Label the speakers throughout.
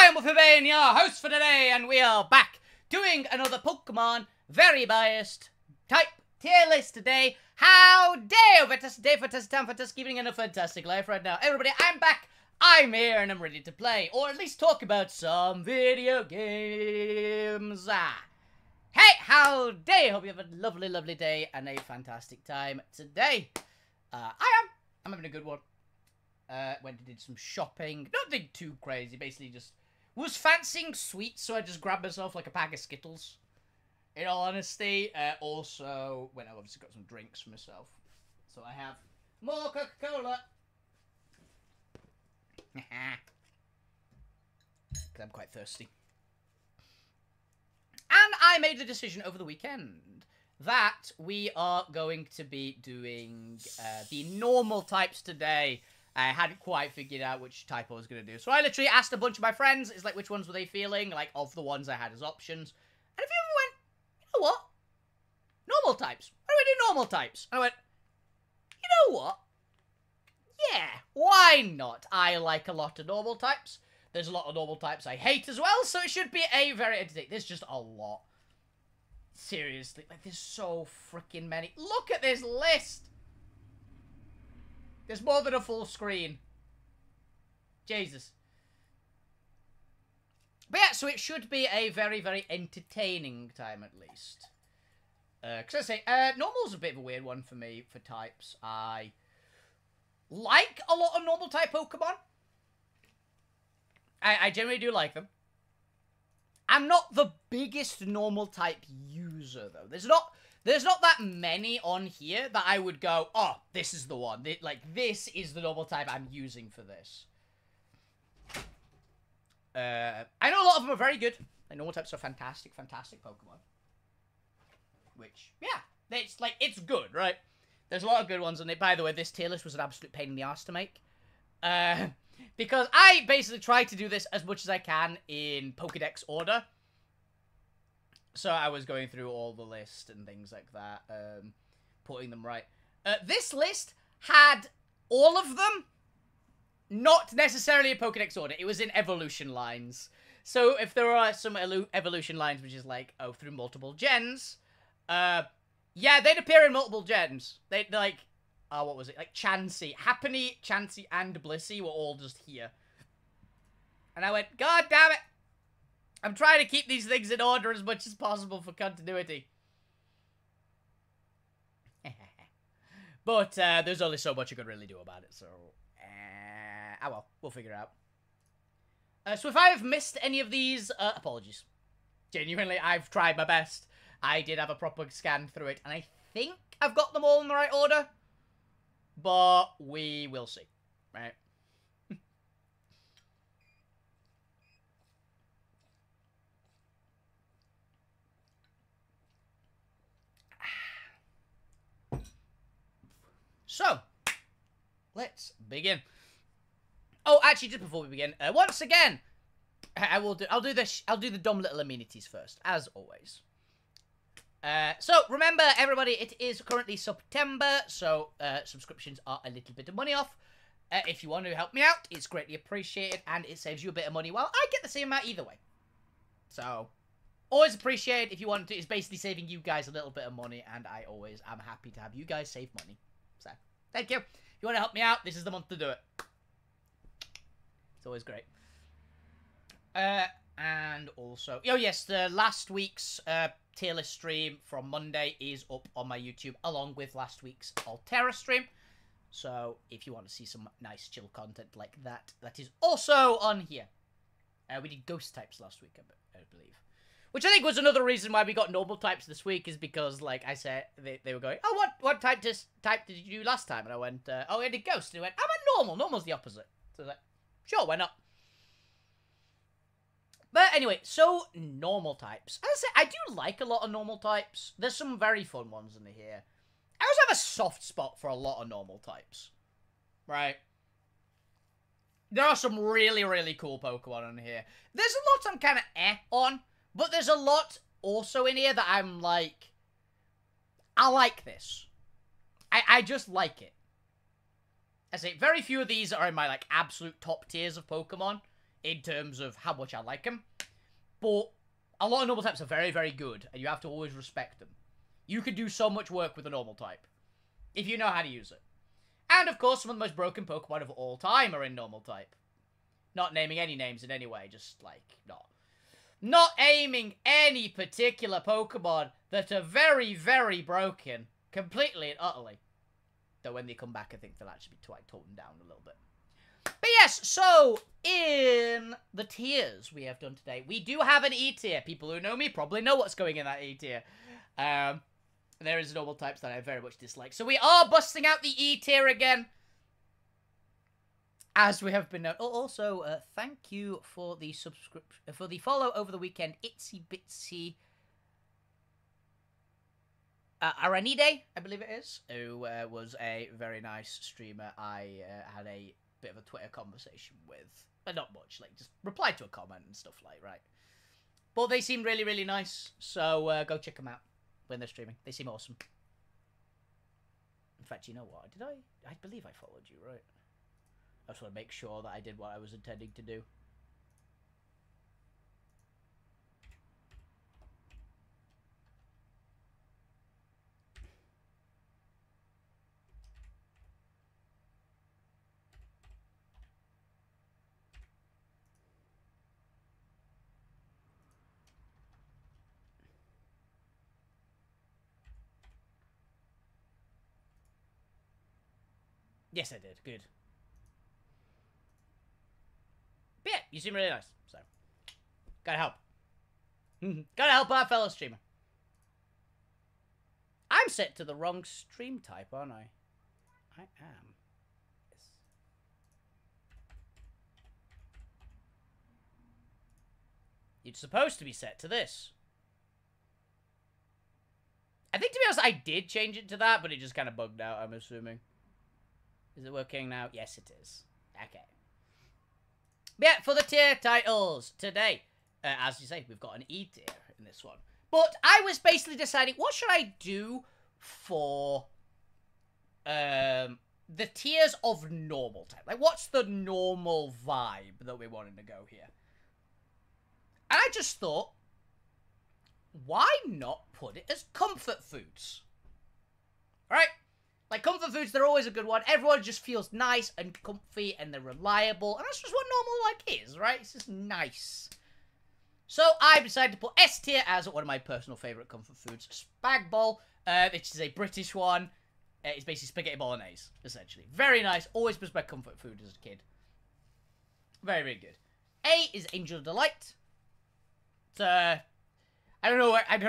Speaker 1: I'm Wolfie, your host for today, and we are back doing another Pokemon very biased type tier list today. How dare! Fantastic day, fantastic time, fantastic evening, and a fantastic life right now. Everybody, I'm back. I'm here, and I'm ready to play, or at least talk about some video games. Hey, how dare! Hope you have a lovely, lovely day and a fantastic time today. I'm having a good one. Went and did some shopping. Nothing too crazy. Basically just was fancying sweets, so I just grabbed myself like a pack of Skittles. In all honesty. Also, I obviously got some drinks for myself. So I have more Coca-Cola. Because I'm quite thirsty. And I made the decision over the weekend that we are going to be doing the normal types today. I hadn't quite figured out which type I was going to do. So I literally asked a bunch of my friends, it's like, which ones were they feeling? Like, of the ones I had as options. And a few of them went, you know what? Normal types. Why do we do normal types? And I went, you know what? Yeah, why not? I like a lot of normal types. There's a lot of normal types I hate as well, so it should be a very entertaining. There's just a lot. Seriously, like, there's so freaking many. Look at this list! There's more than a full screen. Jesus. But yeah, so it should be a very, very entertaining time at least. Because I say, normal's a bit of a weird one for me for types. I like a lot of normal type Pokemon. I generally do like them. I'm not the biggest normal type user though. There's not that many on here that I would go, oh, this is the one. This is the normal type I'm using for this. I know a lot of them are very good. Like, normal types are fantastic, fantastic Pokemon. Which, yeah, it's good, right? There's a lot of good ones on it. By the way, this tier list was an absolute pain in the ass to make. Because I basically try to do this as much as I can in Pokedex order. So I was going through all the list and things like that, putting them right. This list had all of them, not necessarily in Pokedex order. It was in evolution lines. So if there are some evolution lines, which is like, oh, through multiple gens, yeah, they'd appear in multiple gens. They'd like, what was it? Like Chansey, Happiny, Chansey, and Blissey were all just here. And I went, God damn it! I'm trying to keep these things in order as much as possible for continuity. But there's only so much you could really do about it, so... well, we'll figure it out. So if I have missed any of these, apologies. Genuinely, I've tried my best. I did have a proper scan through it, and I think I've got them all in the right order. But we will see, right? So, let's begin. Oh, actually, just before we begin, once again, I'll do the dumb little amenities first, as always. So, remember, everybody, it is currently September, so subscriptions are a little bit of money off. If you want to help me out, it's greatly appreciated, and it saves you a bit of money, while I get the same amount either way. So, always appreciate if you want to. It's basically saving you guys a little bit of money, and I always am happy to have you guys save money. So, thank you. If you want to help me out, this is the month to do it. It's always great. And also, oh yes, the last week's tier list stream from Monday is up on my YouTube, along with last week's Altera stream. So, if you want to see some nice chill content like that, that is also on here. We did ghost types last week, I believe. Which I think was another reason why we got normal types this week, is because, like I said, they were going, oh, what type did you do last time? And I went, oh, I did ghost. And they went, I'm a normal. Normal's the opposite. So I was like, sure, why not? But anyway, so normal types. As I say, I do like a lot of normal types. There's some very fun ones in here. I also have a soft spot for a lot of normal types. Right? There are some really, really cool Pokemon in here. There's a lot I'm kind of on. But there's a lot also in here that I'm like, I like this. I just like it. I say, very few of these are in my, like, absolute top tiers of Pokemon. in terms of how much I like them. But a lot of normal types are very, very good, and you have to always respect them. You can do so much work with a normal type, if you know how to use it. And, of course, some of the most broken Pokemon of all time are in normal type. Not naming any names in any way, just, like, not aiming any particular Pokemon that are very, very broken, completely and utterly. Though when they come back, I think they'll actually be toned down a little bit. But yes, so, in the tiers we have done today, we do have an E tier. People who know me probably know what's going in that E tier. There is normal types that I very much dislike. So we are busting out the E tier again. As we have been known. Also, thank you for the subscription, for the follow over the weekend, Itsy Bitsy Aranide, I believe it is, who was a very nice streamer. I had a bit of a Twitter conversation with, but not much, like just replied to a comment and stuff like, right? But they seem really, really nice, so go check them out when they're streaming. They seem awesome. In fact, you know what? I believe I followed you, right? I just want to make sure that I did what I was intending to do. Yes, I did. Good. But yeah, you seem really nice, so gotta help. Gotta help our fellow streamer. I'm set to the wrong stream type, aren't I? I am. Yes. You're supposed to be set to this. I think, to be honest, I did change it to that, but it just kind of bugged out, I'm assuming. Is it working now? Yes, it is. Okay. Yeah, for the tier titles today, as you say, we've got an E tier in this one. But I was basically deciding, what should I do for the tiers of normal type? Like, what's the normal vibe that we wanted to go here? And I just thought, why not put it as comfort foods? Right? Like, comfort foods, they're always a good one. Everyone just feels nice and comfy, and they're reliable. And that's just what normal, like, is, right? It's just nice. So, I decided to put S tier as one of my personal favourite comfort foods. Spag Bol, which is a British one. It's basically spaghetti bolognese, essentially. Very nice. Always was my comfort food as a kid. Very, very good. A is Angel Delight. I don't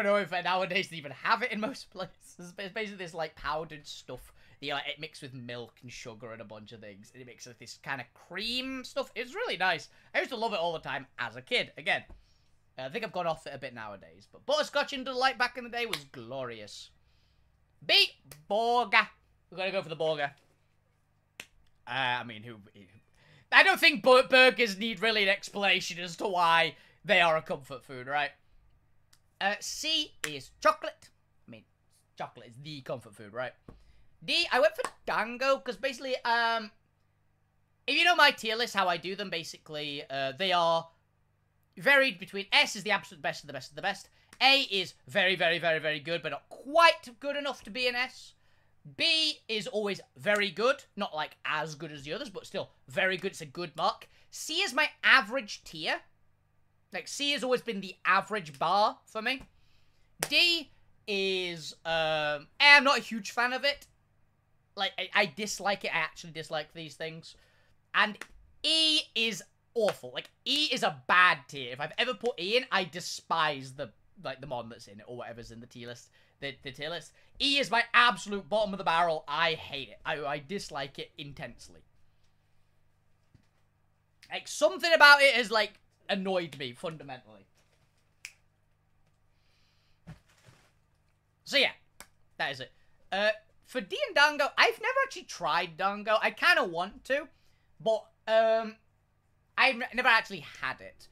Speaker 1: know if nowadays they even have it in most places. It's basically this, like, powdered stuff. It mixed with milk and sugar and a bunch of things. And it makes like, this kind of cream stuff. It's really nice. I used to love it all the time as a kid. Again, I think I've gone off it a bit nowadays. But Butterscotch and Delight back in the day was glorious. B, Burger. We're going to go for the Burger. I mean, I don't think burgers need really an explanation as to why they are a comfort food, right? C is chocolate. I mean, chocolate is the comfort food, right? D, I went for Dango, because basically, if you know my tier list, how I do them, basically, they are varied between S is the absolute best of the best of the best. A is very, very, very, very good, but not quite good enough to be an S. B is always very good. Not, like, as good as the others, but still very good. It's a good mark. C is my average tier. Like, C has always been the average bar for me. D is, I'm not a huge fan of it. Like, I dislike it. I actually dislike these things. And E is awful. Like, E is a bad tier. If I've ever put E in, I despise the mod that's in it, or whatever's in the tier list. The tier list. E is my absolute bottom of the barrel. I hate it. I dislike it intensely. Like, something about it has, like, annoyed me, fundamentally. So, yeah. That is it. For D and Dango, I've never actually tried Dango. I kind of want to. But, I've never actually had it.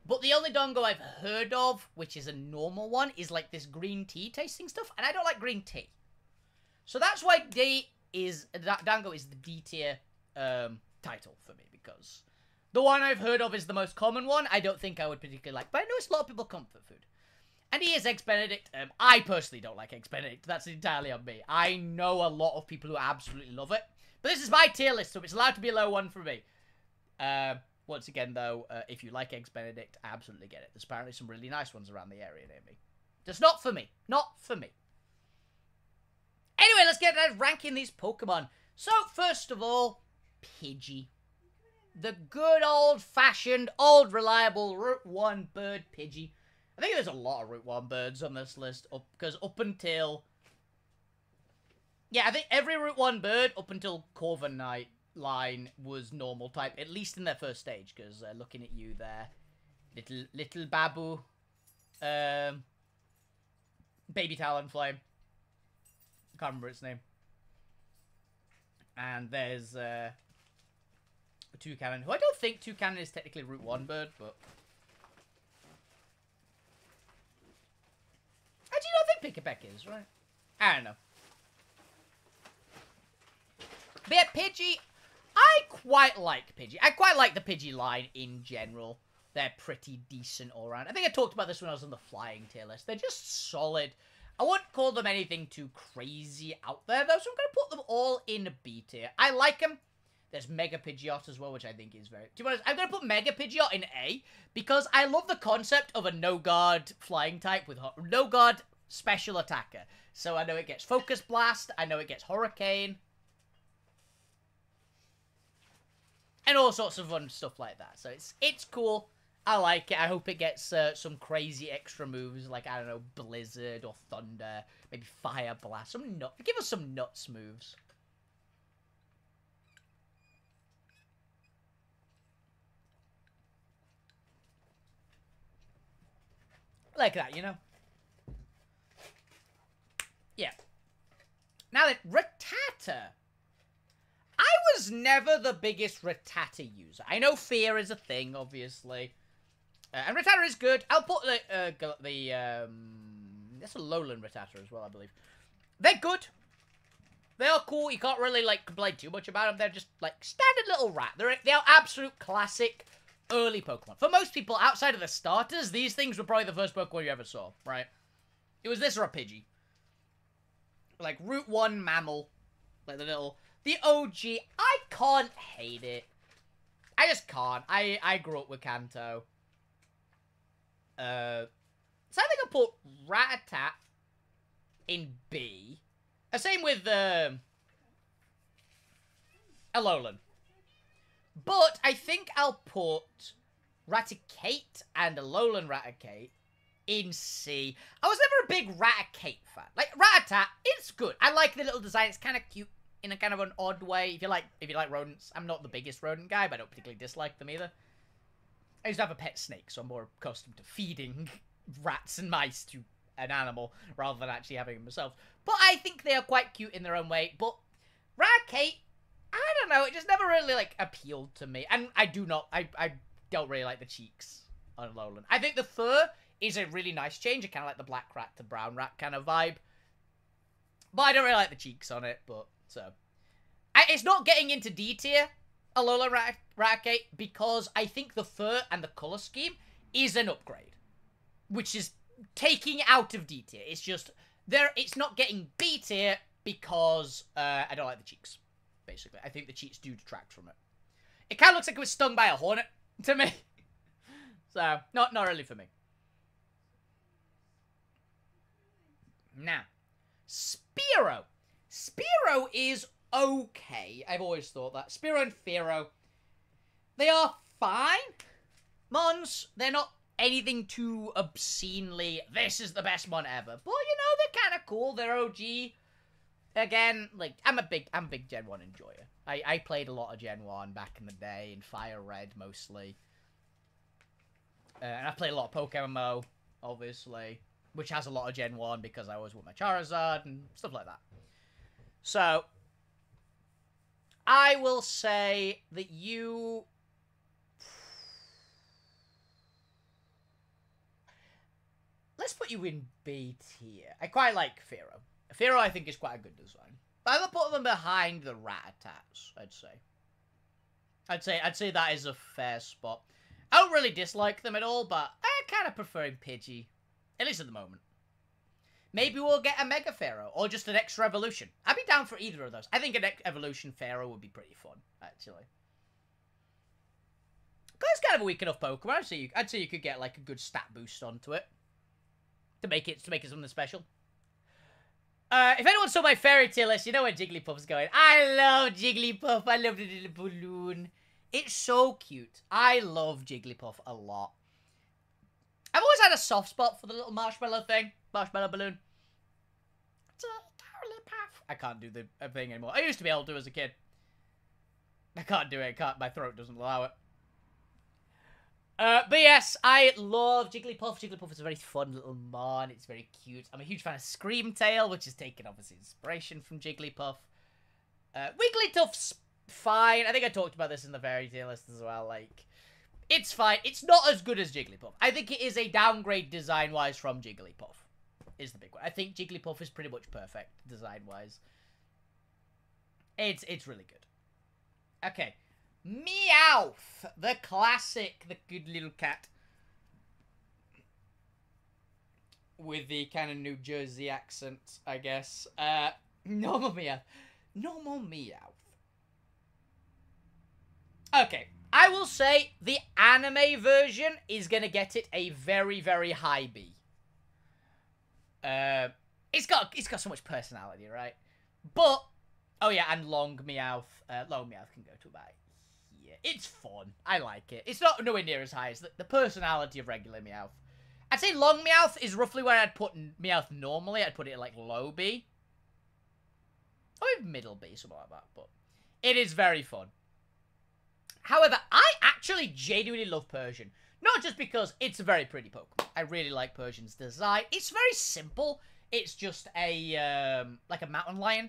Speaker 1: But the only Dango I've heard of, which is a normal one, is, like, this green tea tasting stuff. And I don't like green tea. So that's why Dango is the D tier, title for me. Because The one I've heard of is the most common one. I don't think I would particularly like, but I know it's a lot of people comfort food. And he is Eggs Benedict. I personally don't like Eggs Benedict. That's entirely on me. I know a lot of people who absolutely love it. But this is my tier list, so it's allowed to be a low one for me. Once again, though, if you like Eggs Benedict, absolutely get it. There's apparently some really nice ones around the area near me. Just not for me. Not for me. Anyway, let's get to ranking these Pokemon. So, first of all, Pidgey. The good old-fashioned, old reliable Route 1 bird Pidgey. I think there's a lot of Route 1 birds on this list, because up until... Yeah, I think every Route 1 bird, up until Corviknight line, was normal type, at least in their first stage, because looking at you there, little Babu, Baby Talonflame, can't remember its name, and there's Toucannon, who I don't think Toucannon is technically a Route 1 bird, but... Actually, I don't think Pick-a-Peck is, right? I don't know. But yeah, Pidgey, I quite like Pidgey. I quite like the Pidgey line in general. They're pretty decent all around. I think I talked about this when I was on the flying tier list. They're just solid. I wouldn't call them anything too crazy out there, though, so I'm going to put them all in B tier. I like them. There's Mega Pidgeot as well, which I think is very... To be honest, I'm going to put Mega Pidgeot in A, because I love the concept of a no-guard flying type with no-guard special attacker. So I know it gets Focus Blast, I know it gets Hurricane, and all sorts of fun stuff like that. So it's cool. I like it. I hope it gets some crazy extra moves, like, I don't know, Blizzard or Thunder, maybe Fire Blast. Give us some nuts moves. Like that, you know? Yeah. Now then, Rattata. I was never the biggest Rattata user. I know Fear is a thing, obviously. And Rattata is good. I'll put that's a Lowland Rattata as well, I believe. They're good. They are cool. You can't really, like, complain too much about them. They're just, like, standard little rat. They are absolute classic early Pokemon. For most people, outside of the starters, these things were probably the first Pokemon you ever saw, right? It was this or a Pidgey. Like, Route 1 mammal. Like, the OG. I can't hate it. I just can't. I grew up with Kanto. So I think I'll put Rattata in B. Same with, Alolan. But I think I'll put Raticate and Alolan Raticate in C. I was never a big Raticate fan. Like, Rattata, it's good. I like the little design. It's kind of cute in a kind of an odd way. If you like rodents, I'm not the biggest rodent guy, but I don't particularly dislike them either. I used to have a pet snake, so I'm more accustomed to feeding rats and mice to an animal rather than actually having them myself. But I think they are quite cute in their own way. But Raticate, I don't know, it just never really, like, appealed to me. And I don't really like the cheeks on Alolan. I think the fur is a really nice change. I kind of like the black rat to brown rat kind of vibe. But I don't really like the cheeks on it, but, so. It's not getting into D tier, Alolan Raticate, because I think the fur and the color scheme is an upgrade. Which is taking out of D tier. It's just, it's not getting B tier because I don't like the cheeks. Basically, I think the cheats do detract from it. It kind of looks like it was stung by a hornet to me. So, not really for me. Now, Spearow. Spearow is okay. I've always thought that. Spearow and Fearow, they are fine. Mons, they're not anything too obscenely, this is the best mon ever. But, you know, they're kind of cool. They're OG. Again, like, I'm a big Gen 1 enjoyer. I played a lot of Gen 1 back in the day, in Fire Red, mostly. And I played a lot of Pokemon, obviously, which has a lot of Gen 1 because I always want my Charizard and stuff like that. So, I will say that you... Let's put you in B tier. I quite like Fearow. Fearow, I think, is quite a good design. But I would put them behind the Rattatas, I'd say. I'd say that is a fair spot. I don't really dislike them at all, but I kind of prefer Pidgey. At least at the moment. Maybe we'll get a Mega Pharaoh, or just an extra evolution. I'd be down for either of those. I think an evolution Pharaoh would be pretty fun, actually. It's kind of a weak enough Pokemon. I'd say you could get like a good stat boost onto it to make it something special. If anyone saw my fairy tale list, you know where Jigglypuff's going. I love Jigglypuff. I love the little balloon. It's so cute. I love Jigglypuff a lot. I've always had a soft spot for the little marshmallow thing. Marshmallow balloon. It's a Jigglypuff. I can't do the thing anymore. I used to be able to as a kid. I can't do it. My throat doesn't allow it. But yes, I love Jigglypuff. Jigglypuff is a very fun little mon. It's very cute. I'm a huge fan of Screamtail, which has taken, obviously, inspiration from Jigglypuff. Wigglytuff's fine. I think I talked about this in the fairy tale list as well. Like, it's fine. It's not as good as Jigglypuff. I think it is a downgrade design-wise from Jigglypuff, is the big one. I think Jigglypuff is pretty much perfect design-wise. It's really good. Okay. Meowth, the classic, the good little cat. With the kind of New Jersey accent, I guess. Normal Meowth. Normal Meowth. Okay, I will say the anime version is going to get it a very, very high B. It's got so much personality, right? But, oh yeah, and Long Meowth. Long Meowth can go to about... It's fun. I like it. It's not nowhere near as high as the personality of regular Meowth. I'd say Long Meowth is roughly where I'd put Meowth normally. I'd put it like low B. Or even middle B, something like that. But it is very fun. However, I actually genuinely love Persian. Not just because it's a very pretty Pokemon. I really like Persian's design. It's very simple. It's just a, like a mountain lion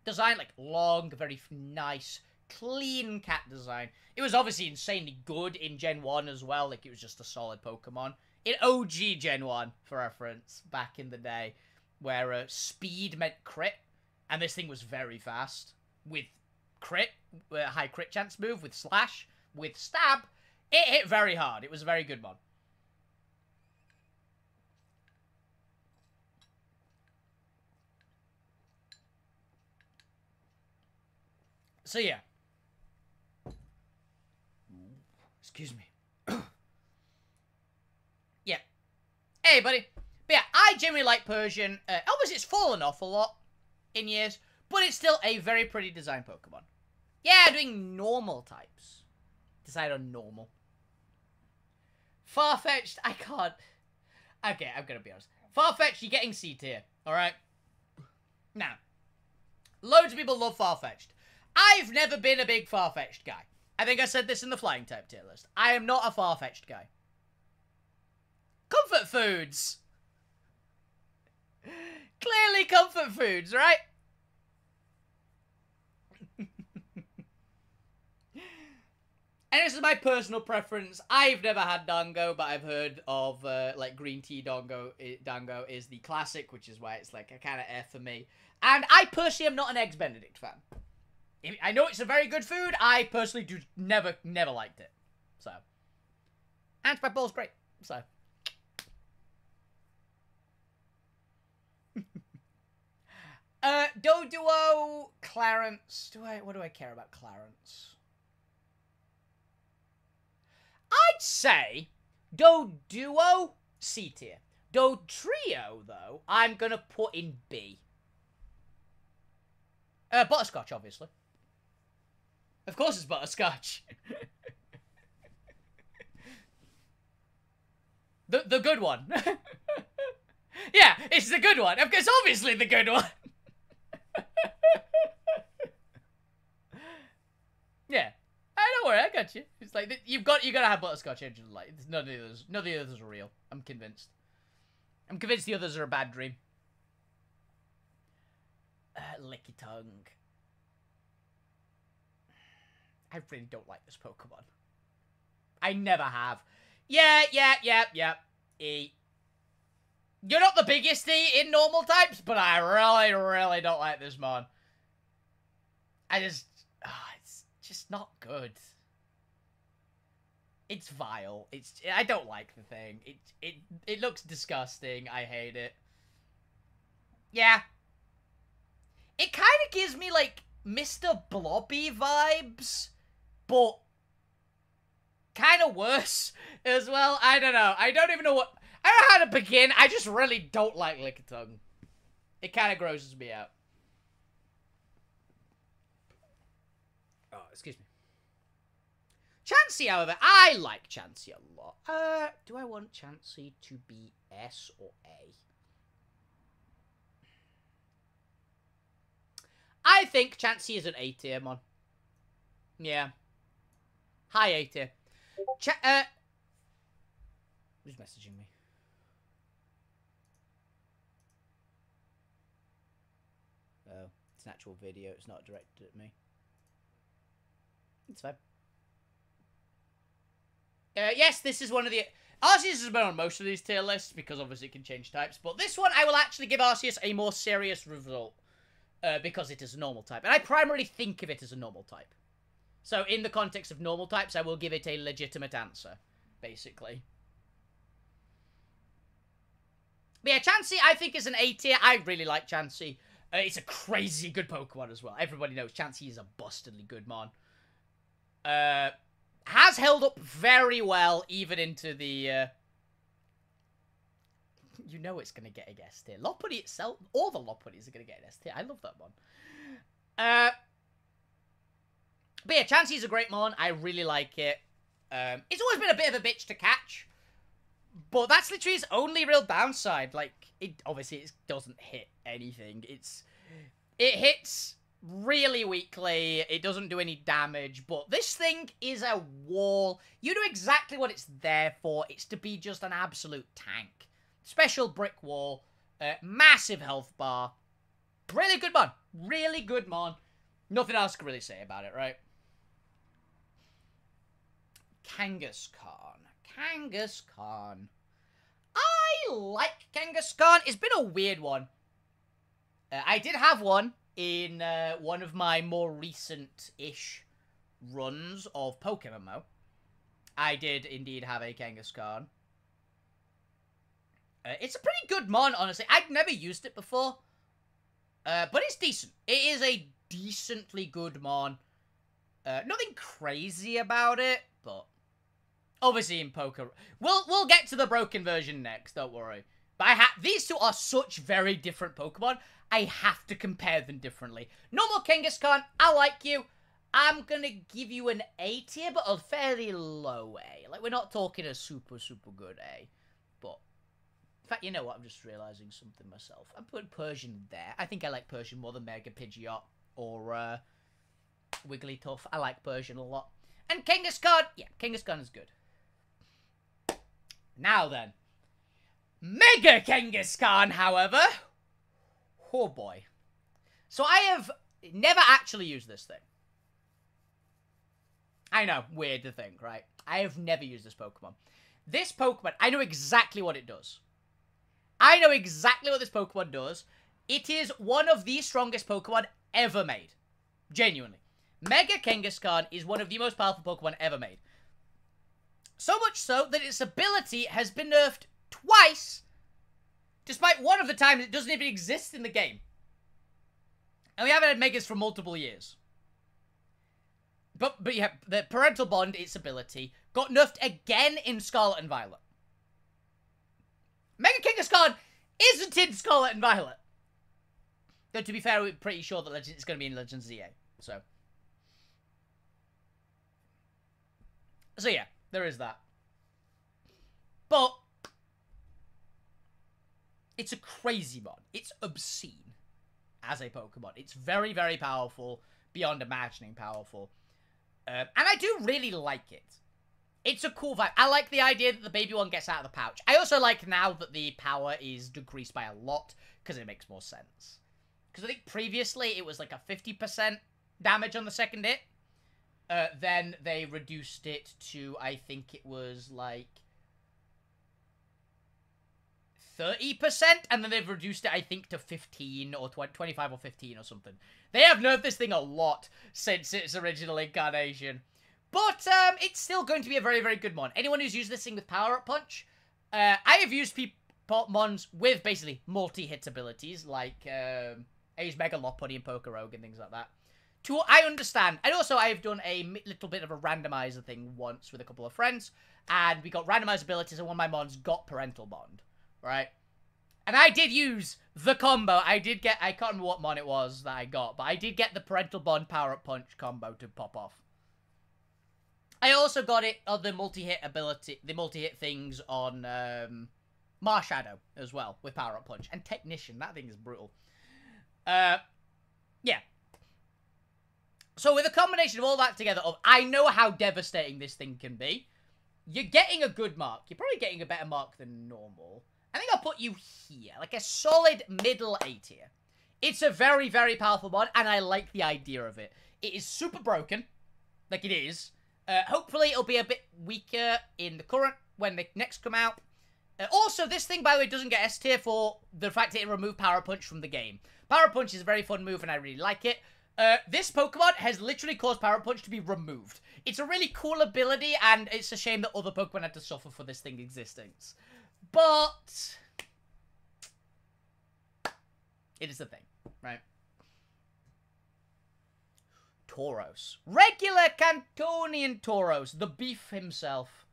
Speaker 1: design. Like long, very nice... clean cat design. It was obviously insanely good in Gen 1 as well. Like, it was just a solid Pokemon. In OG Gen 1, for reference, back in the day, where speed meant crit, and this thing was very fast. With crit, high crit chance move, with slash, with stab, it hit very hard. It was a very good mod. So, yeah. Excuse me. Yeah. Hey, buddy. But yeah, I generally like Persian. Obviously, it's fallen off a lot in years, but it's still a very pretty design Pokemon. Yeah, doing normal types. Decide on normal. Farfetch'd, I can't. Okay, I'm gonna be honest. Farfetch'd, you're getting C tier, alright? Now, loads of people love Farfetch'd. I've never been a big Farfetch'd guy. I think I said this in the flying type tier list. I am not a Farfetch'd guy. Comfort foods. Clearly comfort foods, right? And this is my personal preference. I've never had Dango, but I've heard of, like, green tea Dango. Dango is the classic, which is why it's, like, a kind of F for me. And I personally am not an Eggs Benedict fan. I know it's a very good food. I personally do never liked it. So. And my bowl's great. So. Doduo, Clarence. What do I care about Clarence? I'd say Doduo, C tier. Dodrio, though, I'm gonna put in B. Butterscotch, obviously. Of course it's Butterscotch. the good one. Yeah, it's the good one. It's obviously the good one. Yeah. Don't worry, I got you. It's like, you gotta have Butterscotch Engine Light. None of the others are real. I'm convinced. I'm convinced the others are a bad dream. Licky Tongue. I really don't like this Pokemon. I never have. Yeah. E. You're not the biggest E in normal types, but I really don't like this mon. It's just not good. It's vile. I don't like the thing. It looks disgusting. I hate it. Yeah. It kind of gives me, like, Mr. Blobby vibes, but kind of worse as well. I don't know. I don't even know what... I don't know how to begin. I just really don't like Lickitung. It kind of grosses me out. Oh, excuse me. Chansey, however, I like Chansey a lot. Do I want Chansey to be S or A? I think Chansey is an A tier, mon. Yeah. High A tier. Who's messaging me? Oh, it's an actual video. It's not directed at me. It's fine. Yes, this is one of the... Arceus has been on most of these tier lists because obviously it can change types. But this one, I will actually give Arceus a more serious result because it is a normal type. And I primarily think of it as a normal type. So in the context of normal types, I will give it a legitimate answer, basically. But yeah, Chansey, I think, is an A tier. I really like Chansey. It's a crazy good Pokemon as well. Everybody knows Chansey is a bustedly good mon. Has held up very well, even into the, You know it's gonna get a S tier. Lopunny itself, all the Lopunnies are gonna get an S tier. I love that one. But yeah, Chansey's a great mon. I really like it. It's always been a bit of a bitch to catch. But that's literally its only real downside. Like, obviously it doesn't hit anything. It hits really weakly. It doesn't do any damage. But this thing is a wall. You know exactly what it's there for. It's to be just an absolute tank. Special brick wall. Massive health bar. Really good mon. Really good mon. Nothing else to really say about it, right? Kangaskhan. Kangaskhan. I like Kangaskhan. It's been a weird one. I did have one in one of my more recent-ish runs of PokeMMO. I did indeed have a Kangaskhan. It's a pretty good mon, honestly. I'd never used it before. But it's decent. It is a decently good mon. Nothing crazy about it, but obviously in poker, we'll get to the broken version next. Don't worry. But these two are such very different Pokemon. I have to compare them differently. Normal Kangaskhan, I like you. I'm gonna give you an A tier, but a fairly low A. Like, we're not talking a super, super good A. But, in fact, you know what? I'm just realizing something myself. I'm putting Persian there. I think I like Persian more than Mega Pidgeot or Wigglytuff. I like Persian a lot. And Kangaskhan, yeah, Kangaskhan is good. Now then. Mega Kangaskhan, however. Oh boy. So I have never actually used this thing. I know, weird to think, right? I have never used this Pokemon. This Pokemon, I know exactly what it does. I know exactly what this Pokemon does. It is one of the strongest Pokemon ever made. Genuinely. Mega Kangaskhan is one of the most powerful Pokemon ever made. So much so that its ability has been nerfed twice, despite one of the times it doesn't even exist in the game. And we haven't had Megas for multiple years. But yeah, the Parental Bond, its ability, got nerfed again in Scarlet and Violet. Mega Kangaskhan isn't in Scarlet and Violet. Though, to be fair, we're pretty sure that it's going to be in Legends ZA. So yeah, there is that. But it's a crazy mod. It's obscene as a Pokemon. It's very, very powerful, beyond imagining powerful. And I do really like it. It's a cool vibe. I like the idea that the baby one gets out of the pouch. I also like now that the power is decreased by a lot, because it makes more sense. Because I think previously it was like a 50% damage on the second hit. Then they reduced it to, I think it was like 30%, and then they've reduced it, I think, to 15 or 25 or 15 or something. They have nerfed this thing a lot since its original incarnation. But it's still going to be a very, very good mon. Anyone who's used this thing with Power-Up Punch, I have used mons with basically multi-hit abilities, like I use Mega Lopunny and Poker Rogue and things like that. I understand. And also, I've done a little bit of a randomizer thing once with a couple of friends, and we got randomized abilities, and one of my mons got Parental Bond, right? And I did use the combo. I can't remember what mon it was that I got, but I did get the Parental Bond Power-Up Punch combo to pop off. I also got it on the multi-hit ability, the multi-hit things on Marshadow as well, with Power-Up Punch. And Technician, that thing is brutal. Yeah. So with a combination of all that together, I know how devastating this thing can be. You're getting a good mark. You're probably getting a better mark than normal. I think I'll put you here, like a solid middle A tier. It's a very, very powerful mod, and I like the idea of it. It is super broken, like it is. Hopefully, it'll be a bit weaker in the current, when they next come out. Also, this thing, by the way, doesn't get S tier for the fact that it removed Power Punch from the game. Power Punch is a very fun move, and I really like it. This Pokemon has literally caused Power Punch to be removed. It's a really cool ability, and it's a shame that other Pokemon had to suffer for this thing existence. But it is the thing, right? Tauros. Regular Cantonian Tauros. The beef himself.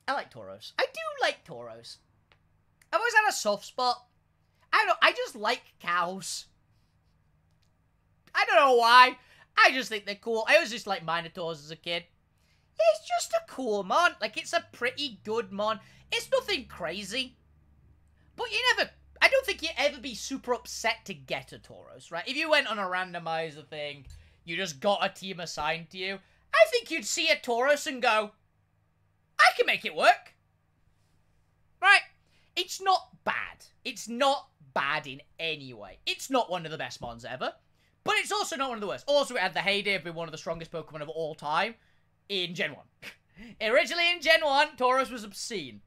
Speaker 1: I like Tauros. I do like Tauros. I've always had a soft spot. I don't know. I just like cows. I don't know why. I just think they're cool. I always just like Minotaurs as a kid. It's just a cool mon. Like, it's a pretty good mon. It's nothing crazy. But I don't think you'd ever be super upset to get a Tauros, right? If you went on a randomizer thing, you just got a team assigned to you, I think you'd see a Tauros and go, I can make it work. Right? It's not bad. It's not bad in any way. It's not one of the best mons ever. But it's also not one of the worst. Also, it had the heyday of being one of the strongest Pokemon of all time in Gen 1. Originally in Gen 1, Tauros was obscene.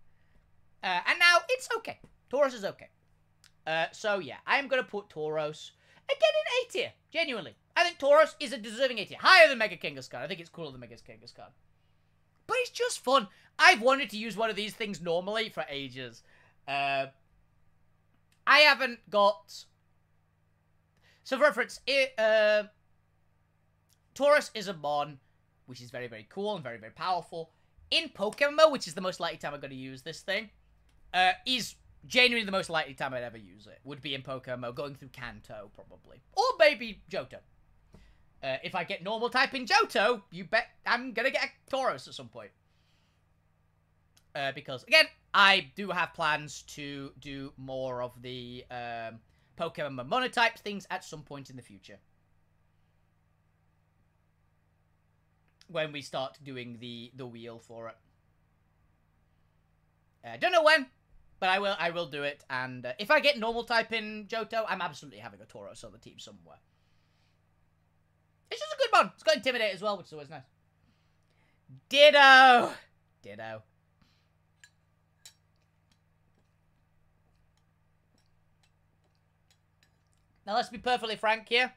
Speaker 1: And now, it's okay. Tauros is okay. So, yeah, I am going to put Tauros again in A tier. Genuinely. I think Tauros is a deserving A tier. Higher than Mega Kangaskhan. I think it's cooler than Mega Kangaskhan. But it's just fun. I've wanted to use one of these things normally for ages. I haven't got... So, for reference, Tauros is a mon, which is very, very cool and very, very powerful. In Pokemon mode, which is the most likely time I'm going to use this thing, is genuinely the most likely time I'd ever use it. Would be in Pokemon mode, going through Kanto, probably. Or maybe Johto. If I get normal type in Johto, you bet I'm going to get a Tauros at some point. Because, again, I do have plans to do more of the Pokemon monotype things at some point in the future. When we start doing the wheel for it. I don't know when, but I will do it. And if I get normal type in Johto, I'm absolutely having a Tauros on the team somewhere. It's just a good one. It's got Intimidate as well, which is always nice. Ditto. Ditto. Now, let's be perfectly frank here.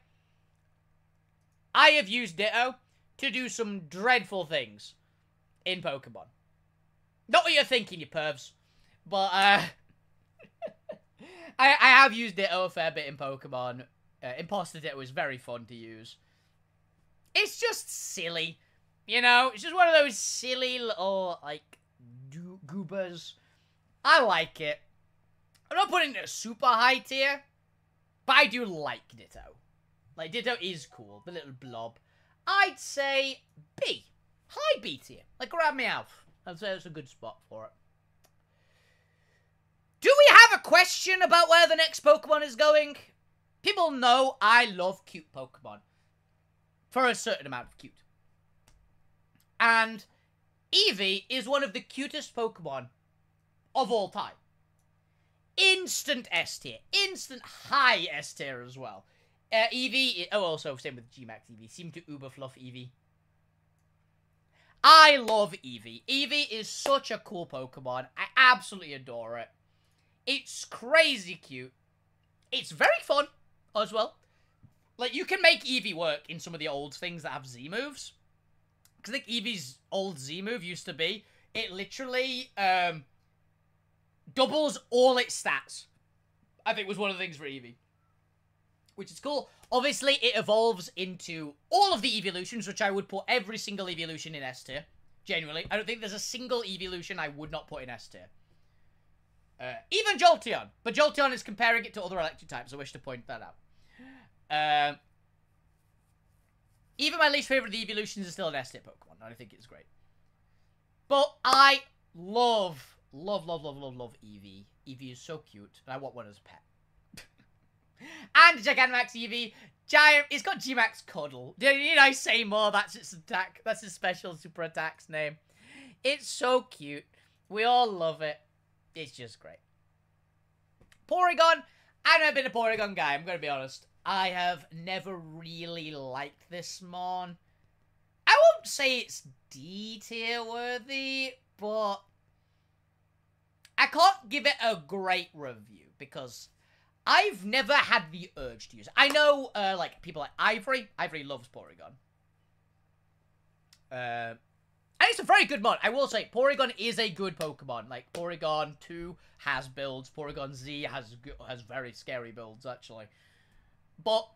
Speaker 1: I have used Ditto to do some dreadful things in Pokemon. Not what you're thinking, you pervs. But, I have used Ditto a fair bit in Pokemon. Imposter Ditto is very fun to use. It's just silly. You know? It's just one of those silly little, like, goobers. I like it. I'm not putting it a super high tier. But I do like Ditto. Like, Ditto is cool. The little blob. I'd say B. High B tier. Like around Meowth. I'd say that's a good spot for it. Do we have a question about where the next Pokemon is going? People know I love cute Pokemon. For a certain amount of cute. And Eevee is one of the cutest Pokemon of all time. Instant S tier. Instant high S tier as well. Eevee... Oh, also, same with G-Max Eevee. Seem to uber fluff Eevee. I love Eevee. Eevee is such a cool Pokemon. I absolutely adore it. It's crazy cute. It's very fun as well. Like, you can make Eevee work in some of the old things that have Z moves. Because I think Eevee's old Z move used to be, it literally doubles all its stats. I think was one of the things for Eevee. Which is cool. Obviously, it evolves into all of the evolutions, which I would put every single evolution in S tier. Genuinely. I don't think there's a single evolution I would not put in S tier. Even Jolteon. But Jolteon is comparing it to other electric types. I wish to point that out. Even my least favorite of the evolutions is still an S tier Pokemon. I think it's great. But I love Eevee. Eevee is so cute. And I want one as a pet. And Gigantamax Eevee. Giant. It's got G-Max Cuddle. Need I say more? That's its attack. That's its special super attack's name. It's so cute. We all love it. It's just great. Porygon. I've never been a Porygon guy. I'm going to be honest. I have never really liked this Mon. I won't say it's D tier worthy, but I can't give it a great review because I've never had the urge to use it. I know, like, people like Ivory. Ivory loves Porygon. And it's a very good mod. I will say, Porygon is a good Pokemon. Like, Porygon 2 has builds. Porygon Z has very scary builds, actually. But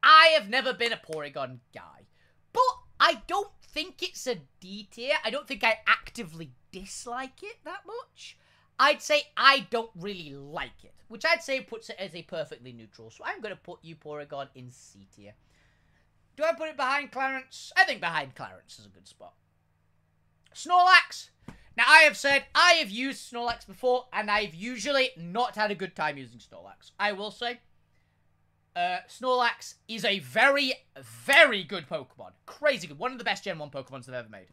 Speaker 1: I have never been a Porygon guy. But I don't think it's a D tier. I don't think I actively dislike it that much. I'd say I don't really like it, which I'd say puts it as a perfectly neutral. So I'm going to put you, Porygon, in C tier. Do I put it behind Clarence? I think behind Clarence is a good spot. Snorlax. Now, I have said I have used Snorlax before, and I've usually not had a good time using Snorlax. I will say, Snorlax is a very, very good Pokemon. Crazy good. One of the best Gen 1 Pokemons they've ever made.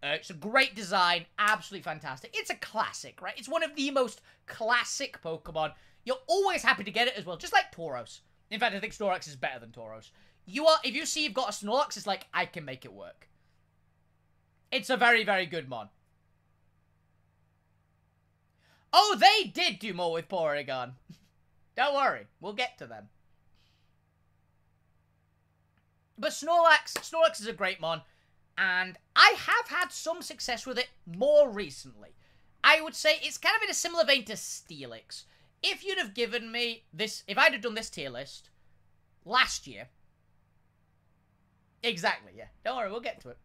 Speaker 1: It's a great design. Absolutely fantastic. It's a classic, right? It's one of the most classic Pokemon. You're always happy to get it as well, just like Tauros. In fact, I think Snorlax is better than Tauros. If you see you've got a Snorlax, it's like, I can make it work. It's a very, very good mon. Oh, they did do more with Porygon. Don't worry, we'll get to them. But Snorlax is a great mon. And I have had some success with it more recently. I would say it's kind of in a similar vein to Steelix. If you'd have given me this, if I'd have done this tier list last year. Exactly, yeah. Don't worry, we'll get to it.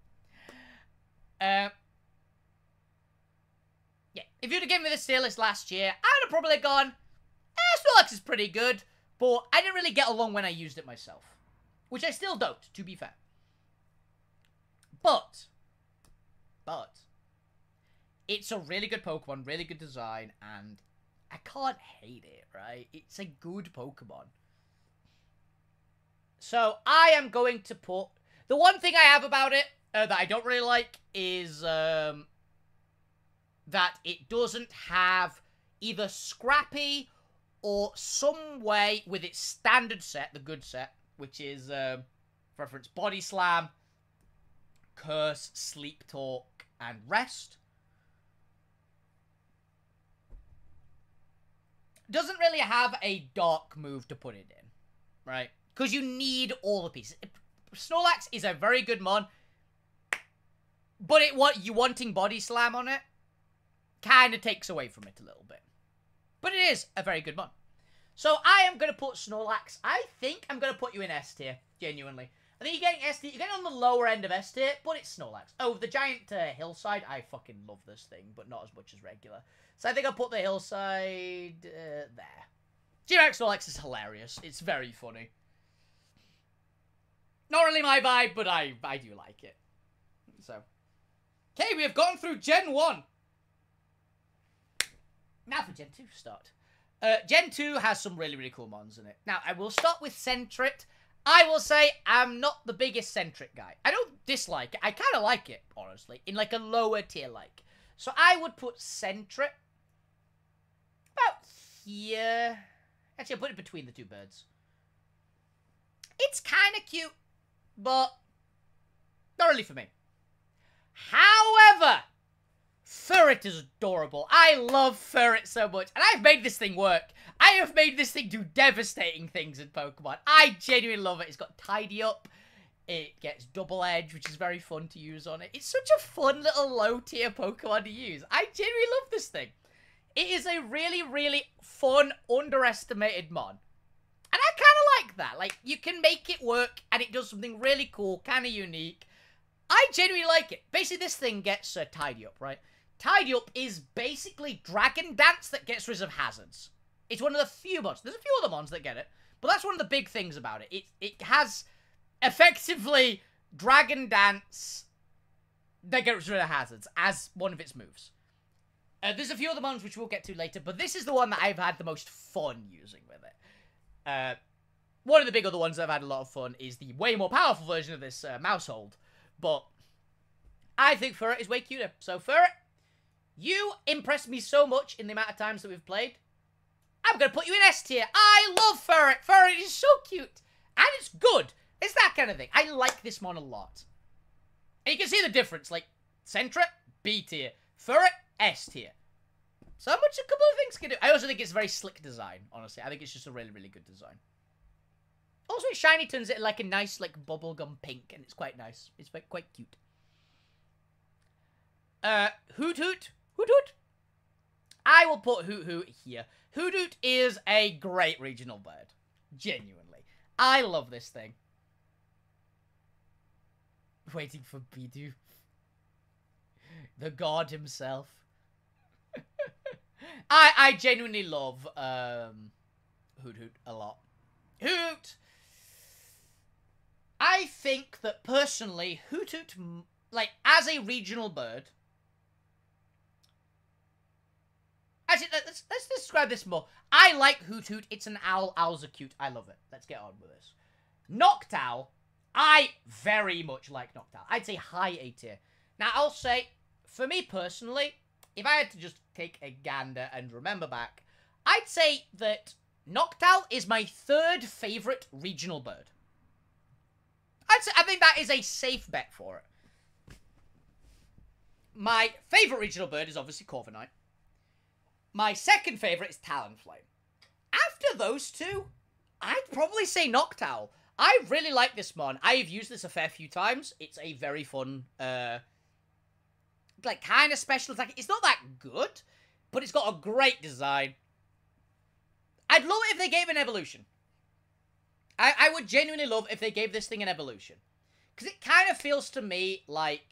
Speaker 1: Yeah, if you'd have given me this tier list last year, I'd have probably gone, Snorlax is pretty good, but I didn't really get along when I used it myself. Which I still don't, to be fair. But, it's a really good Pokemon, really good design, and I can't hate it, right? It's a good Pokemon. So, I am going to put... The one thing I have about it that I don't really like is that it doesn't have either Scrappy or some way with its standard set, the good set, which is, for reference, Body Slam, Curse, Sleep Talk, and Rest. Doesn't really have a dark move to put it in, right? Because you need all the pieces. Snorlax is a very good mon, but you wanting Body Slam on it kind of takes away from it a little bit. But it is a very good mon. So I am going to put Snorlax. I think I'm going to put you in S tier, genuinely. I think you're getting S tier. You're getting on the lower end of S tier, but it's Snorlax. Oh, the giant hillside. I fucking love this thing, but not as much as regular. So I think I'll put the hillside there. G-Max Snorlax is hilarious. It's very funny. Not really my vibe, but I do like it. So, okay, we have gone through Gen 1. Now for Gen 2 start. Gen 2 has some really, really cool mons in it. Now, I will start with Sentret. I will say I'm not the biggest Sentret guy. I don't dislike it. I kind of like it, honestly, in like a lower tier like. So I would put Sentret about here. Actually, I'll put it between the two birds. It's kind of cute, but not really for me. However, Furret is adorable. I love Furret so much, and I've made this thing work. I have made this thing do devastating things in Pokemon. I genuinely love it. It's got Tidy Up. It gets double edge, which is very fun to use on it. It's such a fun little low tier Pokemon to use. I genuinely love this thing. It is a really, really fun, underestimated mon. And I kind of like that. Like, you can make it work, and it does something really cool, kind of unique. I genuinely like it. Basically, this thing gets Tidy Up, right? Tidy Up is basically Dragon Dance that gets rid of hazards. It's one of the few mons. There's a few other mons that get it, but that's one of the big things about it. It has effectively Dragon Dance that gets rid of hazards as one of its moves. There's a few other mons which we'll get to later, but this is the one that I've had the most fun using with it. One of the big other ones I've had a lot of fun is the way more powerful version of this Mousehold, but I think Furret is way cuter. So Furret, you impressed me so much in the amount of times that we've played. I'm going to put you in S tier. I love Furret. Furret is so cute. And it's good. It's that kind of thing. I like this mon a lot. And you can see the difference. Like, Sentret, B tier. Furret, S tier. So much a couple of things can do. I also think it's a very slick design, honestly. I think it's just a really, really good design. Also, shiny turns it like a nice, like, bubblegum pink. And it's quite nice. It's quite cute. Hoot Hoot. Hoot Hoot. I will put Hoot Hoot here. Hoot Hoot is a great regional bird. Genuinely. I love this thing. Waiting for Bidoof. The god himself. I genuinely love Hoot Hoot a lot. Hoot! I think that personally, Hoot Hoot, like, as a regional bird... Actually, let's describe this more. I like Hoot Hoot. It's an owl. Owls are cute. I love it. Let's get on with this. Noctowl. I very much like Noctowl. I'd say high A tier. Now, I'll say, for me personally, if I had to just take a gander and remember back, I'd say that Noctowl is my third favorite regional bird. I think that is a safe bet for it. My favorite regional bird is obviously Corviknight. My second favorite is Talonflame. After those two, I'd probably say Noctowl. I really like this mon. I've used this a fair few times. It's a very fun, like, kind of special attack. It's not that good, but it's got a great design. I'd love it if they gave an evolution. I would genuinely love if they gave this thing an evolution. Because it kind of feels to me like,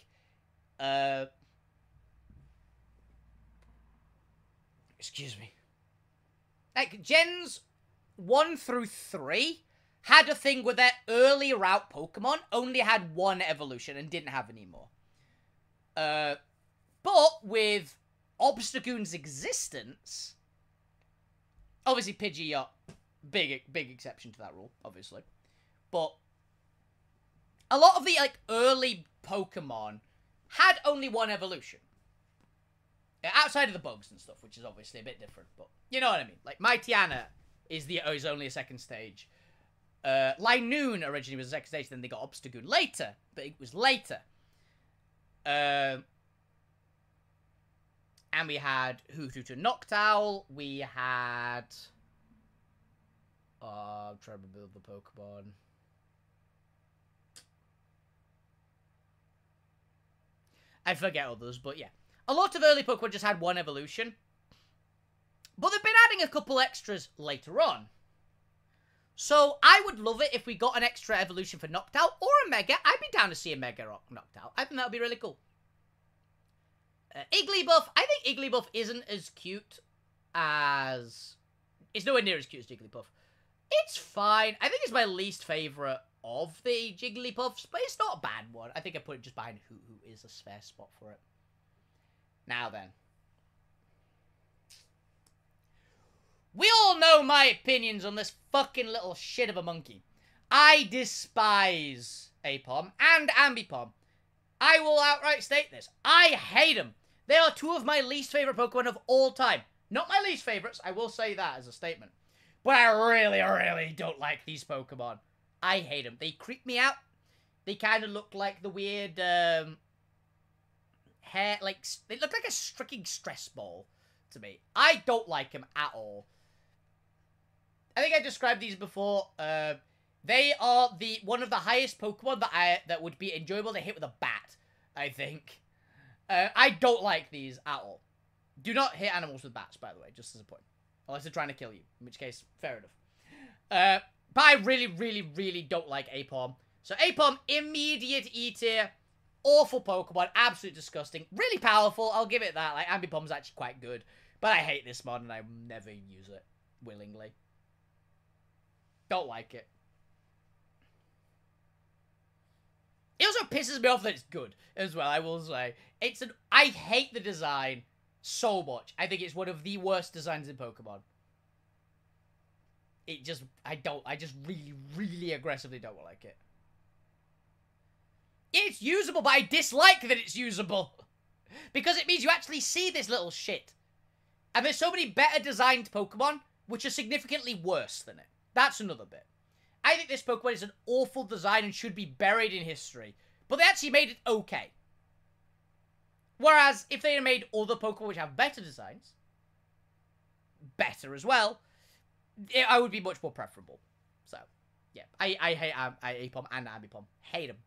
Speaker 1: excuse me. Like, Gens 1 through 3 had a thing where their early route Pokemon only had one evolution and didn't have any more. But with Obstagoon's existence, obviously Pidgeot, big exception to that rule, obviously. But a lot of the, like, early Pokemon had only one evolution. Outside of the bugs and stuff, which is obviously a bit different, but you know what I mean. Like, Mightyena is only a second stage. Linoon originally was a second stage, then they got Obstagoon later, but it was later. And we had Hoot Hoot and Noctowl. We had... I'm trying to build the Pokemon. I forget others, but yeah. A lot of early Pokemon just had one evolution. But they've been adding a couple extras later on. So I would love it if we got an extra evolution for Noctowl or a Mega. I'd be down to see a Mega Noctowl. I think that would be really cool. Igglybuff. I think Igglybuff isn't as cute as... It's nowhere near as cute as Jigglypuff. It's fine. I think it's my least favourite of the Jigglypuffs, but it's not a bad one. I think I put it just behind Hoot Hoot is a fair spot for it. Now then. We all know my opinions on this fucking little shit of a monkey. I despise Apom and Ambipom. I will outright state this. I hate them. They are two of my least favourite Pokemon of all time. Not my least favourites, I will say that as a statement. But I really, really don't like these Pokemon. I hate them. They creep me out. They kind of look like the weird, hair, like, they look like a freaking stress ball to me. I don't like them at all. I think I described these before. They are one of the highest Pokemon that would be enjoyable to hit with a bat, I think. I don't like these at all. Do not hit animals with bats, by the way, just as a point. Unless they're trying to kill you, in which case, fair enough. But I really, really, really don't like Apom. So Apom, immediate E tier. Awful Pokemon, absolutely disgusting. Really powerful, I'll give it that. Like, Ambipom's actually quite good. But I hate this mod and I never use it willingly. Don't like it. It also pisses me off that it's good as well, I will say. I hate the design so much. I think it's one of the worst designs in Pokemon. I just really, really aggressively don't like it. It's usable, but I dislike that it's usable. Because it means you actually see this little shit. And there's so many better designed Pokemon, which are significantly worse than it. That's another bit. I think this Pokemon is an awful design and should be buried in history. But they actually made it okay. Whereas, if they had made other Pokemon which have better designs, better as well, I would be much more preferable. So, yeah. I hate Apom and Ambipom. Hate them.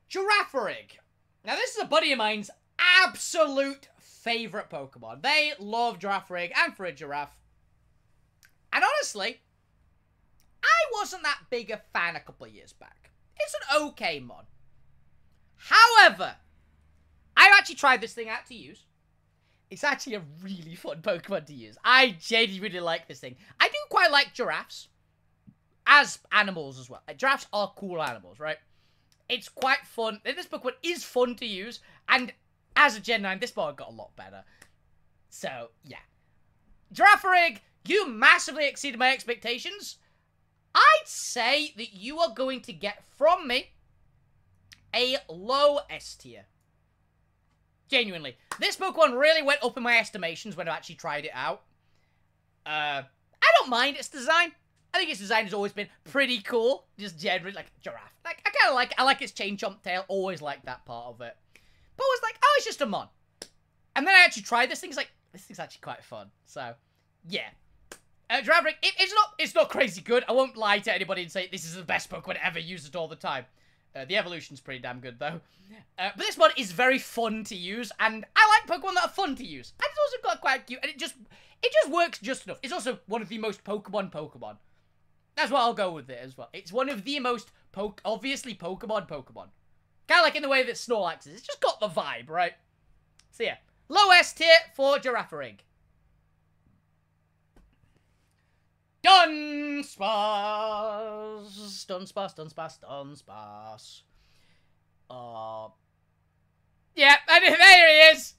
Speaker 1: Girafarig. Now, this is a buddy of mine's absolute favorite Pokemon. They love Girafarig and for a giraffe. And honestly, I wasn't that big a fan a couple of years back. It's an okay mod. However, I've actually tried this thing out to use. It's actually a really fun Pokemon to use. I genuinely like this thing. I do quite like giraffes as animals as well. Like, giraffes are cool animals, right? It's quite fun. This Pokemon is fun to use. And as a Gen 9, this mod got a lot better. So, yeah. Girafarig, you massively exceeded my expectations. I'd say that you are going to get from me a low S tier. Genuinely. This Pokemon really went up in my estimations when I actually tried it out. I don't mind its design. I think its design has always been pretty cool. Just generally, like, giraffe. Like, I kind of like it. I like its chain chomp tail. Always liked that part of it. But I was like, oh, it's just a mon. And then I actually tried this thing. It's like, this thing's actually quite fun. So, yeah. Girafarig, it's not crazy good. I won't lie to anybody and say this is the best Pokemon ever. Use it all the time. The evolution's pretty damn good, though. But this mod is very fun to use, and I like Pokemon that are fun to use. And it's also got quite cute, and it just works just enough. It's also one of the most Pokemon. That's what I'll go with it as well. It's one of the most, obviously, Pokemon. Kind of like in the way that Snorlax is. It's just got the vibe, right? So, yeah. Low S tier for Girafarig. Dunsparce. Yeah, and there he is.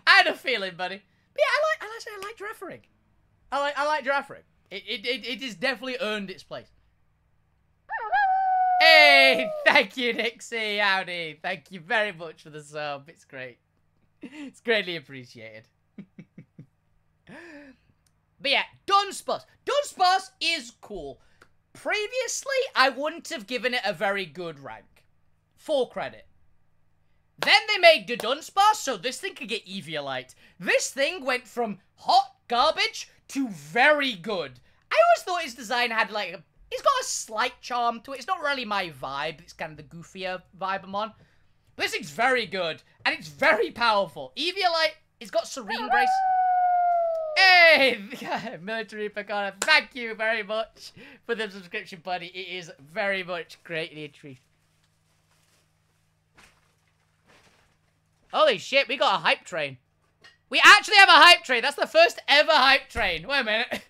Speaker 1: I had a feeling, buddy. But yeah, I like Girafarig. I like Girafarig. It has definitely earned its place. Hey, thank you, Nixie. Howdy. Thank you very much for the sub. It's great. It's greatly appreciated. But yeah, Dunsparce. Dunsparce is cool. Previously, I wouldn't have given it a very good rank. Full credit. Then they made the Dunsparce, so this thing could get Eviolite. This thing went from hot garbage to very good. I always thought his design had like it's got a slight charm to it. It's not really my vibe. It's kind of the goofier vibe I'm on. But this thing's very good, and it's very powerful. Eviolite, it's got Serene Grace. Hey, Military Picana, thank you very much for the subscription, buddy. It is very much greatly appreciated. Holy shit, we got a hype train. We actually have a hype train. That's the first ever hype train. Wait a minute.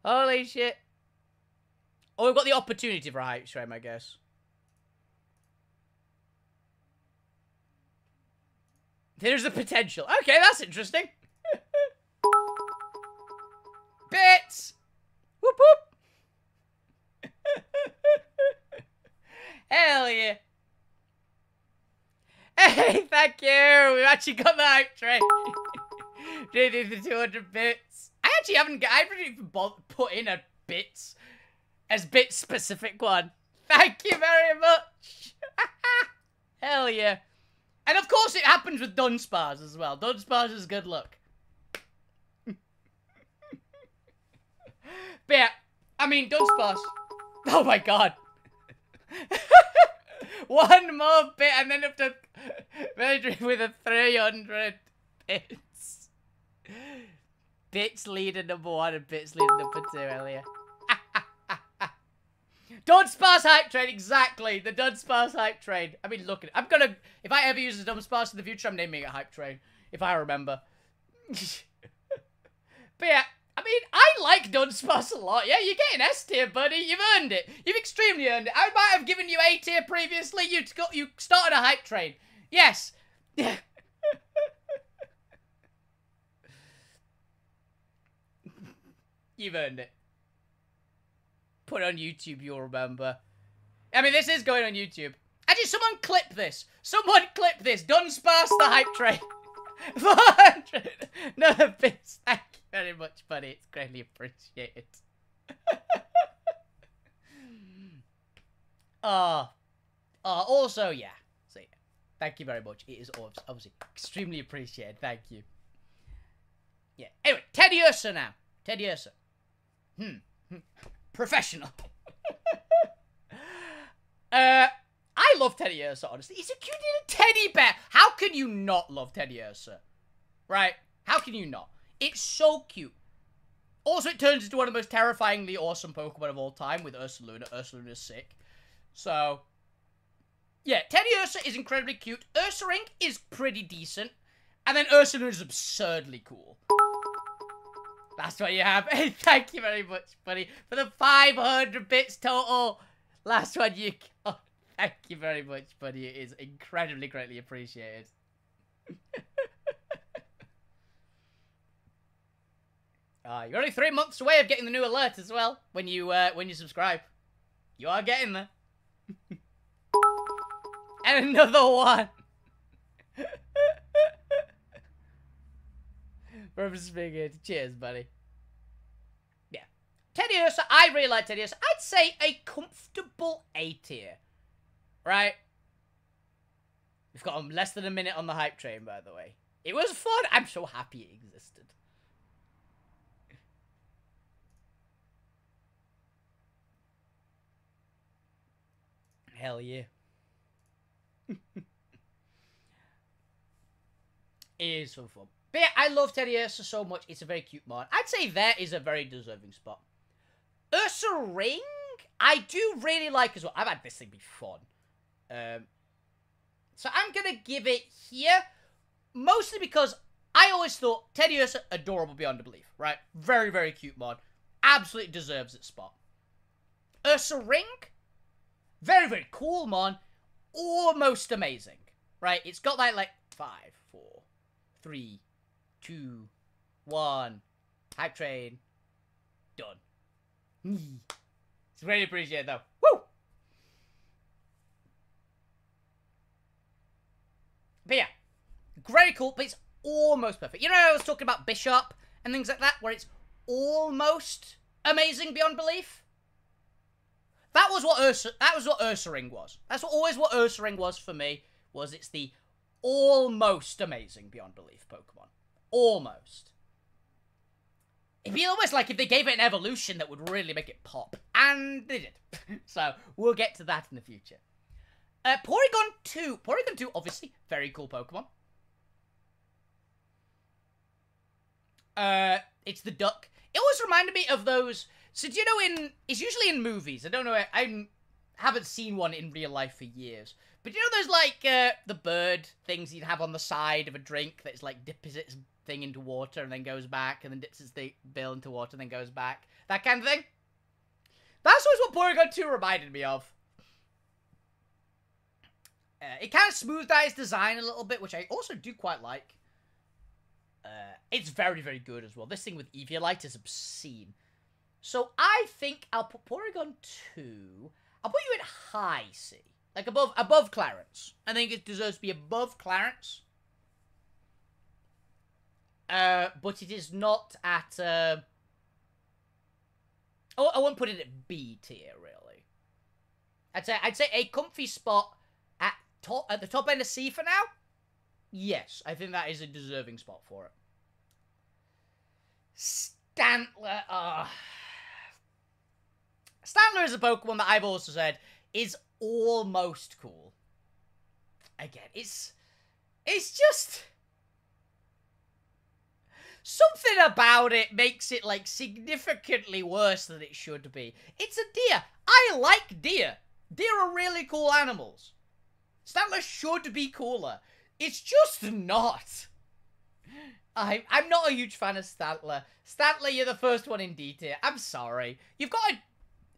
Speaker 1: Holy shit. Oh, we've got the opportunity for a hype train, I guess. There's the potential. Okay, that's interesting. Bits! Whoop whoop! Hell yeah. Hey, Thank you. We've actually got the hype train. Reading the 200 bits. I actually haven't even put in a bits as bit specific one. Thank you very much. Hell yeah. And of course it happens with Dunsparce as well. Dunsparce is good luck. But yeah, I mean, Dunsparce. Oh my god. One more bit and then up to Medri with a 300 bits. Bits leader number 1 and bits leader number 2 earlier. Dunsparce hype train, exactly. The Dunsparce hype train. I mean, look at it. I'm gonna, if I ever use a Dunsparce in the future, I'm naming it hype train. If I remember. But yeah, I mean, I like Dunsparce a lot. Yeah, you're getting S tier, buddy. You've earned it. You've extremely earned it. I might have given you A tier previously. You started a hype train. Yes. You've earned it. Put it on YouTube, you'll remember. I mean, this is going on YouTube. Actually, someone clip this. Someone clip this. Dunsparce the hype train. 400. Another bits. Thank you very much, buddy. It's greatly appreciated. Also, yeah. So, yeah. Thank you very much. It is obviously extremely appreciated. Thank you. Yeah. Anyway, Teddy Ursa now. Teddy Ursa. Professional. I love Teddy Ursa, honestly. He's a cute little teddy bear. How can you not love Teddy Ursa? Right? How can you not? It's so cute. Also, it turns into one of the most terrifyingly awesome Pokemon of all time with Ursaluna. Ursaluna's sick. So, yeah, Teddy Ursa is incredibly cute. Ursaring is pretty decent. And then Ursaluna is absurdly cool. That's what you have. Hey, thank you very much, buddy, for the 500 bits total. Last one you got. Thank you very much, buddy. It is incredibly, greatly appreciated. You're only 3 months away of getting the new alert as well when you subscribe. You are getting there. And another one. From Spigot. Cheers, buddy. Yeah. Teddy Ursa, I really like Teddy Ursa. I'd say a comfortable A tier. Right? We've got less than a minute on the hype train, by the way. It was fun. I'm so happy it existed. Hell yeah. It is so fun. But yeah, I love Teddy Ursa so much. It's a very cute mod. I'd say there is a very deserving spot. Ursa Ring, I do really like as well. I've had this thing be fun. So I'm going to give it here. Mostly because I always thought Teddy Ursa, adorable beyond belief. Right? Very, very cute mod. Absolutely deserves its spot. Ursa Ring, very, very cool mod. Almost amazing. Right? It's got that like 5, 4, 3, 2, 1. Hype train. Done. It's really appreciated though. Woo! But yeah. Very cool, but it's almost perfect. You know, I was talking about Bishop and things like that, where it's almost amazing beyond belief. That was what Ursa Ring was. That's always what Ursa Ring was for me. Was it's the almost amazing beyond belief Pokemon. Almost. It'd be almost like if they gave it an evolution that would really make it pop. And they did. So, we'll get to that in the future. Porygon 2. Porygon 2, obviously, very cool Pokemon. It's the duck. It always reminded me of those... So, do you know it's usually in movies. I don't know, I haven't seen one in real life for years. But you know those, like, the bird things you'd have on the side of a drink that's, like, dips its thing into water and then goes back, and then dips its bill into water and then goes back? That kind of thing? That's always what Porygon 2 reminded me of. It kind of smoothed out its design a little bit, which I also do quite like. It's very, very good as well. This thing with Eviolite is obscene. So I think I'll put Porygon 2... I'll put you at high C. Like, above Clarence. I think it deserves to be above Clarence. But it is not at, oh, I won't put it at B tier, really. I'd say a comfy spot at the top end of C for now. Yes, I think that is a deserving spot for it. Stantler, Stantler is a Pokemon that I've also said is almost cool. Again, it's just something about it makes it, like, significantly worse than it should be. It's a deer. I like deer. Deer are really cool animals. Stantler should be cooler. It's just not. I'm not a huge fan of Stantler. Stantler, you're the first one in D tier. I'm sorry. You've got to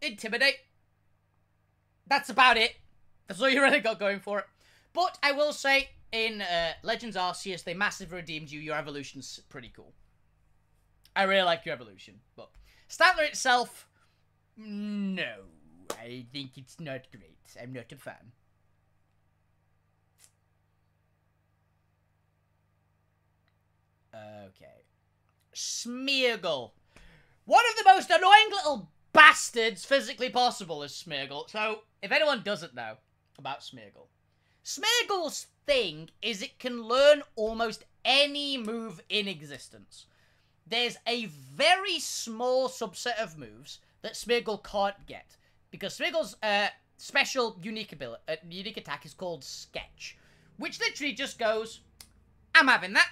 Speaker 1: Intimidate. That's about it. That's all you really got going for it. But I will say, in Legends Arceus, they massively redeemed you. Your evolution's pretty cool. I really like your evolution. But Stantler itself, no. I think it's not great. I'm not a fan. Okay. Smeargle. One of the most annoying little bastards physically possible is Smeargle. So, if anyone doesn't know about Smeargle, Smeargle's thing is it can learn almost any move in existence. There's a very small subset of moves that Smeargle can't get, because Smeargle's special unique attack is called Sketch, which literally just goes, I'm having that,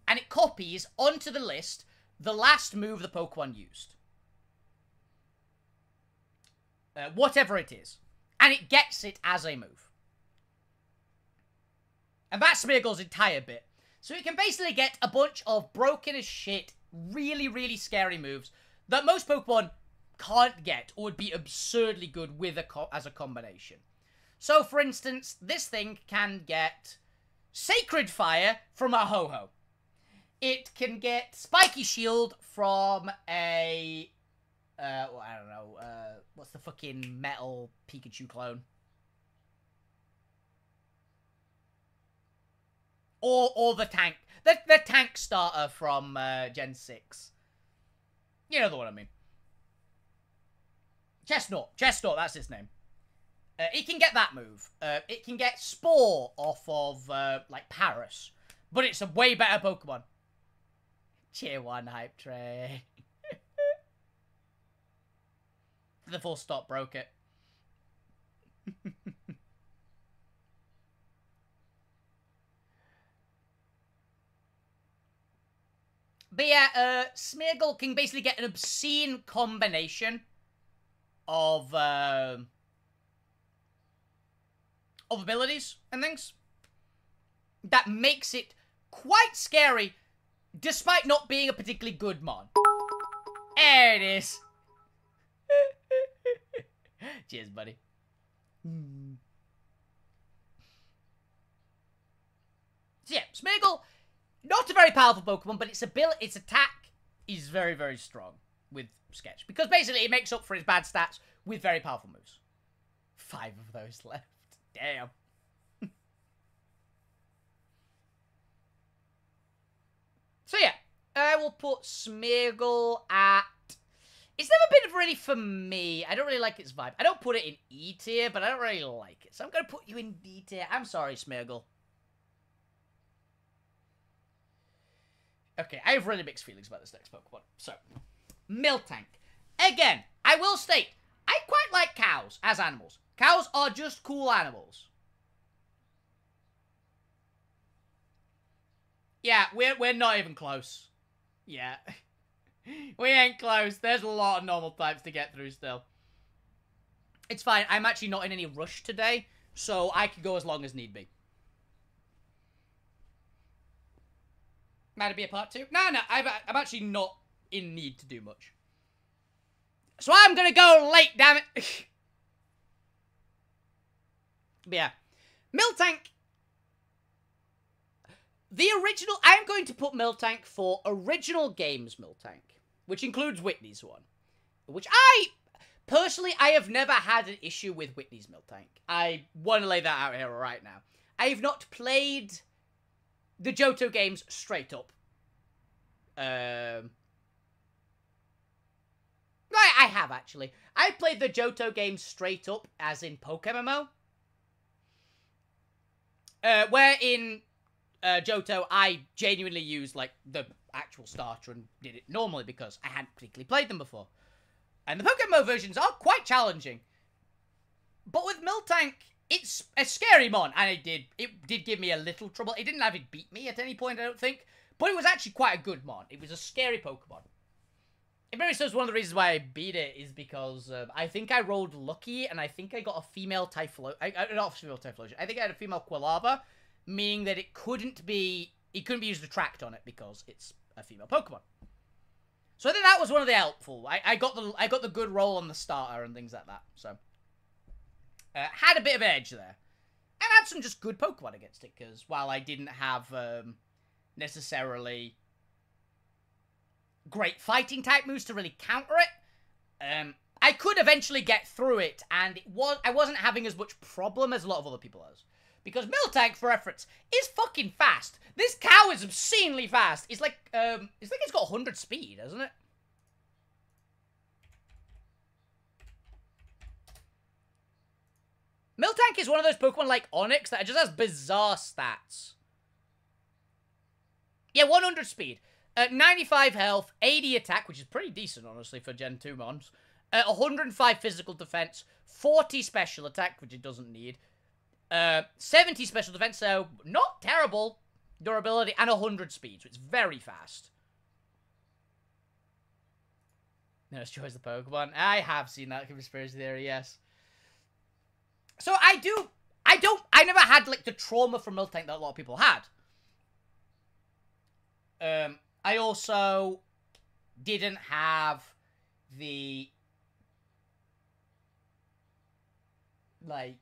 Speaker 1: and it copies onto the list the last move the Pokemon used. Whatever it is. And it gets it as a move. And that's Smeargle's entire bit. So it can basically get a bunch of broken as shit, really, really scary moves that most Pokemon can't get or would be absurdly good with as a combination. So, for instance, this thing can get Sacred Fire from a Ho-Ho. It can get Spiky Shield from a, well, I don't know, what's the fucking metal Pikachu clone? Or the tank. The tank starter from Gen 6. You know the one I mean. Chestnut, that's his name. It can get that move. It can get Spore off of, like, Paris. But it's a way better Pokemon. Tier 1 hype tray. The full stop broke it. But yeah, Smeargle can basically get an obscene combination of abilities and things that makes it quite scary, despite not being a particularly good mod. There it is. Cheers, buddy. So yeah, Smeargle, not a very powerful Pokemon, but its attack is very, very strong with Sketch. Because basically it makes up for its bad stats with very powerful moves. 5 of those left. Damn. So yeah, I will put Smeargle at... It's never been really for me. I don't really like its vibe. I don't put it in E tier, but I don't really like it. So I'm going to put you in D tier. I'm sorry, Smeargle. Okay, I have really mixed feelings about this next Pokemon. So, Miltank. Again, I will state, I quite like cows as animals. Cows are just cool animals. Yeah, we're not even close. Yeah. We ain't close. There's a lot of normal types to get through still. It's fine. I'm actually not in any rush today, so I can go as long as need be. Might it be a part 2? No, I'm actually not in need to do much. So I'm gonna go late, damn it. But yeah. Miltank. The original... I'm going to put Miltank for original games Miltank, which includes Whitney's one. Which I personally, I have never had an issue with Whitney's Miltank. I want to lay that out here right now. I have not played the Johto games straight up. Right, I have, actually. I played the Johto games straight up, as in PokeMMO. Where in Johto, I genuinely used, like, the actual starter and did it normally because I hadn't particularly played them before. And the PokeMMO versions are quite challenging. But with Miltank, it's a scary mon, and it did give me a little trouble. It didn't have it beat me at any point, I don't think. But it was actually quite a good mon. It was a scary Pokemon. It very so one of the reasons why I beat it is because I think I rolled lucky, and I think I got a female Typhlosion. Not a female Typhlosion. I think I had a female Quilava, meaning that it couldn't be used to attract on it because it's a female Pokemon. So I think that was one of the helpful. I got the good roll on the starter and things like that. So had a bit of an edge there, and had some just good Pokemon against it because while I didn't have necessarily great fighting type moves to really counter it, I could eventually get through it, and I wasn't having as much problem as a lot of other people has. Because Miltank, for reference, is fucking fast. This cow is obscenely fast. It's like it's got 100 speed, hasn't it? Miltank is one of those Pokemon like Onix that just has bizarre stats. Yeah, 100 speed. 95 health, 80 attack, which is pretty decent, honestly, for Gen 2 mons. 105 physical defense, 40 special attack, which it doesn't need. 70 special defense, so not terrible durability, and 100 speed, so it's very fast. Nurse destroys the Pokemon. I have seen that conspiracy theory, yes. So I never had, like, the trauma from Miltank that a lot of people had. I also didn't have the, like,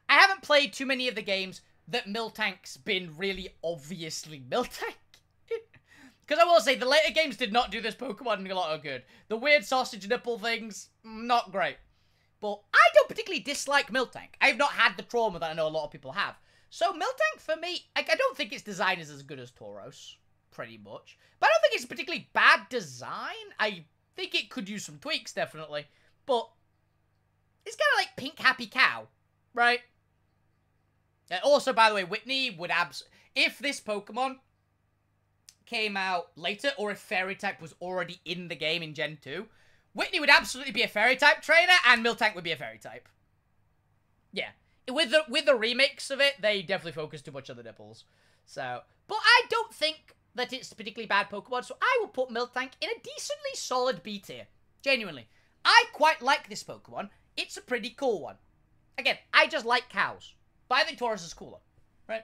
Speaker 1: I haven't played too many of the games that Miltank's been really obviously Miltank. Because I will say, the later games did not do this Pokemon a lot of good. The weird sausage nipple things, not great. But I don't particularly dislike Miltank. I've not had the trauma that I know a lot of people have. So Miltank, for me, I don't think its design is as good as Tauros, pretty much. But I don't think it's a particularly bad design. I think it could use some tweaks, definitely. But it's kind of like Pink Happy Cow, right? Also, by the way, Whitney would if this Pokemon came out later, or if Fairy type was already in the game in Gen 2, Whitney would absolutely be a Fairy type trainer, and Miltank would be a Fairy type. Yeah. With the remix of it, they definitely focus too much on the nipples. So, but I don't think that it's a particularly bad Pokemon, so I will put Miltank in a decently solid B tier. Genuinely. I quite like this Pokemon. It's a pretty cool one. Again, I just like cows. But I think Tauros is cooler, right?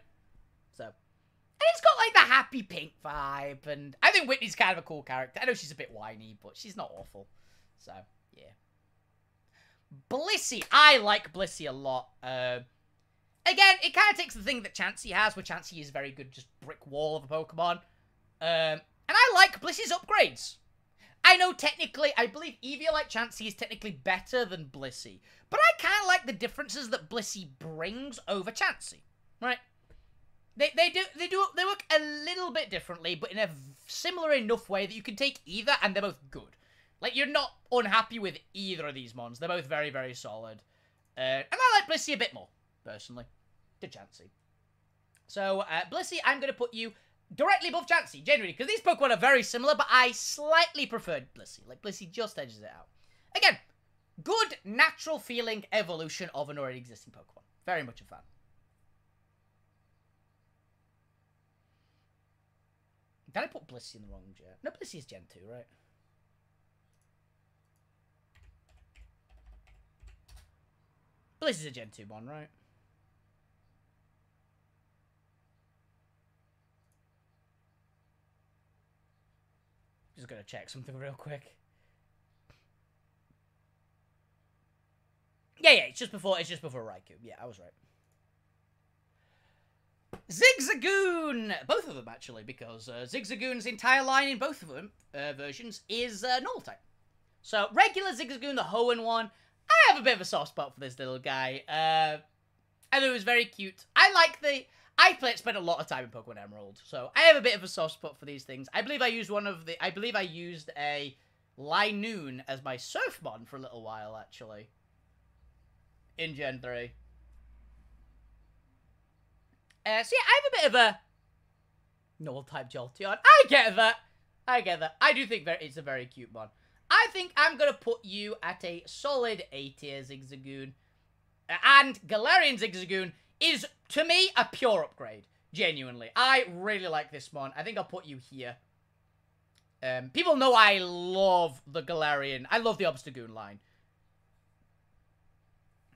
Speaker 1: So, and it's got, like, the happy pink vibe, and I think Whitney's kind of a cool character. I know she's a bit whiny, but she's not awful. So, yeah. Blissey. I like Blissey a lot. Again, it kind of takes the thing that Chansey has, where Chansey is very good, just brick wall of a Pokemon. And I like Blissey's upgrades. I know technically, I believe Eevee like Chansey is technically better than Blissey. But I kind of like the differences that Blissey brings over Chansey, right? They work a little bit differently, but in a similar enough way that you can take either, and they're both good. Like, you're not unhappy with either of these mons. They're both very, very solid. And I like Blissey a bit more, personally, to Chansey. So, Blissey, I'm going to put you directly above Chansey, genuinely, because these Pokemon are very similar, but I slightly preferred Blissey. Like, Blissey just edges it out. Again, good, natural feeling evolution of an already existing Pokemon. Very much a fan. Did I put Blissey in the wrong gen? No, Blissey is Gen 2, right? Blissey's a Gen 2 one, right? Just gonna check something real quick. Yeah, it's just before Raikou. Yeah, I was right. Zigzagoon! Both of them, actually, because Zigzagoon's entire line in both of them versions is Normal type. So, regular Zigzagoon, the Hoenn one. I have a bit of a soft spot for this little guy. I thought it was very cute. I spent a lot of time in Pokemon Emerald, so I have a bit of a soft spot for these things. I believe I used a Linoon as my Surfmon for a little while, actually. In Gen 3. So yeah, I have a bit of a Null type Jolteon. I get that. I do think it's a very cute one. I think I'm going to put you at a solid A tier Zigzagoon. And Galarian Zigzagoon is, to me, a pure upgrade. Genuinely. I really like this one. I think I'll put you here. People know I love the Galarian. I love the Obstagoon line.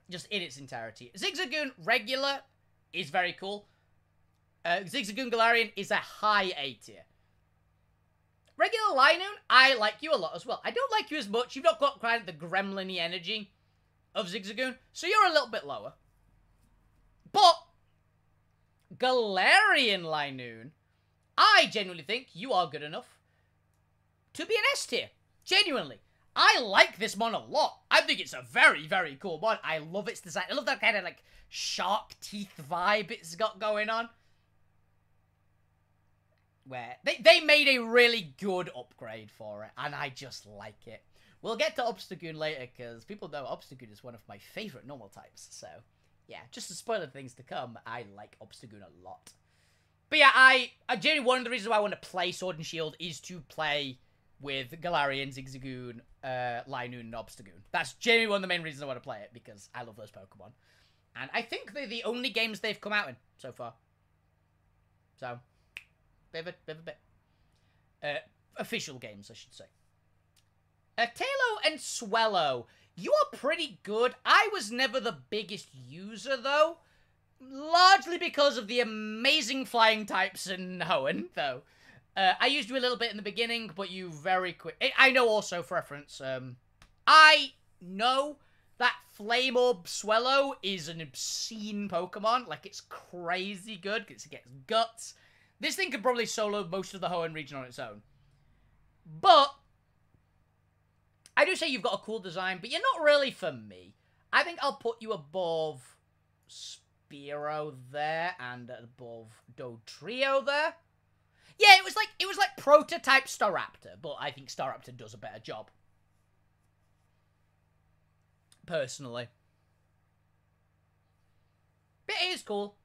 Speaker 1: Just in its entirety. Zigzagoon regular is very cool. Zigzagoon Galarian is a high A tier. Regular Linoon, I like you a lot as well. I don't like you as much. You've not got quite the gremlin-y energy of Zigzagoon, so you're a little bit lower. But Galarian Linoon, I genuinely think you are good enough to be an S tier. Genuinely. I like this mon a lot. I think it's a very, very cool mon. I love its design. I love that kind of, like, shark teeth vibe it's got going on. Where they made a really good upgrade for it, and I just like it. We'll get to Obstagoon later, because people know Obstagoon is one of my favourite normal types, so yeah, just to spoil the things to come, I like Obstagoon a lot. But yeah, I genuinely, one of the reasons why I want to play Sword and Shield is to play with Galarian, Zigzagoon, Linoon, and Obstagoon. That's genuinely one of the main reasons I want to play it, because I love those Pokemon. And I think they're the only games they've come out in so far. So, bit of a bit. Official games, I should say. Tailo and Swellow, you are pretty good. I was never the biggest user, though. Largely because of the amazing flying types in Hoenn, though. I used you a little bit in the beginning, but you very quick... I know also, for reference, I know that Flame Orb Swellow is an obscene Pokemon. Like, it's crazy good, because it gets guts. This thing could probably solo most of the Hoenn region on its own. But I do say you've got a cool design, but you're not really for me. I think I'll put you above Spearow there and above Dodrio there. Yeah, it was like prototype Staraptor, but I think Staraptor does a better job. Personally. But it is cool.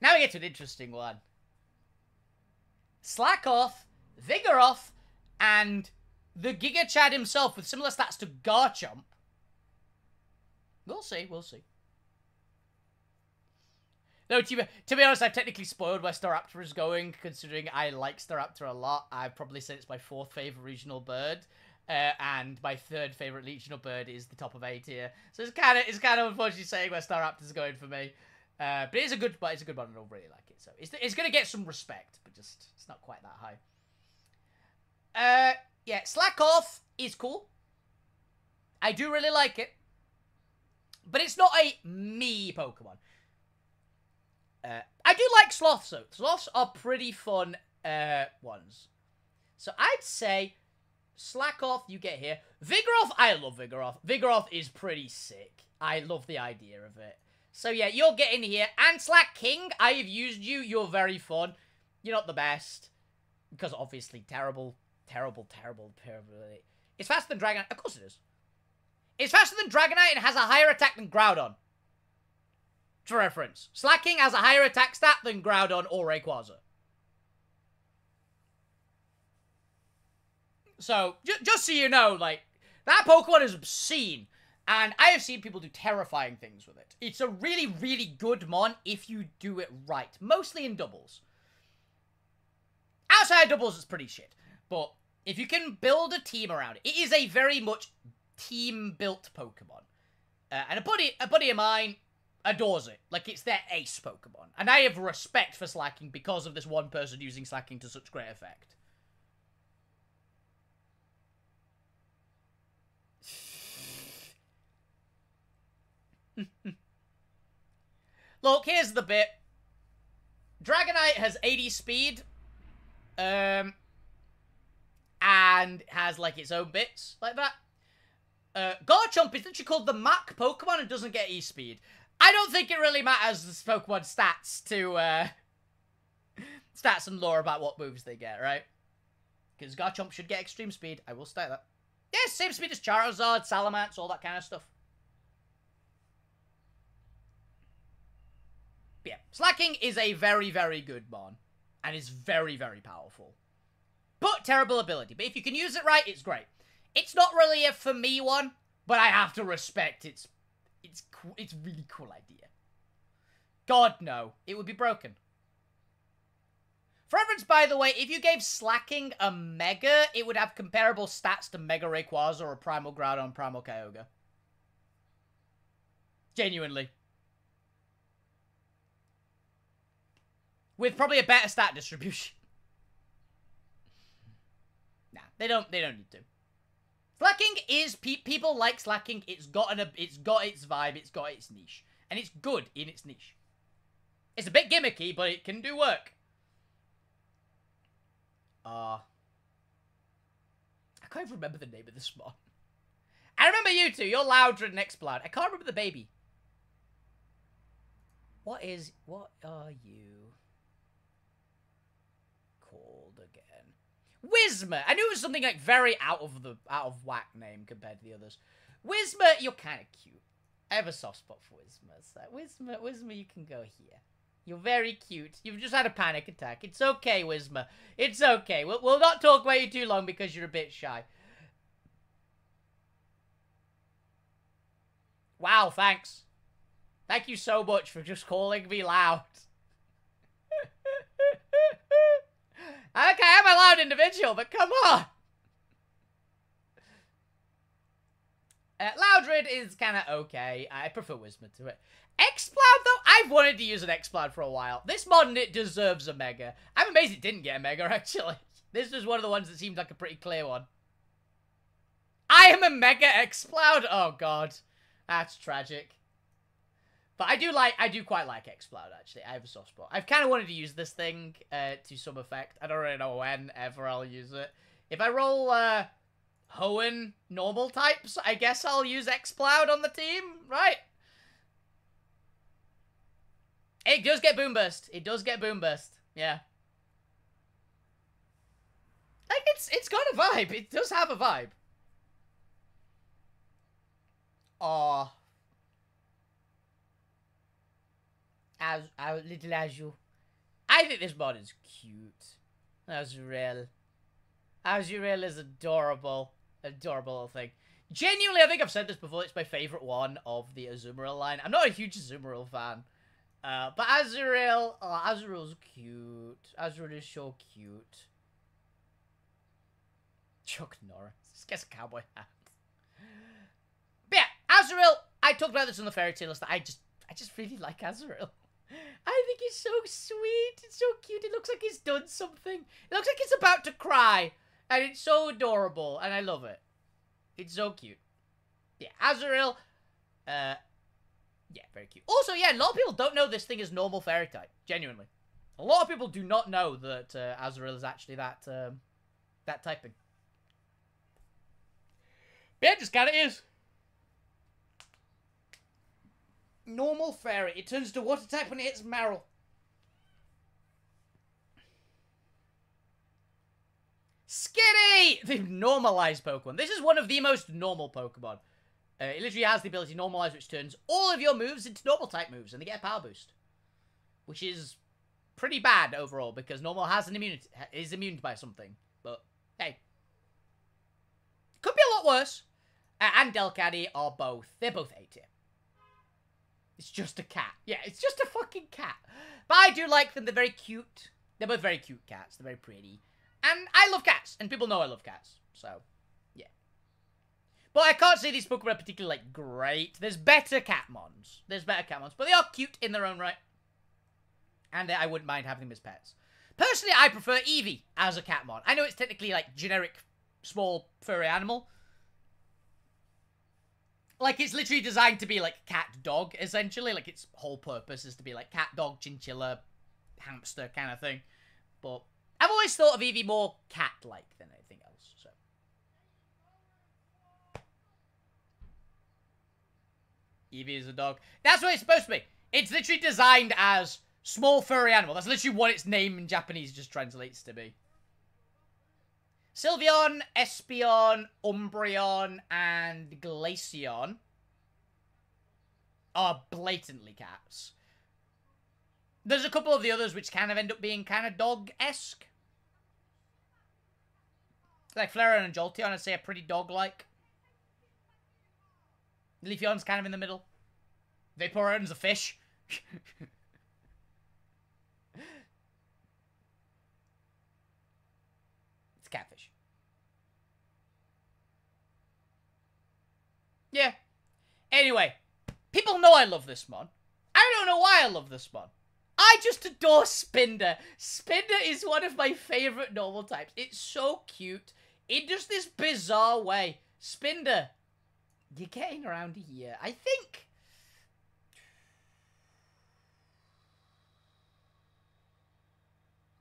Speaker 1: Now we get to an interesting one. Slack Off, Vigoroth, and the Giga Chad himself with similar stats to Garchomp. We'll see, we'll see. No, to be honest, I've technically spoiled where Staraptor is going, considering I like Staraptor a lot. I've probably said it's my 4th favourite regional bird, and my 3rd favourite regional bird is the top of A tier. So it's kind of unfortunately saying where Staraptor's going for me. But it's a good one, and I don't really like it. So it's going to get some respect, but just it's not quite that high. Yeah, Slack Off is cool. I do really like it. But it's not a me Pokemon. I do like Sloths, though. Sloths are pretty fun ones. So I'd say Slack Off, you get here. Vigoroth, I love Vigoroth. Vigoroth is pretty sick. I love the idea of it. So yeah, you're getting here. And Slack King, I have used you. You're very fun. You're not the best. Because obviously terrible. It's faster than Dragonite. Of course it is. It's faster than Dragonite and has a higher attack than Groudon. For reference, Slack King has a higher attack stat than Groudon or Rayquaza. So, just so you know, like, that Pokemon is obscene. And I have seen people do terrifying things with it. It's a really, really good mon if you do it right. Mostly in doubles. Outside of doubles, it's pretty shit. But if you can build a team around it, it is a very much team-built Pokemon. And a buddy of mine adores it. Like, it's their ace Pokemon. And I have respect for Slacking because of this one person using Slacking to such great effect. Look, here's the bit. Dragonite has 80 speed. And has, like, its own bits, like that. Garchomp is literally called the Mach Pokemon and doesn't get E-Speed. I don't think it really matters this Pokemon stats to, stats and lore about what moves they get, right? Because Garchomp should get extreme speed. I will state that. Yeah, same speed as Charizard, Salamence, all that kind of stuff. But yeah, Slacking is a very, very good mon. And is very, very powerful. But terrible ability. But if you can use it right, it's great. It's not really a for me one, but I have to respect it's really cool idea. God, no. It would be broken. For reference, by the way, if you gave Slacking a Mega, it would have comparable stats to Mega Rayquaza or Primal Groudon and Primal Kyogre. Genuinely. With probably a better stat distribution. Nah, they don't need to. Slacking is people like Slacking. It's got its vibe. It's got its niche, and it's good in its niche. It's a bit gimmicky, but it can do work. I can't even remember the name of this mon. I remember you two. You're Loudred and Exploud. I can't remember the baby. What are you called again? Whismer. I knew it was something like very out of whack name compared to the others. Whismer, you're kind of cute. I have a soft spot for Whismer. So Whismer, you can go here. You're very cute. You've just had a panic attack. It's okay, Whismer. It's okay. We'll not talk about you too long because you're a bit shy. Wow, thanks. Thank you so much for just calling me loud. Okay, I'm a loud individual, but come on. Loudred is kind of okay. I prefer Whismer to it. Exploud, though, I've wanted to use an Exploud for a while. This mod, it deserves a Mega. I'm amazed it didn't get a Mega, actually. This was one of the ones that seemed like a pretty clear one. I am a Mega Exploud? Oh, God. That's tragic. But I do quite like Exploud, actually. I have a soft spot. I've kind of wanted to use this thing to some effect. I don't really know when ever I'll use it. If I roll Hoenn normal types, I guess I'll use Exploud on the team, right? It does get Boom Burst. It does get Boom Burst. Yeah. Like, it's got a vibe. It does have a vibe. Aww. Little Azure. I think this mod is cute. Azuriel. Azuriel is adorable. Adorable little thing. Genuinely, I think I've said this before, it's my favorite one of the Azumarill line. I'm not a huge Azumarill fan. But Azuriel, oh, Azuriel's cute. Azuriel is so cute. Chuck Norris. Just gets a cowboy hat. But yeah, Azuriel, I talked about this on the fairy tale list. I just really like Azuriel. I think he's so sweet. It's so cute. It looks like he's done something. It looks like he's about to cry. And it's so adorable. And I love it. It's so cute. Yeah, Azuriel. Yeah, very cute. Also, yeah, a lot of people don't know this thing is normal fairy type. Genuinely. A lot of people do not know that Azuriel is actually that typing. Yeah, it just kind of is. Normal fairy. It turns to water type when it hits Marill. Skitty! They've normalized Pokemon. This is one of the most normal Pokemon. It literally has the ability to normalize, which turns all of your moves into normal type moves, and they get a power boost. Which is pretty bad overall, because normal has an immunity, is immune by something. But, hey. Could be a lot worse. And Delcatty are both. They're both A tier. It's just a cat. Yeah, it's just a fucking cat. But I do like them. They're very cute. They're both very cute cats. They're very pretty. And I love cats. And people know I love cats. So, yeah. But I can't say these Pokemon are particularly, like, great. There's better Catmons. There's better Catmons. But they are cute in their own right. And I wouldn't mind having them as pets. Personally, I prefer Eevee as a Catmon. I know it's technically, like, generic, small, furry animal. Like, it's literally designed to be, like, cat-dog, essentially. Like, its whole purpose is to be, like, cat-dog, chinchilla, hamster kind of thing. But I've always thought of Eevee more cat-like than anything else, so. Eevee is a dog. That's what it's supposed to be. It's literally designed as small furry animal. That's literally what its name in Japanese just translates to be. Sylveon, Espeon, Umbreon, and Glaceon are blatantly cats. There's a couple of the others which kind of end up being kind of dog-esque. Like Flareon and Jolteon, I'd say, are pretty dog-like. Leafeon's kind of in the middle. Vaporeon's a fish. It's a catfish. Yeah. Anyway, people know I love this mon. I don't know why I love this mon. I just adore Spinder. Spinder is one of my favorite normal types. It's so cute in just this bizarre way. Spinder, you're getting around here. I think...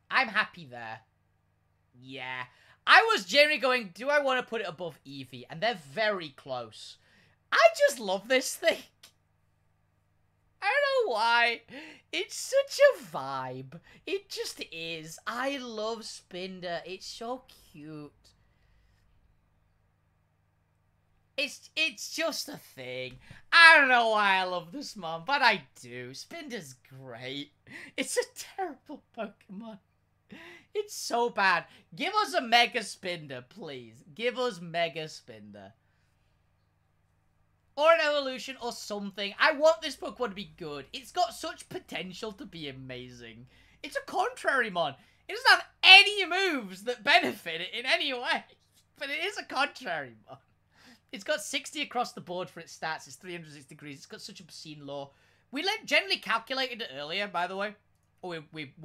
Speaker 1: I'm happy there. Yeah. I was generally going, do I want to put it above Eevee? And they're very close. I just love this thing. I don't know why. It's such a vibe. It just is. I love Spinder. It's so cute. It's just a thing. I don't know why I love this mon, but I do. Spinder's great. It's a terrible Pokemon. It's so bad. Give us a Mega Spinder, please. Give us Mega Spinder. Or an evolution or something. I want this Pokemon to be good. It's got such potential to be amazing. It's a contrary mon. It doesn't have any moves that benefit it in any way. But it is a contrary mon. It's got 60 across the board for its stats. It's 360 degrees. It's got such obscene lore. We generally calculated it earlier, by the way. Or we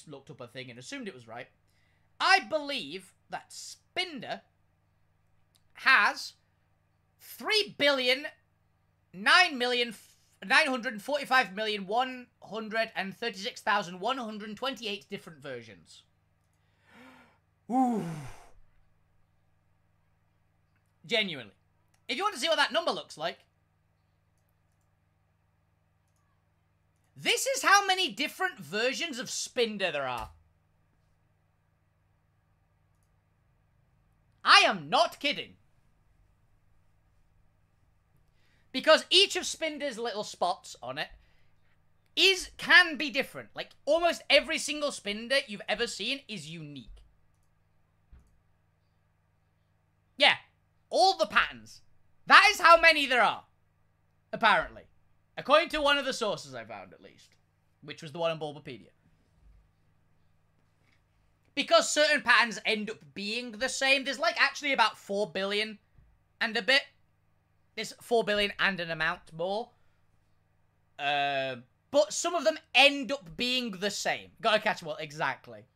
Speaker 1: looked up a thing and assumed it was right. I believe that Spinder has 3,945,136,128 different versions. Ooh. Genuinely. If you want to see what that number looks like, this is how many different versions of Spinder there are. I am not kidding. Because each of Spinder's little spots on it can be different. Like, almost every single Spinder you've ever seen is unique. Yeah. All the patterns. That is how many there are. Apparently. According to one of the sources I found, at least. Which was the one on Bulbapedia. Because certain patterns end up being the same, there's like actually about 4 billion and a bit. There's 4 billion and an amount more. But some of them end up being the same. Gotta catch them all, exactly.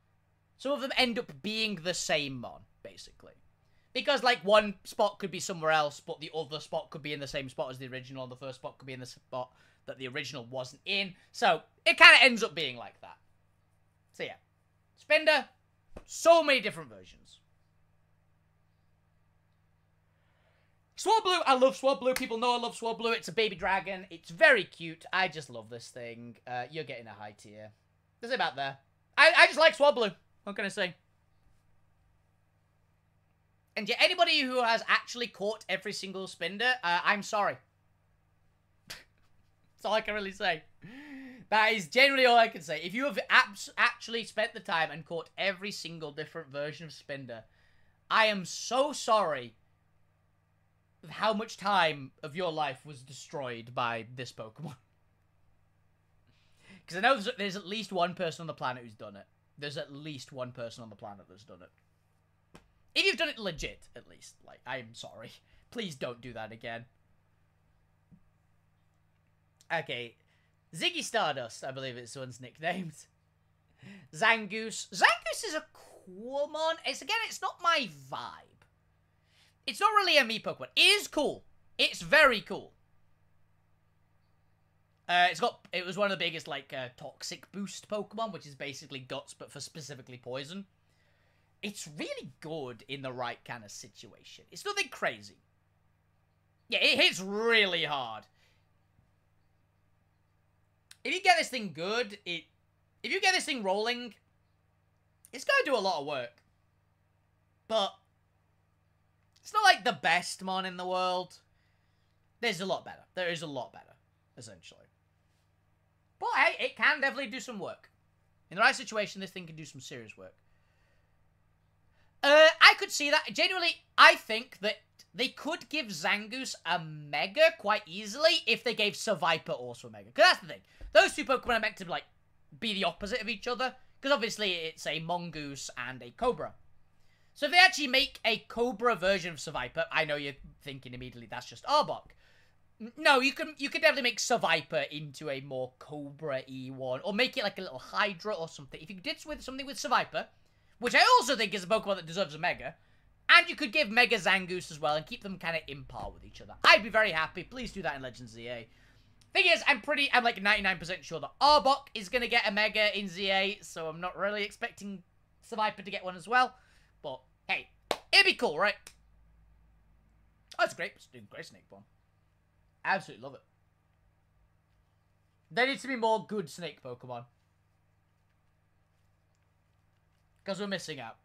Speaker 1: Some of them end up being the same mon, basically. Because, like, one spot could be somewhere else, but the other spot could be in the same spot as the original, and the first spot could be in the spot that the original wasn't in. So, it kind of ends up being like that. So, yeah. Spinder, so many different versions. Swablu, I love Swablu. People know I love Swablu. It's a baby dragon. It's very cute. I just love this thing. You're getting a high tier. That's about there. I just like Swablu. What can I say? And yeah, anybody who has actually caught every single Spinder, I'm sorry. That's all I can really say. That is generally all I can say. If you have actually spent the time and caught every single different version of Spinder, I am so sorry how much time of your life was destroyed by this Pokemon. Because I know there's at least one person on the planet who's done it. There's at least one person on the planet that's done it. If you've done it legit, at least. Like, I'm sorry. Please don't do that again. Okay. Ziggy Stardust, I believe it's one's nicknamed. Zangoose. Zangoose is a cool mon. It's not my vibe. It's not really a me Pokemon. It is cool. It's very cool. It was one of the biggest, like, toxic boost Pokemon, which is basically guts, but for specifically poison. It's really good in the right kind of situation. It's nothing crazy. Yeah, it hits really hard. if you get this thing good, if you get this thing rolling, it's gonna do a lot of work. But it's not like the best mon in the world. There's a lot better. There is a lot better, essentially. But hey, it can definitely do some work. In the right situation, this thing can do some serious work. I could see that. Genuinely, I think that they could give Zangoose a Mega quite easily if they gave Seviper also a Mega. Because that's the thing. Those two Pokemon are meant to, like, be the opposite of each other. Because obviously it's a Mongoose and a Cobra. So if they actually make a Cobra version of Seviper, I know you're thinking immediately that's just Arbok. No, you could definitely make Seviper into a more Cobra-y one. Or make it like a little Hydra or something. If you did something with Seviper, which I also think is a Pokemon that deserves a Mega, and you could give Mega Zangoose as well and keep them kind of in par with each other. I'd be very happy. Please do that in Legends ZA. Thing is, I'm like 99% sure that Arbok is going to get a Mega in ZA, so I'm not really expecting Seviper to get one as well. But, hey, it'd be cool, right? Oh, it's great. It's a great Snake Bomb. Absolutely love it. There needs to be more good Snake Pokemon. Because we're missing out.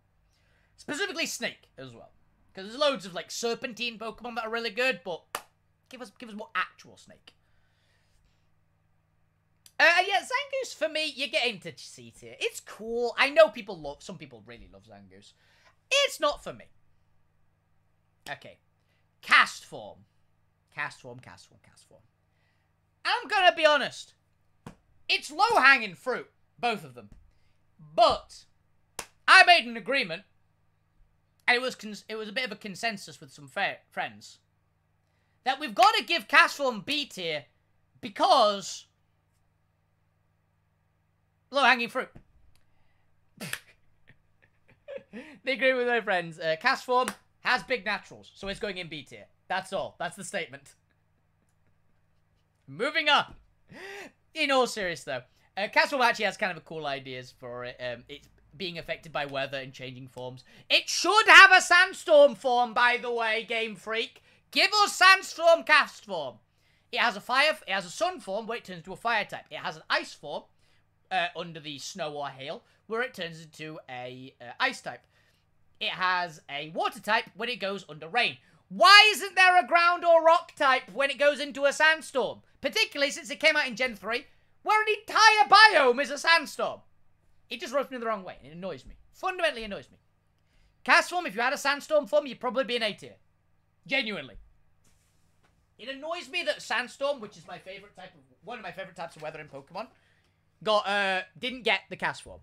Speaker 1: Specifically Snake as well. Because there's loads of like Serpentine Pokemon that are really good, but give us more actual Snake. Yeah, Zangoose for me, you get into C tier. It's cool. I know some people really love Zangoose. It's not for me. Okay. Cast form. Cast form. I'm gonna be honest. It's low-hanging fruit, both of them. But I made an agreement, and it was a bit of a consensus with some friends, that we've got to give Cast form B tier because low-hanging fruit. They agree with my friends. Cast form has big naturals, so it's going in B tier. That's all. That's the statement. Moving on. In all seriousness, though, Cast form actually has kind of a cool ideas for it. It's being affected by weather and changing forms. It should have a Sandstorm form, by the way, Game Freak. Give us Sandstorm Cast form. It has a Sun form where it turns into a Fire type. It has an Ice form under the Snow or Hail where it turns into a Ice type. It has a Water type when it goes under Rain. Why isn't there a Ground or Rock type when it goes into a Sandstorm? Particularly since it came out in Gen 3, where an entire biome is a Sandstorm. It just rubs me the wrong way, and it annoys me. Fundamentally annoys me. Cast form, if you had a Sandstorm form, you'd probably be an A tier. Genuinely. It annoys me that Sandstorm, which is one of my favorite types of weather in Pokemon, didn't get the Cast form.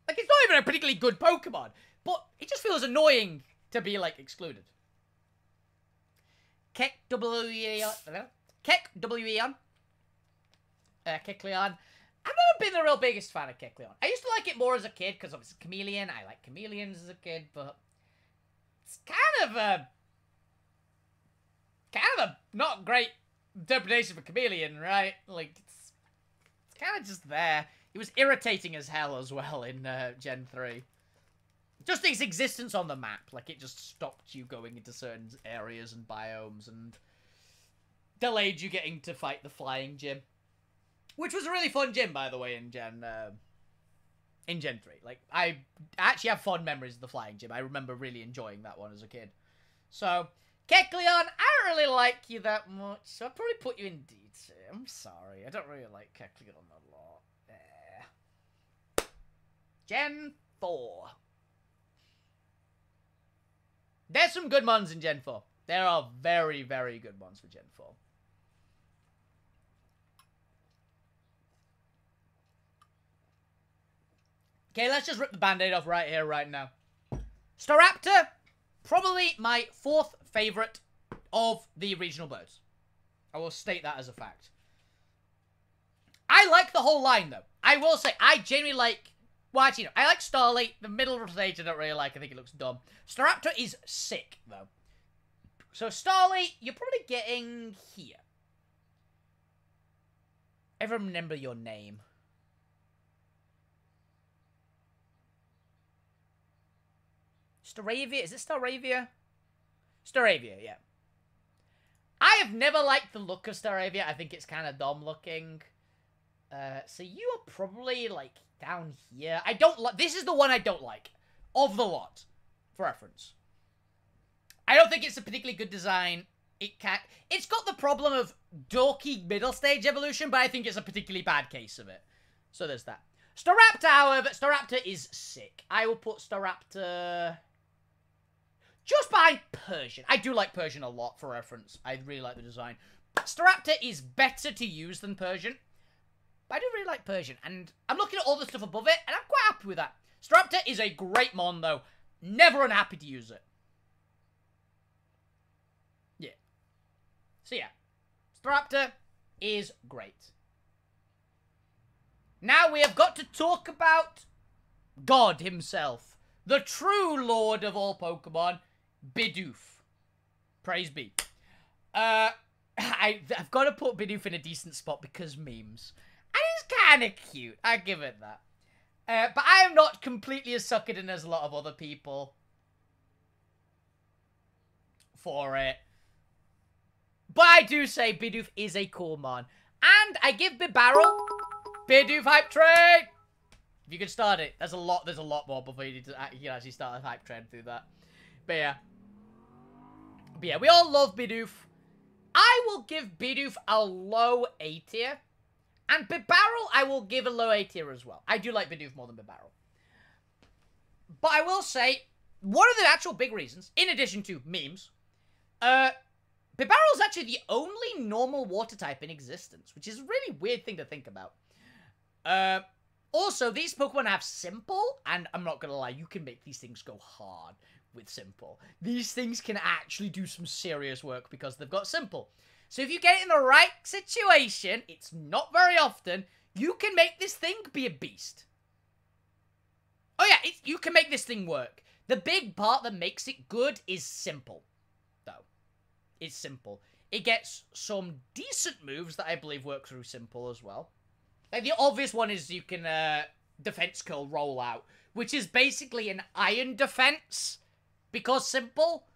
Speaker 1: Like, it's not even a particularly good Pokemon, but it just feels annoying to be, like, excluded. Kecleon. Kecleon. I've never been the real biggest fan of Kecleon. I used to like it more as a kid, because obviously Chameleon. I like Chameleons as a kid, but it's kind of a not great interpretation of a Chameleon, right? Like, it's kind of just there. It was irritating as hell as well in Gen 3. Just its existence on the map. Like, it just stopped you going into certain areas and biomes and delayed you getting to fight the flying gym. Which was a really fun gym, by the way, in Gen 3. Like, I actually have fond memories of the flying gym. I remember really enjoying that one as a kid. So, Kecleon, I don't really like you that much, so I'll probably put you in D tier. I'm sorry, I don't really like Kecleon a lot. Gen 4. There's some good ones in Gen 4. There are very, very good ones for Gen 4. Okay, let's just rip the band-aid off right here, right now. Staraptor, probably my 4th favourite of the regional birds. I will state that as a fact. I like the whole line, though. I will say, I genuinely like... Well, actually, no. I like Starly. The middle stage I don't really like. I think it looks dumb. Staraptor is sick, though. So, Starly, you're probably getting here. Ever remember your name? Staravia? Is it Staravia? Staravia, yeah. I have never liked the look of Staravia. I think it's kind of dumb looking. So you are probably, like, down here. I don't like... This is the one I don't like. Of the lot. For reference. I don't think it's a particularly good design. It's got the problem of dorky middle stage evolution, but I think it's a particularly bad case of it. So there's that. Staraptor, however, Staraptor is sick. I will put Staraptor just behind Persian. I do like Persian a lot, for reference. I really like the design. Staraptor is better to use than Persian. But I do really like Persian, and I'm looking at all the stuff above it, and I'm quite happy with that. Staraptor is a great mon, though. Never unhappy to use it. Yeah. So yeah. Staraptor is great. Now we have got to talk about God himself. The true lord of all Pokemon, Bidoof. Praise be. I've got to put Bidoof in a decent spot because memes. And he's kind of cute. I give it that. But I am not completely as suckered in as a lot of other people for it. But I do say Bidoof is a cool mon. And I give Bibarel Bidoof hype train. If you can start it, there's a lot more before you can actually start a hype train through that. But yeah, we all love Bidoof. I will give Bidoof a low A tier. And Bibarel, I will give a low A tier as well. I do like Bidoof more than Bibarel. But I will say, one of the actual big reasons, in addition to memes, Bibarel is actually the only normal water type in existence, which is a really weird thing to think about. Also, these Pokemon have Simple, and I'm not gonna lie, you can make these things go hard with Simple. These things can actually do some serious work because they've got Simple. So if you get it in the right situation, it's not very often, you can make this thing be a beast. Oh yeah, you can make this thing work. The big part that makes it good is Simple, though. It's Simple. It gets some decent moves that I believe work through Simple as well. Like, the obvious one is you can, Defense Curl roll out, which is basically an iron defense, because Simple.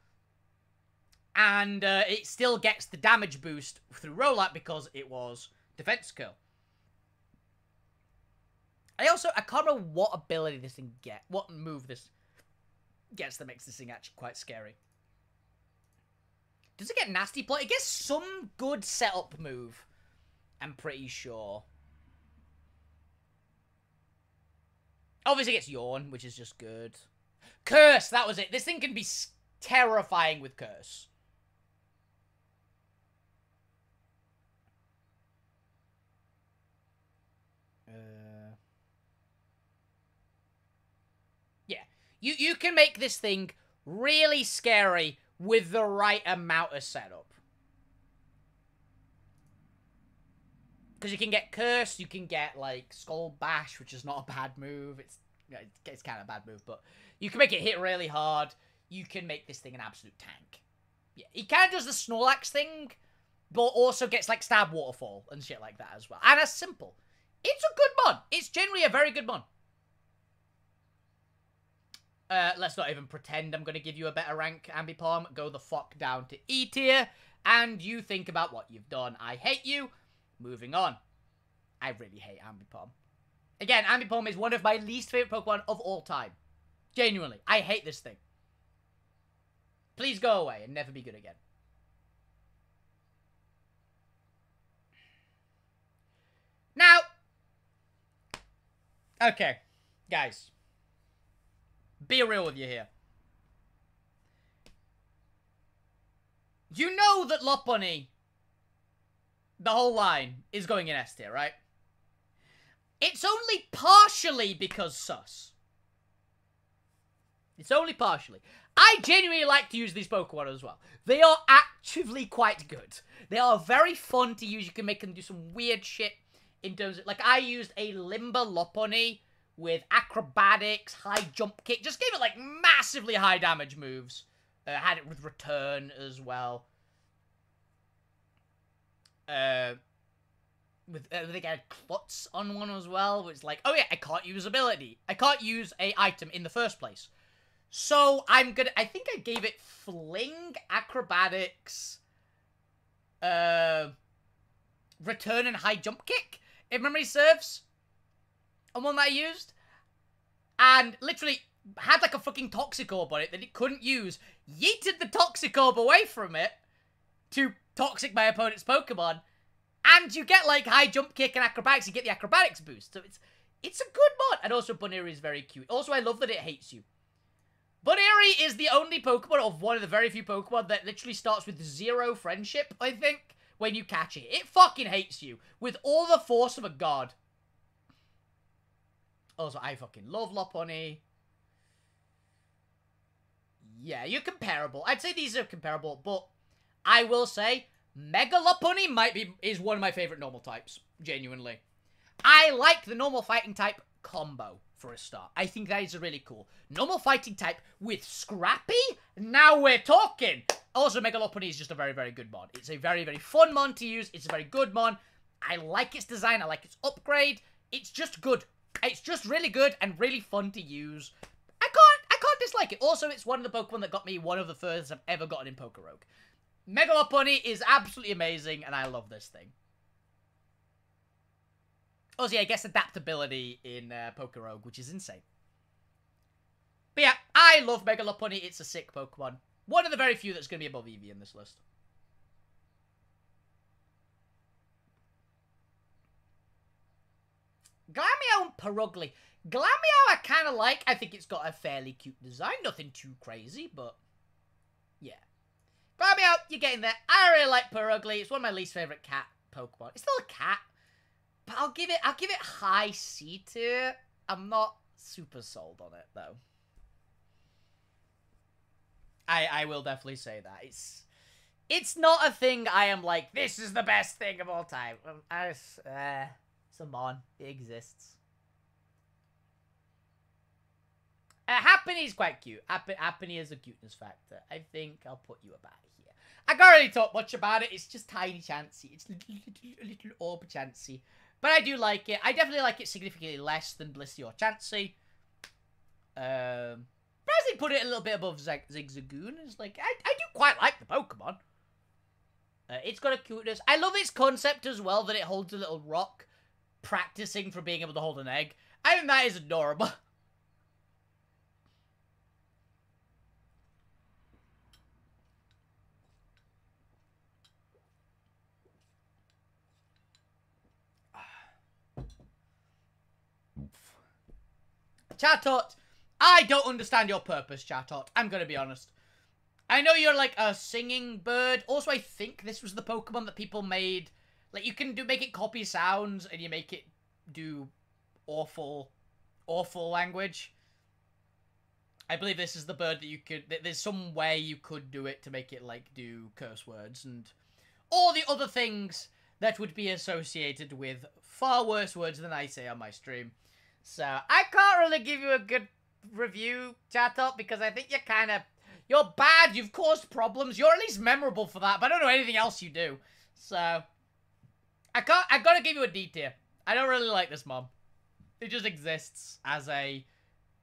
Speaker 1: And, it still gets the damage boost through rollout because it was Defense Curl. I can't remember what ability this thing what move this gets that makes this thing actually quite scary. Does it get Nasty Plot? It gets some good setup move, I'm pretty sure. Obviously it gets Yawn, which is just good. Curse, that was it. This thing can be terrifying with Curse. Yeah. You can make this thing really scary with the right amount of setup. Because you can get Curse, you can get, like, Skull Bash, which is not a bad move. It's kind of a bad move, but you can make it hit really hard. You can make this thing an absolute tank. Yeah, he kind of does the Snorlax thing, but also gets, like, Stab Waterfall and shit like that as well. And as Simple. It's a good mon. It's generally a very good mon. Let's not even pretend I'm going to give you a better rank, Ambipom. Go the fuck down to E tier, and you think about what you've done. I hate you. Moving on. I really hate Ambipom. Again, Ambipom is one of my least favorite Pokemon of all time. Genuinely. I hate this thing. Please go away and never be good again. Now. Okay. Guys. Be real with you here. You know that Lopunny, the whole line, is going in S tier, right? It's only partially because sus. It's only partially. I genuinely like to use these Pokemon as well. They are actively quite good. They are very fun to use. You can make them do some weird shit in terms of... Like, I used a Limber Lopunny with acrobatics, high jump kick. Just gave it, like, massively high damage moves. Had it with return as well. I think I had Klutz on one as well, which is like, oh yeah, I can't use ability. I can't use a item in the first place. So I think I gave it Fling, Acrobatics, Return and High Jump Kick. if memory serves, and one that I used, and literally had like a fucking Toxic Orb on it that it couldn't use, yeeted the Toxic Orb away from it to Toxic my opponent's Pokemon, and you get like high jump kick and acrobatics, you get the acrobatics boost, so it's a good mod. And also Buniri is very cute. Also, I love that it hates you. Buniri is the only Pokemon of one of the very few Pokemon that literally starts with 0 friendship, I think, when you catch it. It fucking hates you with all the force of a god. Also, I fucking love Lopunny. Yeah, you're comparable. I'd say these are comparable, but I will say Mega Lopunny is one of my favorite normal types, genuinely. I like the normal fighting type combo for a start. I think that is really cool. Normal fighting type with Scrappy? Now we're talking! Also, Mega Lopunny is just a very, very good mod. It's a very, very fun mod to use. It's a very good mod. I like its design. I like its upgrade. It's just good. It's just really good and really fun to use. I can't dislike it. Also, it's one of the Pokemon that got me one of the furthest I've ever gotten in Pokerogue. Mega Lopunny is absolutely amazing, and I love this thing. Also, yeah, I guess adaptability in Pokerogue, which is insane. But yeah, I love Mega Lopunny. It's a sick Pokemon. One of the very few that's going to be above Eevee in this list. Glameow and Purugly. Glameow I kind of like. I think it's got a fairly cute design. Nothing too crazy, but yeah. Glameow, you're getting there. I really like Purugly. It's one of my least favorite cat Pokemon. It's still a cat, but I'll give it high C tier. I'm not super sold on it though. I will definitely say that. It's not a thing I am like, this is the best thing of all time. It's a mon. It exists. Happiny is quite cute. Happiny is a cuteness factor. I think I'll put you about here. I can't really talk much about it. It's just tiny Chansey. It's little orb Chansey. But I do like it. I definitely like it significantly less than Blissey or Chansey. Probably put it a little bit above Zigzagoon. It's like, I do quite like the Pokemon. It's got a cuteness. I love its concept as well, that it holds a little rock, practicing for being able to hold an egg. I think that is adorable. Chatot, I don't understand your purpose, Chatot. I'm gonna be honest. I know you're like a singing bird. Also, I think this was the Pokemon that people made. Like, you can make it copy sounds, and you make it do awful language. I believe this is the bird that you could... There's some way you could do it to make it, like, do curse words and all the other things that would be associated with far worse words than I say on my stream. So, I can't really give you a good review, Chatot, because I think you're bad, you've caused problems, you're at least memorable for that, but I don't know anything else you do. So, I gotta give you a D tier. I don't really like this mob. It just exists as a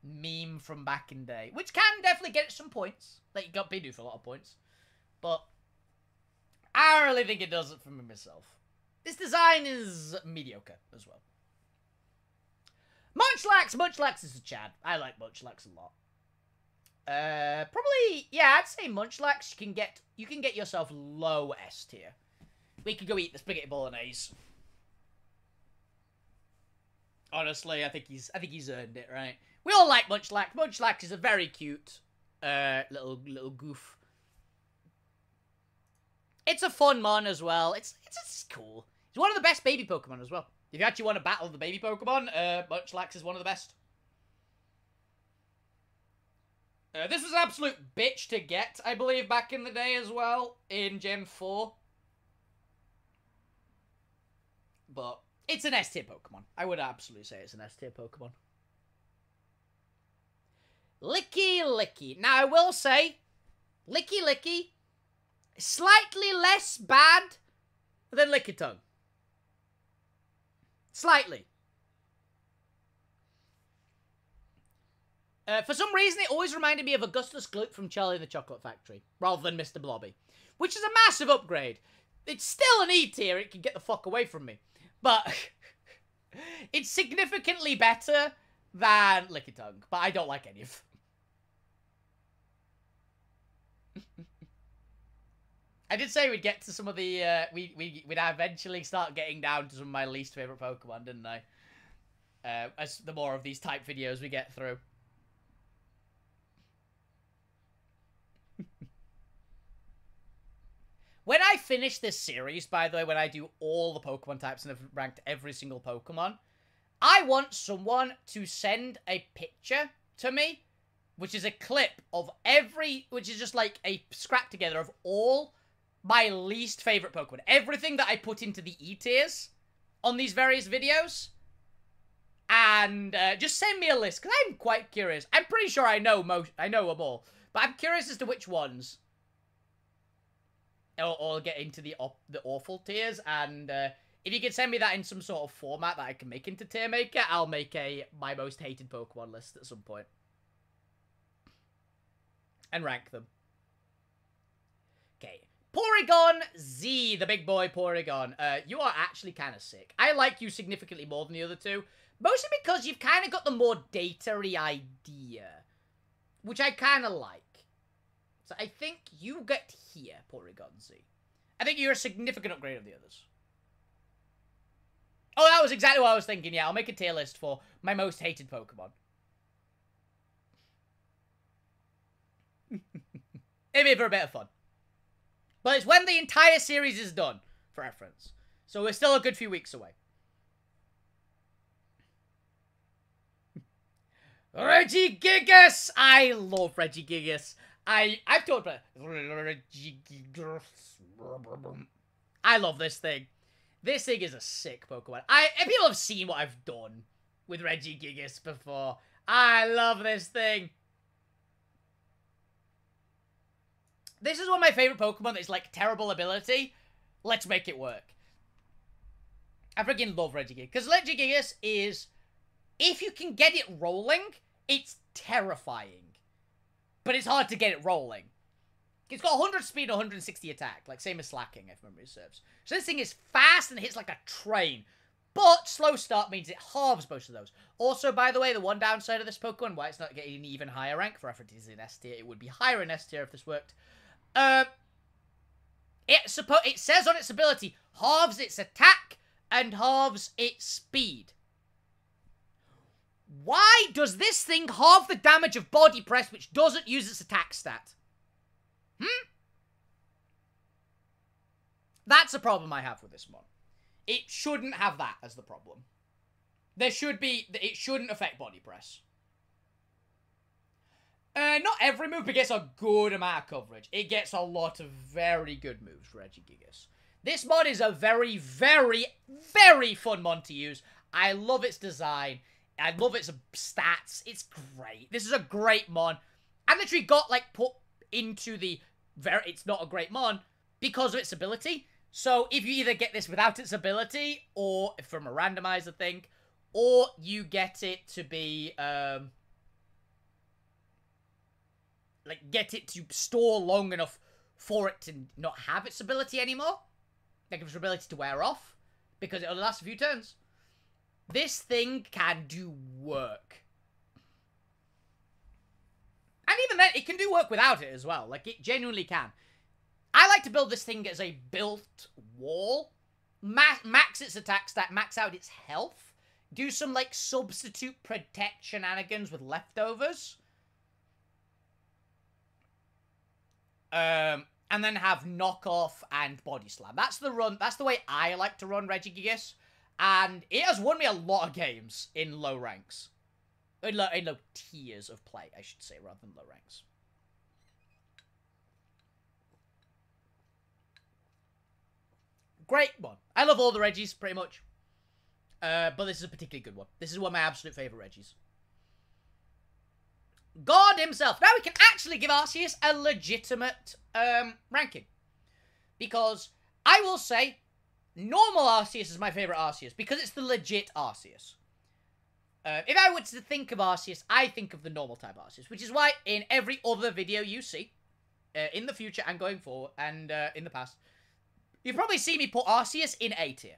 Speaker 1: meme from back in the day, which can definitely get some points. Like, you got Bidoof for a lot of points. But, I don't really think it does it for me myself. This design is mediocre as well. Munchlax is a Chad. I like Munchlax a lot. Probably, yeah, I'd say Munchlax, you can get yourself low S tier. We could go eat the spaghetti bolognese. Honestly, I think he's earned it, right? We all like Munchlax. Munchlax is a very cute, little goof. It's a fun mon as well. It's cool. He's one of the best baby Pokemon as well. If you actually want to battle the baby Pokemon, Munchlax is one of the best. This was an absolute bitch to get, I believe, back in the day as well, in Gen 4. But it's an S-tier Pokemon. I would absolutely say it's an S-tier Pokemon. Licky. Now, I will say, Licky, slightly less bad than Lickitung. Slightly. For some reason, it always reminded me of Augustus Gloop from Charlie and the Chocolate Factory, rather than Mr. Blobby, which is a massive upgrade. It's still an E tier, it can get the fuck away from me. But, It's significantly better than Lickitung, but I don't like any of them. I did say we'd get to some of the, we'd eventually start getting down to some of my least favorite Pokemon, didn't I? As the more of these type videos we get through. When I finish this series, by the way, when I do all the Pokemon types and have ranked every single Pokemon, I want someone to send a picture to me, which is a clip of which is just like a scrap together of all my least favorite Pokemon. Everything that I put into the E-tiers on these various videos. And just send me a list, because I'm quite curious. I'm pretty sure I know them all, but I'm curious as to which ones. Or get into the awful tiers, and if you can send me that in some sort of format that I can make into Tier Maker, I'll make my most hated Pokemon list at some point. And rank them. Okay. Porygon Z, the big boy Porygon. You are actually kind of sick. I like you significantly more than the other two. Mostly because you've kind of got the more data-y idea. Which I kind of like. So I think you get here, Porygon Z. I think you're a significant upgrade of the others. Oh, that was exactly what I was thinking. Yeah, I'll make a tier list for my most hated Pokemon. Maybe for a bit of fun. But it's when the entire series is done, for reference. So we're still a good few weeks away. Regigigas! I love Regigigas. I've talked about Regigigas. I love this thing. This thing is a sick Pokemon. People have seen what I've done with Regigigas before. I love this thing. This is one of my favorite Pokemon that's like terrible ability. Let's make it work. I freaking love Regigigas. Because Regigigas is, if you can get it rolling, it's terrifying. But it's hard to get it rolling. It's got 100 speed and 160 attack. Like, same as Slacking, if memory serves. So this thing is fast and hits like a train. But slow start means it halves most of those. Also, by the way, the one downside of this Pokemon, why it's not getting an even higher rank, for reference is in S tier, it would be higher in S tier if this worked. It says on its ability, halves its attack and halves its speed. Why does this thing halve the damage of body press, which doesn't use its attack stat? That's a problem I have with this mod. It shouldn't have that as the problem. It shouldn't affect body press. Not every move, but gets a good amount of coverage. It gets a lot of very good moves for Regigigas. This mod is a very, very, very fun mod to use. I love its design. I love its stats. It's great. This is a great mod. I literally got, like, put into the it's not a great mod because of its ability. So, if you either get this without its ability, or from a randomizer thing, or you get it to be, like, get it to store long enough for it to not have its ability anymore. Like, its ability to wear off, because it'll last a few turns. This thing can do work. And even then, it can do work without it as well. Like, it genuinely can. I like to build this thing as a built wall. Max its attack stat, max out its health. Do some, like, substitute protect shenanigans with leftovers. And then have knockoff and body slam. That's the run. That's the way I like to run Regigigas. And it has won me a lot of games in low ranks. In low tiers of play, I should say, rather than low ranks. Great one. I love all the Regis, pretty much. But this is a particularly good one. This is one of my absolute favourite Regis. God himself. Now we can actually give Arceus a legitimate ranking. Because I will say, normal Arceus is my favourite Arceus. Because it's the legit Arceus. If I were to think of Arceus, I think of the normal type Arceus. Which is why in every other video you see, in the future and going forward, and in the past, you've probably seen me put Arceus in A tier.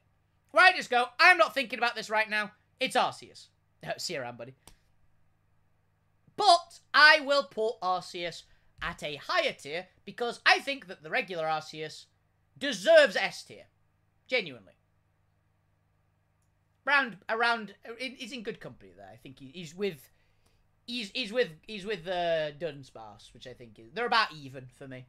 Speaker 1: where I just go, I'm not thinking about this right now. It's Arceus. See you around, buddy. But I will put Arceus at a higher tier because I think that the regular Arceus deserves S tier. Genuinely. He's in good company there. I think he's with Dunsparce, which I think they're about even for me.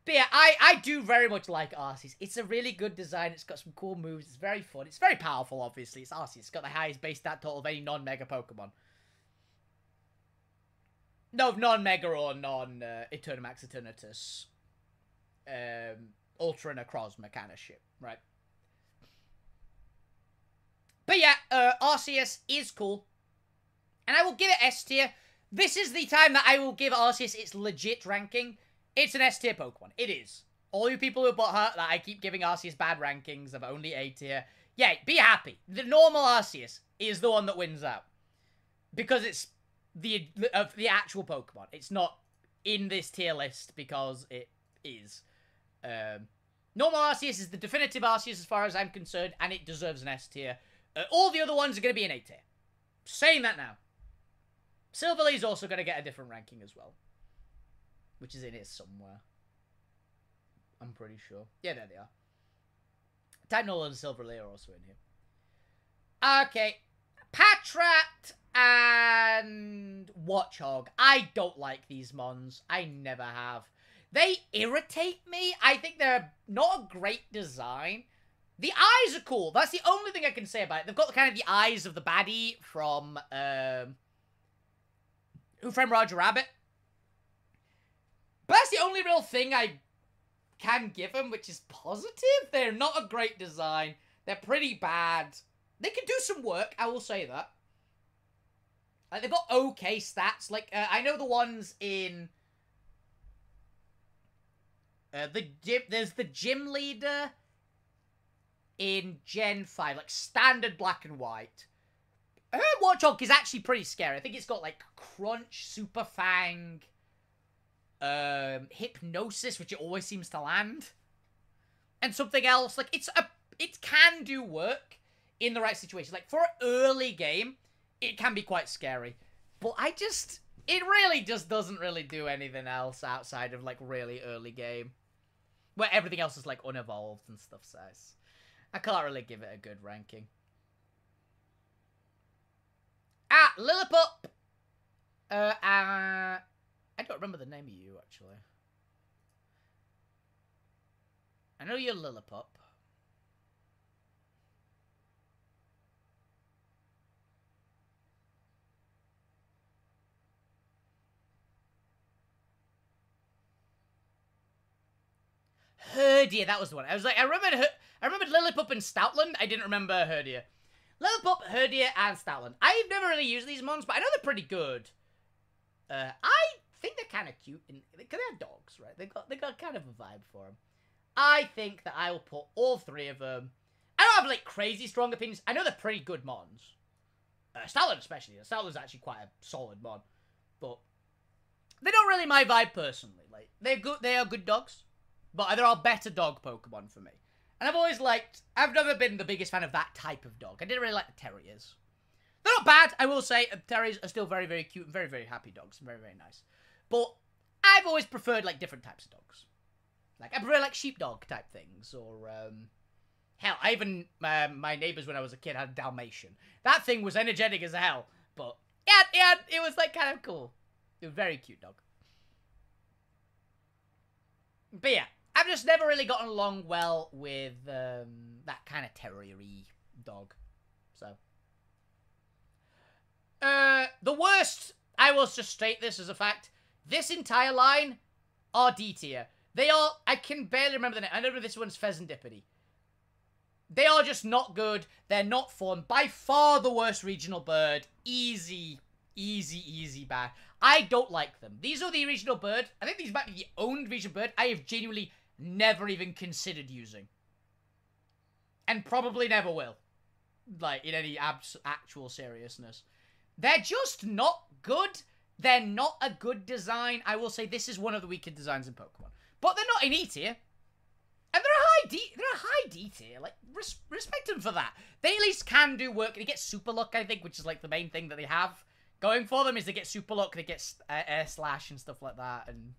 Speaker 1: But yeah, I do very much like Arceus. It's a really good design. It's got some cool moves. It's very fun. It's very powerful, obviously. It's Arceus. It's got the highest base stat total of any non-Mega Pokemon. No, non-Mega or non-Eternamax Eternatus. Ultra Necrozma kind of shit, right? But yeah, Arceus is cool. And I will give it S tier. This is the time that I will give Arceus its legit ranking. It's an S tier Pokemon. It is. All you people who bought hurt that I keep giving Arceus bad rankings of only A tier. Yeah, be happy. The normal Arceus is the one that wins out. Because it's the actual Pokemon. It's not in this tier list because it is. Normal Arceus is the definitive Arceus as far as I'm concerned, and it deserves an S tier. All the other ones are going to be an A tier. Saying that now. Silverlee's also going to get a different ranking as well. Which is in here somewhere. I'm pretty sure. Yeah, there they are. Typhenola and Silverlee are also in here. Okay. Patrat and Watchog. I don't like these mons. I never have. They irritate me. I think they're not a great design. The eyes are cool. That's the only thing I can say about it. They've got kind of the eyes of the baddie from Who Framed Roger Rabbit. But that's the only real thing I can give them, which is positive. They're not a great design. They're pretty bad. They can do some work, I will say that. Like, they've got okay stats. Like, I know the ones in... there's the gym leader in Gen 5, like, standard black and white. Watchog is actually pretty scary. I think it's got, like, Crunch, Super Fang... Hypnosis, which it always seems to land, and something else. Like, it can do work in the right situation. Like, for an early game, it can be quite scary, but it really just doesn't really do anything else outside of, like, really early game, where everything else is, like, unevolved and stuff. So I can't really give it a good ranking. Lillipup. I don't remember the name of you, actually. I know you're Lillipup. Herdier, that was the one. I was like, I remembered Lillipup and Stoutland. I didn't remember Herdier. Lillipup, Herdier, and Stoutland. I've never really used these mons, but I know they're pretty good. I think they're kind of cute, because they're dogs, right? They got kind of a vibe for them. I think that I will put all three of them. I don't have, like, crazy strong opinions. I know they're pretty good mons. Stoutland especially. Stoutland's actually quite a solid mon. But they're not really my vibe personally. Like, they're good. They are good dogs. But there are better dog Pokemon for me. And I've never been the biggest fan of that type of dog. I didn't really like the terriers. They're not bad, I will say. Terriers are still very, very cute and very, very happy dogs. And very, very nice. But I've always preferred, like, different types of dogs. Like, I prefer, like, sheepdog type things. Or, hell, I even, my neighbors when I was a kid had a Dalmatian. That thing was energetic as hell. But, yeah, it was, like, kind of cool. It was a very cute dog. But, yeah, I've just never really gotten along well with, that kind of terrier-y dog. So. The worst, I will just state this as a fact, this entire line are D tier. They are, I can barely remember the name. I know this one's Pheasantipity. They are just not good. They're not fun. By far the worst regional bird. Easy bad. I don't like them. These are the regional bird. I think these might be the owned regional bird I have genuinely never even considered using. And probably never will. Like, in any actual seriousness. They're just not good. They're not a good design. I will say this is one of the weaker designs in Pokemon. But they're not in E tier. And they're a E tier. Like, respect them for that. They at least can do work. They get super luck, I think, which is, like, the main thing that they have going for them is they get super luck, they get air slash and stuff like that, and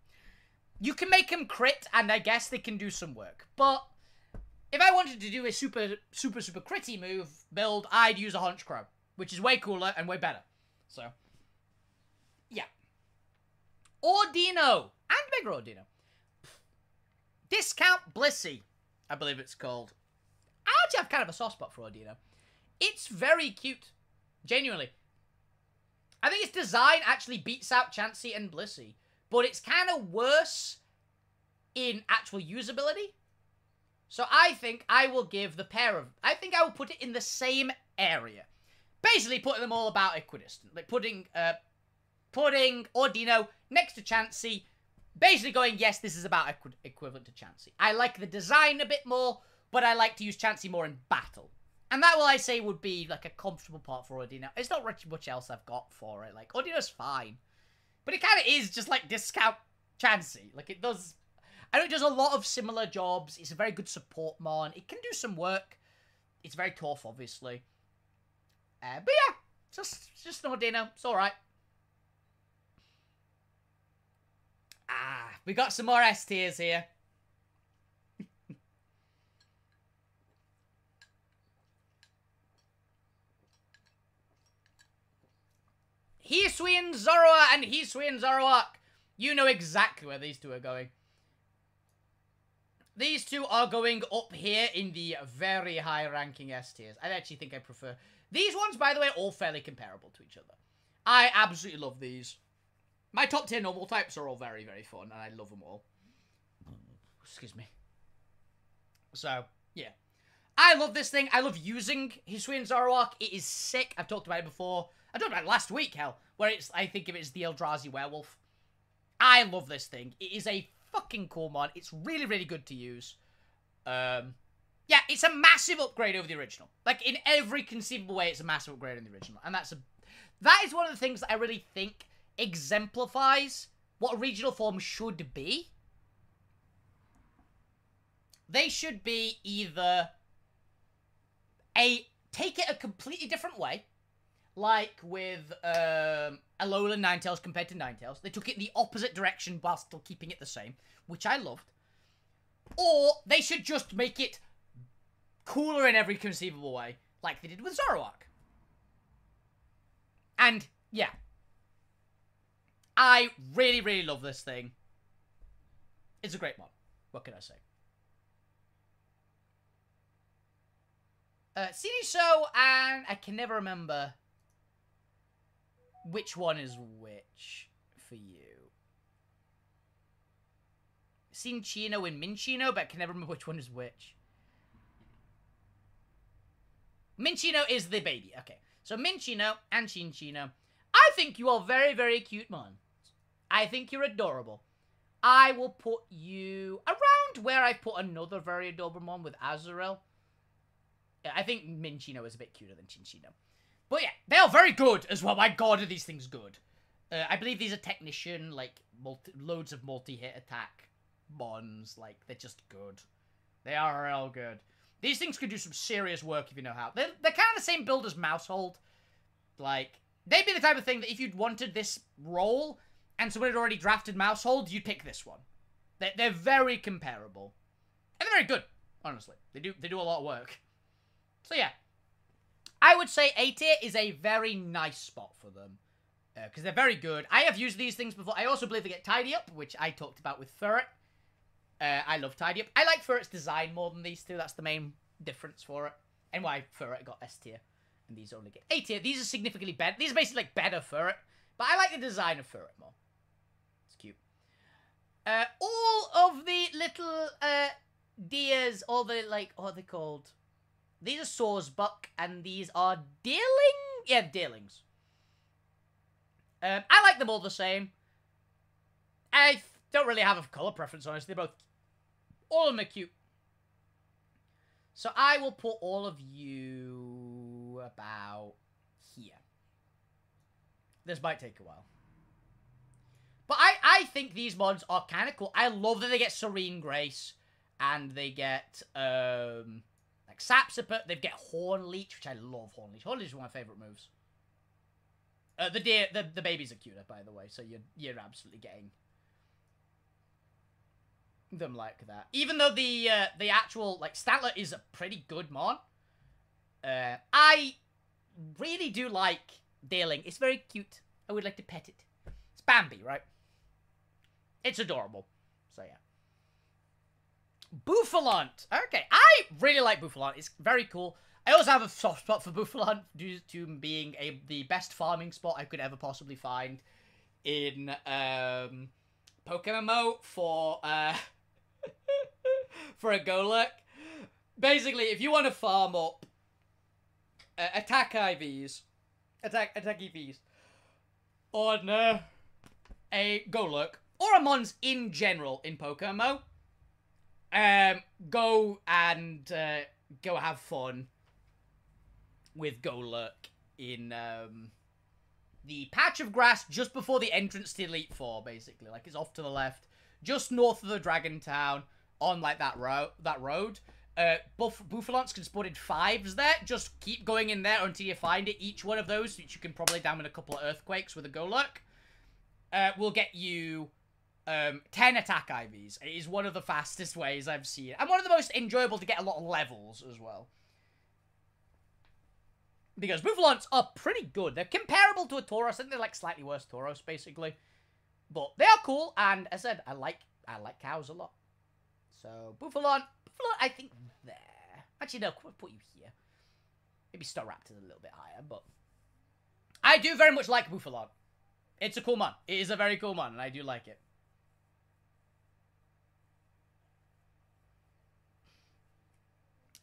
Speaker 1: you can make them crit, and I guess they can do some work. But if I wanted to do a super critty move build, I'd use a Hunch Crow, which is way cooler and way better. So, yeah. Ordino and Bigger Ordino. Discount Blissey, I believe it's called. I actually have kind of a soft spot for Ordino. It's very cute, genuinely. I think its design actually beats out Chansey and Blissey, but it's kind of worse in actual usability. So I think I will give the pair of... I think I will put it in the same area. Basically putting them all about equidistant. Like putting Ordino next to Chansey. Basically going, yes, this is about equivalent to Chansey. I like the design a bit more, but I like to use Chansey more in battle. And that, will I say, would be, like, a comfortable part for Ordino. It's not much else I've got for it. Like, Ordino's fine. But it kind of is just, like, discount Chansey. Like, it does... I know it does a lot of similar jobs. It's a very good support mon. It can do some work. It's very tough, obviously. But yeah, just an Ordino. It's alright. We got some more S tiers here. Hisuian Zoroark and Hisuian Zoroark. You know exactly where these two are going. These two are going up here in the very high ranking S tiers. I actually think I prefer... These ones, by the way, are all fairly comparable to each other. I absolutely love these. My top tier normal types are all very, very fun, and I love them all. Excuse me. So, yeah. I love this thing. I love using Hisuian Zoroark. It is sick. I've talked about it before. I talked about it last week, hell, where it's, I think of it as the Eldrazi Werewolf. I love this thing. It is a fucking cool mod. It's really, really good to use. Yeah, it's a massive upgrade over the original. Like, in every conceivable way, it's a massive upgrade on the original. And that is one of the things that I really think exemplifies what a regional form should be. They should be either take it a completely different way, like with Alolan Ninetales compared to Ninetales. They took it the opposite direction while still keeping it the same, which I loved. Or they should just make it cooler in every conceivable way, like they did with Zoroark. And, yeah. I really, really love this thing. It's a great mod. What can I say? Siniso and... I can never remember which one is which for you. Cinchino and Minchino, but I can never remember which one is which. Minchino is the baby. Okay. So Minchino and Cinchino. I think you are very, very cute, man. I think you're adorable. I will put you around where I put another very adorable mon with Azrael. I think Minchino is a bit cuter than Cinchino. But yeah, they are very good as well. My god, are these things good. I believe these are Technician, like, loads of multi-hit attack mons. Like, they're just good. They are real good. These things can do some serious work if you know how. They're kind of the same build as Mousehold. Like, they'd be the type of thing that if you'd wanted this role and someone had already drafted Mousehold, you'd pick this one. They're very comparable. And they're very good, honestly. They do a lot of work. So yeah. I would say A tier is a very nice spot for them. Because they're very good. I have used these things before. I also believe they get Tidy Up, which I talked about with Ferret. I love Tidy Up. I like Ferret's design more than these two. That's the main difference for it. And why Ferret got S tier. And these only get A tier. These are significantly better. These are basically like better Ferret. But I like the design of Ferret more. It's cute. All of the little deers, all the, like, what are they called? These are Sawsbuck, and these are Deerling? Yeah, Deerlings. I like them all the same. I don't really have a colour preference, honestly. They're both... all of them are cute. So I will put all of you about here. This might take a while. But I think these mods are kind of cool. I love that they get Serene Grace. And they get Sapsiput, they get Horn Leech, which I love Horn Leech. Horn Leech is one of my favourite moves. The babies are cuter, by the way, so you're absolutely getting them like that. Even though the actual, like, Statler is a pretty good mon. I really do like Dealing. It's very cute. I would like to pet it. It's Bambi, right? It's adorable. So, yeah. Bouffalant. Okay, I really like Bouffalant. It's very cool. I also have a soft spot for Bouffalant due to being the best farming spot I could ever possibly find in Pokemon for for a Golurk. Basically, if you want to farm up attack EVs on a Golurk or a Mons in general in Pokemon, go and go have fun with Golurk in the patch of grass just before the entrance to Elite Four, basically. Like, it's off to the left, just north of the Dragon Town, on, like, that road. Bouffalants can spawn in 5s there. Just keep going in there until you find it. Each one of those, which you can probably down in a couple of Earthquakes with a Golurk, will get you 10 attack IVs. It is one of the fastest ways I've seen. And one of the most enjoyable to get a lot of levels as well. Because Bouffalants are pretty good. They're comparable to a Tauros. I think they're like slightly worse Tauros, basically. But they are cool, and as I said, I like cows a lot. So, Bouffalant, I think there. Actually, no, I'll put you here. Maybe Staraptor's a little bit higher, but I do very much like Bouffalant. It's a cool mon. It is a very cool mon, and I do like it.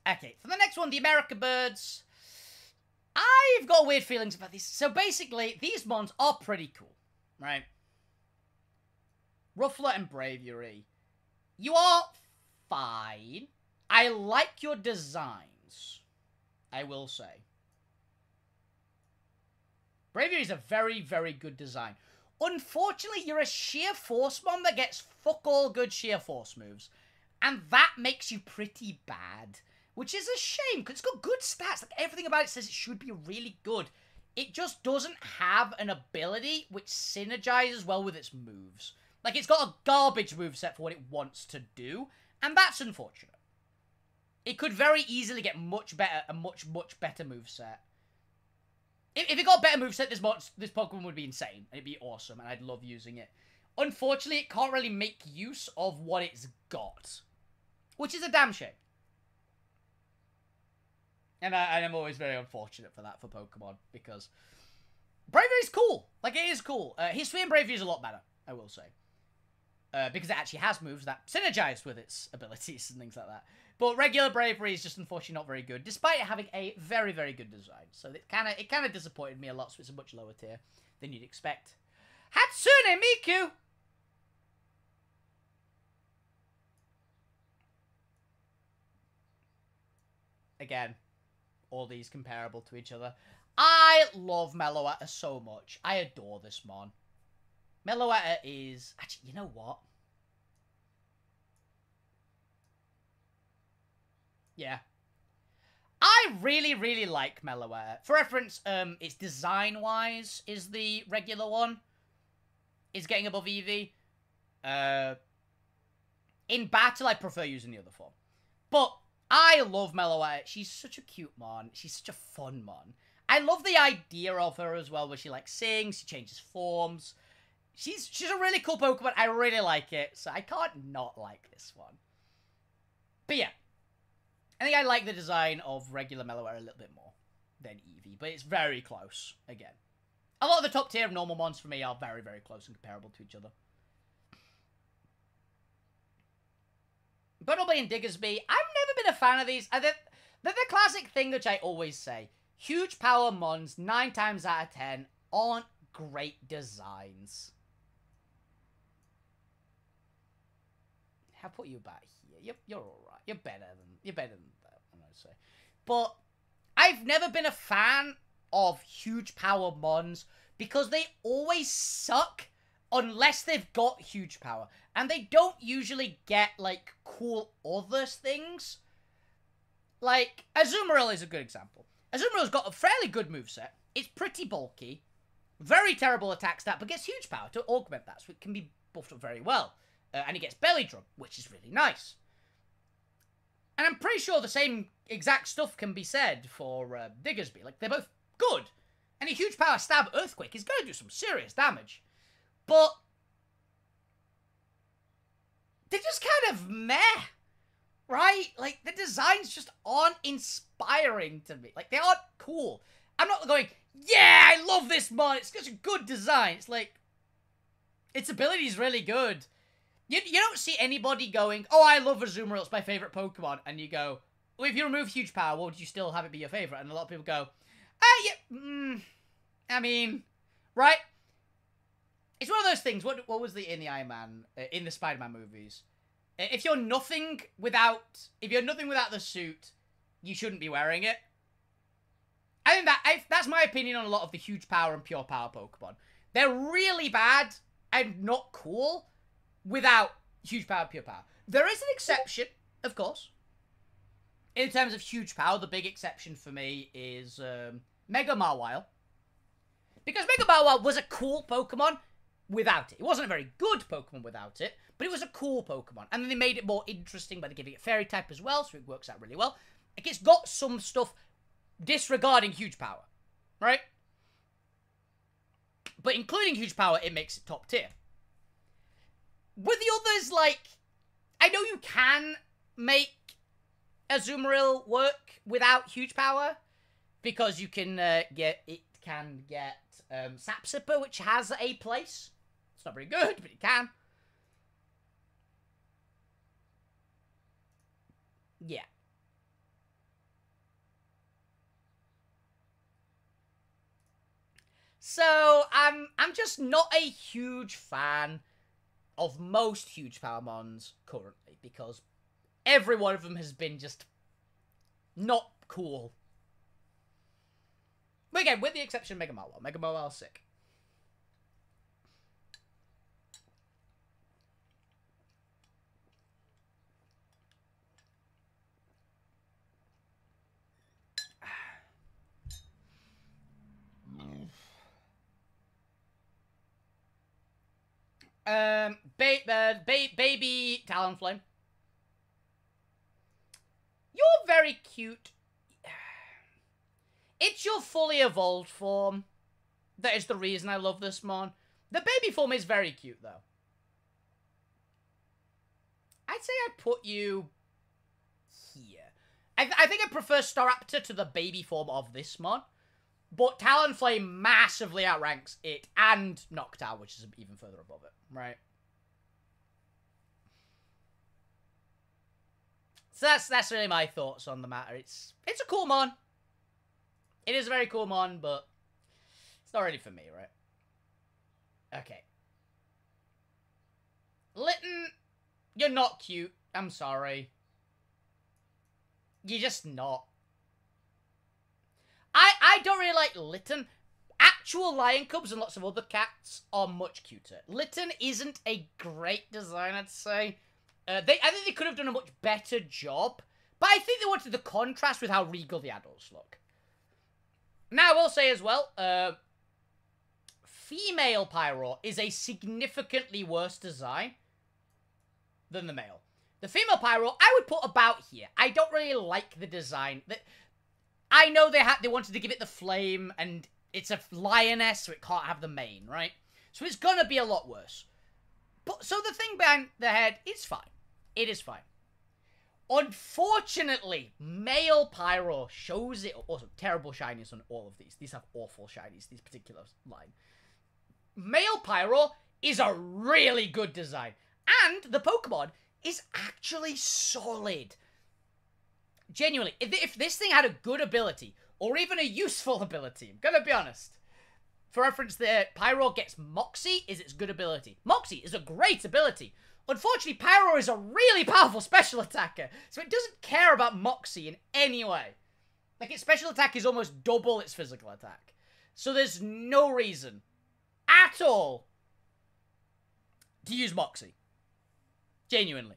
Speaker 1: Okay, for the next one, the America Birds. I've got weird feelings about these. So basically, these mons are pretty cool, right? Ruffler and Braviary. You are fine. I like your designs, I will say. Braviary is a very, very good design. Unfortunately, you're a sheer force mon that gets fuck all good sheer force moves. And that makes you pretty bad. Which is a shame, because it's got good stats. Like, everything about it says it should be really good. It just doesn't have an ability which synergizes well with its moves. Like, it's got a garbage moveset for what it wants to do, and that's unfortunate. It could very easily get much better, a much, much better moveset. If it got a better moveset, this Pokemon would be insane. It'd be awesome, and I'd love using it. Unfortunately, it can't really make use of what it's got. Which is a damn shame. And I'm always very unfortunate for that for Pokemon, because Braviary's cool. Like, it is cool. History and Braviary is a lot better, I will say. Because it actually has moves that synergize with its abilities and things like that. But regular Braviary is just unfortunately not very good, despite it having a very, very good design. So it kind of disappointed me a lot, so it's a much lower tier than you'd expect. Hatsune Miku! Again, all these comparable to each other. I love Meloetta so much. I adore this mon. Meloetta is... Actually, you know what? Yeah. I really, really like Meloetta. For reference, its design-wise is the regular one. Is getting above Eevee. In battle, I prefer using the other form. But I love Meloetta. She's such a cute mon. She's such a fun mon. I love the idea of her as well, where she, like, sings, she changes forms. She's a really cool Pokemon. I really like it, so I can't not like this one. But yeah, I think I like the design of regular Meloetta a little bit more than Eevee, but it's very close, again. A lot of the top tier of normal mons for me are very, very close and comparable to each other. Butterblade and Diggersby, I've never been a fan of these. They're the classic thing which I always say. Huge power mons, 9 times out of 10, aren't great designs. I'll put you back here. You're alright. You're better than that, I'm gonna say. But I've never been a fan of huge power mons because they always suck unless they've got huge power. And they don't usually get, like, cool other things. Like, Azumarill is a good example. Azumarill's got a fairly good moveset. It's pretty bulky. Very terrible attack stat, but gets huge power to augment that, so it can be buffed up very well. And it gets Belly Drum, which is really nice. And I'm pretty sure the same exact stuff can be said for Diggersby. Like, they're both good. And a huge power stab Earthquake is going to do some serious damage. But they're just kind of meh. Right? Like, the designs just aren't inspiring to me. Like, they aren't cool. I'm not going, yeah, I love this mod. It's such a good design. It's like, its ability is really good. You don't see anybody going, oh, I love Azumarill. It's my favorite Pokemon. And you go, well, if you remove huge power, would you still have it be your favorite? And a lot of people go, yeah, I mean, right? It's one of those things. What was in the Iron Man, in the Spider-Man movies? If you're nothing without the suit, you shouldn't be wearing it. I think that's my opinion on a lot of the huge power and pure power Pokemon. They're really bad and not cool without huge power, pure power. There is an exception, of course. In terms of huge power, the big exception for me is Mega Mawile. Because Mega Mawile was a cool Pokemon without it. It wasn't a very good Pokemon without it, but it was a cool Pokemon. And then they made it more interesting by giving it Fairy type as well, so it works out really well. Like, it's got some stuff disregarding huge power, right? But including huge power, it makes it top tier. With the others, like, I know you can make Azumarill work without huge power, because you can get Sapsipper, which has a place. It's not very good, but it can. Yeah. So, I'm just not a huge fan of most huge power mons currently, because every one of them has been just not cool. But again, with the exception of Mega Mawile. Mega Mawile's sick. Baby Talonflame. You're very cute. It's your fully evolved form that is the reason I love this mon. The baby form is very cute, though. I'd say I'd put you here. I think I prefer Staraptor to the baby form of this mon. But Talonflame massively outranks it and Noctowl, which is even further above it, right? So that's really my thoughts on the matter. It's a cool mon. It is a very cool mon, but it's not really for me, right? Okay. Litten, you're not cute. I'm sorry. You're just not. I don't really like Litten. Actual lion cubs and lots of other cats are much cuter. Litten isn't a great design, I'd say. I think they could have done a much better job, but I think they wanted the contrast with how regal the adults look. Now, I will say as well, female Pyro is a significantly worse design than the male. The female Pyro, I would put about here. I don't really like the design. I know they wanted to give it the flame, and it's a lioness, so it can't have the mane, right? So it's gonna be a lot worse. But so the thing behind the head, it's fine. It is fine. Unfortunately, male Pyro shows it. Also, terrible shinies on all of these. These have awful shinies, these particular line. Male Pyro is a really good design. And the Pokemon is actually solid. Genuinely, if this thing had a good ability, or even a useful ability, I'm gonna be honest. For reference there, Pyro gets Moxie is its good ability. Moxie is a great ability. Unfortunately, Pyro is a really powerful special attacker, so it doesn't care about Moxie in any way. Like, its special attack is almost double its physical attack. So there's no reason at all to use Moxie. Genuinely.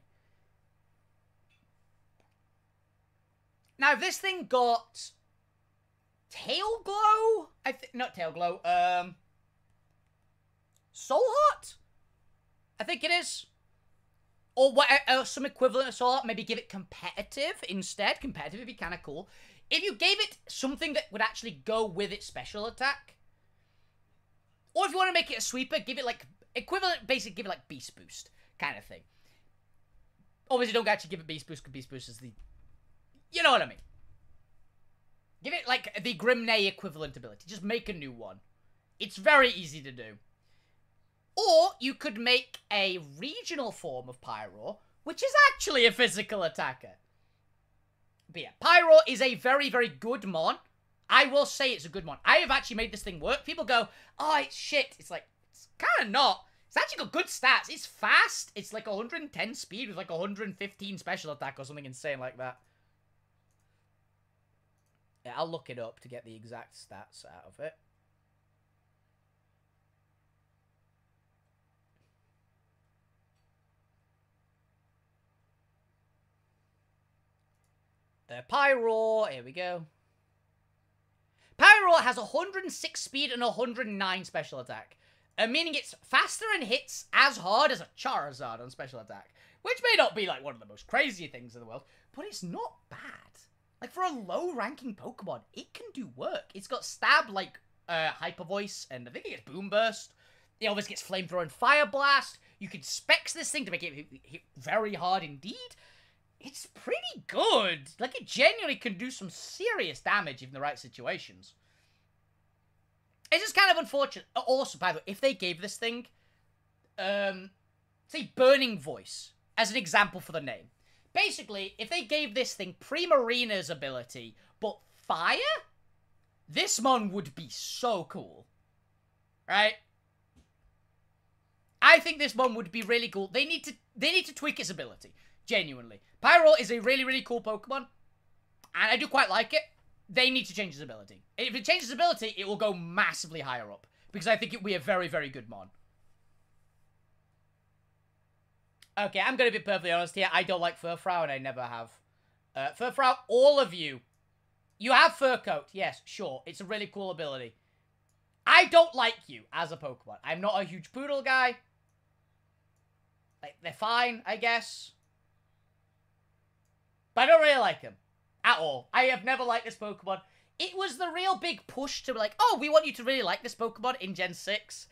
Speaker 1: Now, if this thing got Tail Glow, not Tail Glow, Soul Heart? I think it is. Or what, some equivalent of Soul Heart, maybe give it competitive instead. Competitive would be kind of cool. If you gave it something that would actually go with its special attack. Or if you want to make it a sweeper, give it like, equivalent, basically give it like Beast Boost kind of thing. Obviously don't actually give it Beast Boost, because Beast Boost is the, you know what I mean. Give it like the Grimnay equivalent ability. Just make a new one. It's very easy to do. Or you could make a regional form of Pyro, which is actually a physical attacker. But yeah, Pyro is a very, very good mon. I will say it's a good mon. I have actually made this thing work. People go, oh, it's shit. It's like, it's kind of not. It's actually got good stats. It's fast. It's like 110 speed with like 115 special attack or something insane like that. Yeah, I'll look it up to get the exact stats out of it. Pyro, here we go. Pyro has 106 speed and 109 special attack, meaning it's faster and hits as hard as a Charizard on special attack, which may not be like one of the most crazy things in the world, but it's not bad. Like for a low-ranking Pokemon, it can do work. It's got stab like Hyper Voice, and I think it gets Boom Burst. It always gets Flamethrower and Fire Blast. You can specs this thing to make it hit very hard indeed. It's pretty good. Like, it genuinely can do some serious damage in the right situations. It's just kind of unfortunate. Also, by the way, if they gave this thing, say, Burning Voice, as an example for the name. Basically, if they gave this thing Primarina's ability, but fire, this mon would be so cool. Right? I think this mon would be really cool. They need to tweak its ability. Genuinely. Pyro is a really, really cool Pokemon, and I do quite like it. They need to change its ability. If it changes its ability, it will go massively higher up, because I think it will be a very, very good mon. Okay, I'm going to be perfectly honest here. I don't like Furfrou, and I never have. Furfrou, all of you. You have Fur Coat. Yes, sure. It's a really cool ability. I don't like you as a Pokemon. I'm not a huge Poodle guy. Like, they're fine, I guess. But I don't really like him. At all. I have never liked this Pokemon. It was the real big push to be like, oh, we want you to really like this Pokemon in Gen 6.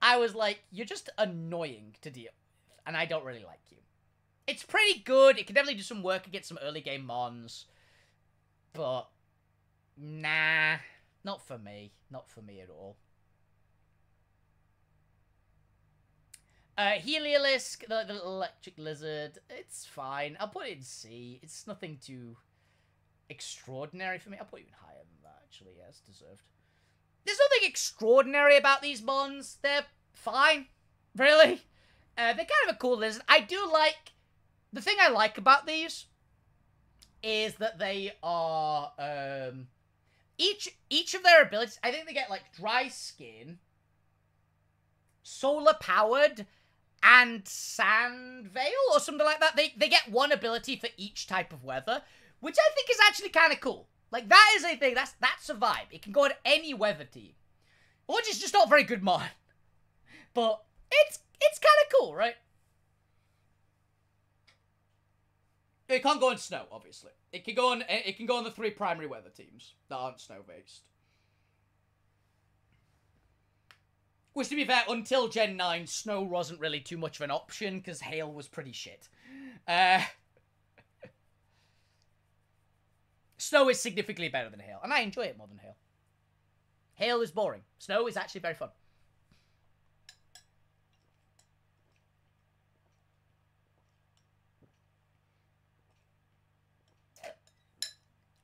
Speaker 1: I was like, you're just annoying to deal with, and I don't really like you. It's pretty good. It can definitely do some work against some early game mons. But, nah. Not for me. Not for me at all. Heliolisk, the little electric lizard, it's fine. I'll put it in C. It's nothing too extraordinary for me. I'll put it even higher than that, actually. Yeah, it's deserved. There's nothing extraordinary about these mons. They're fine. Really. They're kind of a cool lizard. I do like... The thing I like about these is that they are... Each of their abilities... I think they get, like, Dry Skin, Solar Powered, and Sand Veil, or something like that. They get one ability for each type of weather, which I think is actually kind of cool. Like, that is a thing. That's a vibe. It can go on any weather team. Which is just not very good mod. But it's kind of cool, right? It can't go on snow, obviously. It can go on the 3 primary weather teams that aren't snow-based. Which, to be fair, until Gen 9, snow wasn't really too much of an option, because hail was pretty shit. Snow is significantly better than hail, and I enjoy it more than hail. Hail is boring. Snow is actually very fun.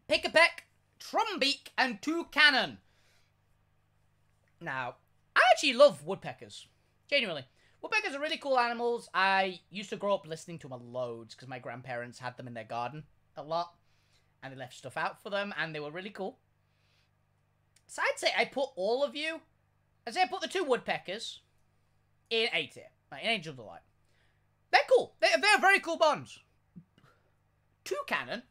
Speaker 1: Pick-a-Peck, Trumbeak, and Toucannon. Now, I actually love woodpeckers. Genuinely. Woodpeckers are really cool animals. I used to grow up listening to them loads because my grandparents had them in their garden a lot. And they left stuff out for them, and they were really cool. So I'd say I put all of you... I'd say I put the 2 woodpeckers in A tier. Like, in Angel Delight. They're cool. They're very cool bonds. Toucannon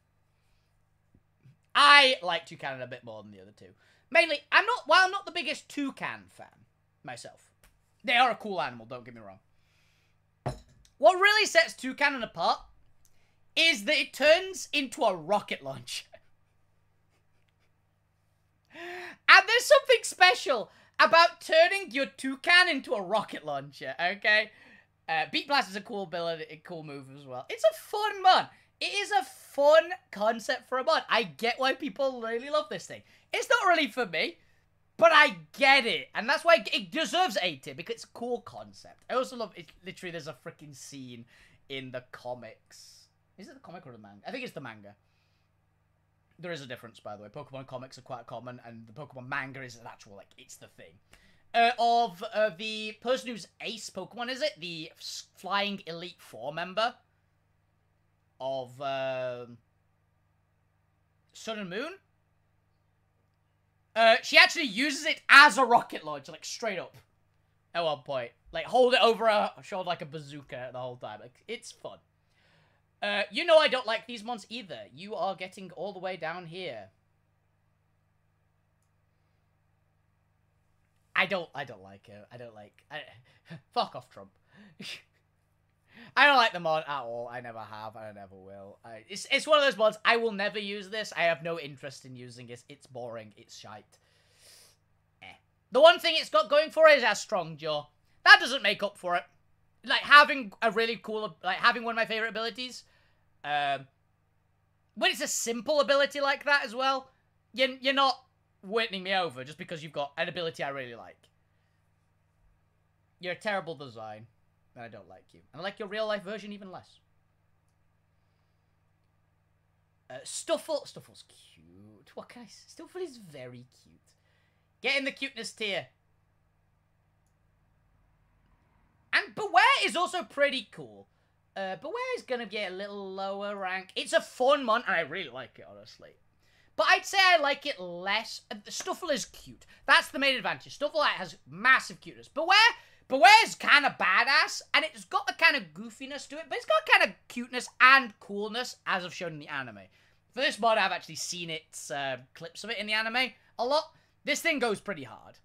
Speaker 1: I like Toucan a bit more than the other two. Mainly, while I'm not the biggest Toucan fan myself. They are a cool animal, don't get me wrong. What really sets Toucan apart is that it turns into a rocket launcher. And there's something special about turning your Toucan into a rocket launcher, okay? Beat Blast is a cool ability, a cool move as well. It's a fun mod. It is a fun concept for a mod. I get why people really love this thing. It's not really for me, but I get it. And that's why it deserves A tier, because it's a cool concept. I also love it. Literally, there's a freaking scene in the comics. Is it the comic or the manga? I think it's the manga. There is a difference, by the way. Pokemon comics are quite common, and the Pokemon manga is an actual, like, it's the thing. Of the person who's ace Pokemon, is it? The Flying Elite Four member of Sun and Moon. She actually uses it as a rocket launcher, like, straight up. At one point. Like, hold it over her shoulder like a bazooka the whole time. Like, it's fun. You know I don't like these mons either. You are getting all the way down here. I don't like it. Fuck off, Trump. I don't like the mod at all. I never have, and I never will. It's one of those mods, I will never use this. I have no interest in using it. It's boring. It's shite. The one thing it's got going for it is our strong jaw. That doesn't make up for it. Like, having a really cool, like, having one of my favorite abilities, when it's a simple ability like that as well, you're not winning me over just because you've got an ability I really like. You're a terrible design, and I don't like you. And I like your real-life version even less. Stuffle's cute. What can I say? Stuffle is very cute. Get in the cuteness tier. And Beware is also pretty cool. Beware is going to get a little lower rank. It's a fun mon, and I really like it, honestly. But I'd say I like it less. Stuffle is cute. That's the main advantage. Stuffle has massive cuteness. Beware's kind of badass, and it's got the kind of goofiness to it, but it's got kind of cuteness and coolness, as I've shown in the anime. For this mod, I've actually seen its clips of it in the anime a lot. This thing goes pretty hard.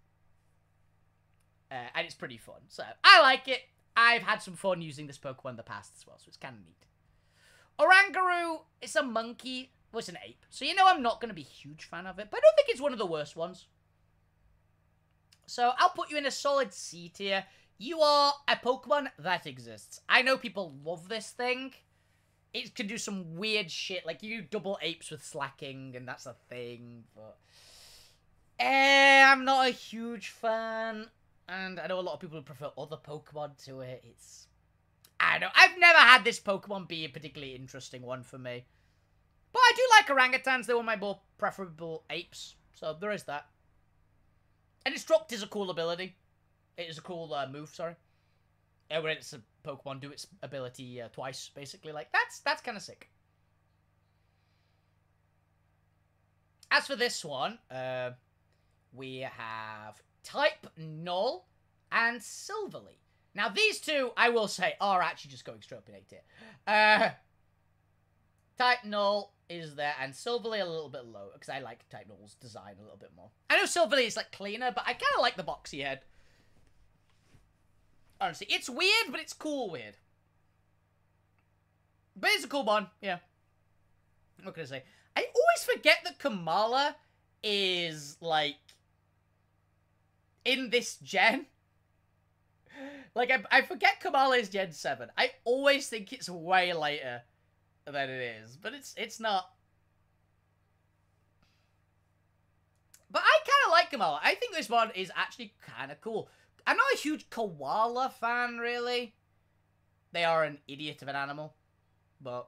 Speaker 1: And it's pretty fun. So, I like it. I've had some fun using this Pokemon in the past as well, so it's kind of neat. Oranguru, it's a monkey. Well, it's an ape. So, you know I'm not going to be a huge fan of it, but I don't think it's one of the worst ones. So, I'll put you in a solid C tier. You are a Pokemon that exists. I know people love this thing. It can do some weird shit, like you do double apes with slacking, and that's a thing, but... I'm not a huge fan. And I know a lot of people who prefer other Pokemon to it. I don't know. I've never had this Pokemon be a particularly interesting one for me. But I do like orangutans. They're one of my more preferable apes. So there is that. And Instruct is a cool ability. It is a cool move, sorry. Where it's a Pokemon do its ability twice, basically. Like, that's kind of sick. As for this one, we have Type Null and Silverly. Now, these two, I will say, are actually just going straight up in A tier. Type Null is there, and Silverly a little bit lower, because I like Type Null's design a little bit more. I know Silverly is, like, cleaner, but I kind of like the boxy head. Honestly, it's weird, but it's cool weird. But it's a cool one, yeah. What can I say? I always forget that Kamala is, like, in this gen. Like, I forget Kamala is Gen 7. I always think it's way later than it is. But it's not. But I kind of like Kamala. I think this one is actually kind of cool. I'm not a huge koala fan, really. They are an idiot of an animal. But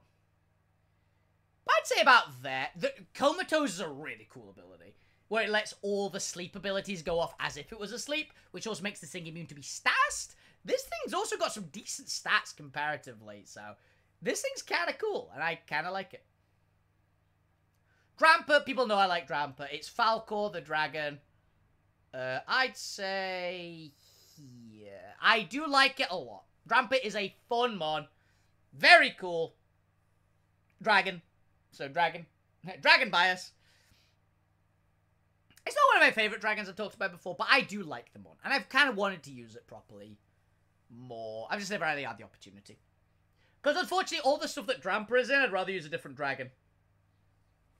Speaker 1: I'd say about that. The Comatose is a really cool ability, where it lets all the sleep abilities go off as if it was asleep, which also makes this thing immune to be stassed. This thing's also got some decent stats comparatively, so this thing's kind of cool, and I kind of like it. Drampa, people know I like Drampa. It's Falcor the dragon. I'd say here. I do like it a lot. Drampa is a fun mon. Very cool. Dragon. So, dragon. Dragon bias. It's not one of my favorite dragons I've talked about before, but I do like the mon. And I've kind of wanted to use it properly more. I've just never really had the opportunity. Because unfortunately, all the stuff that Dramper is in, I'd rather use a different dragon.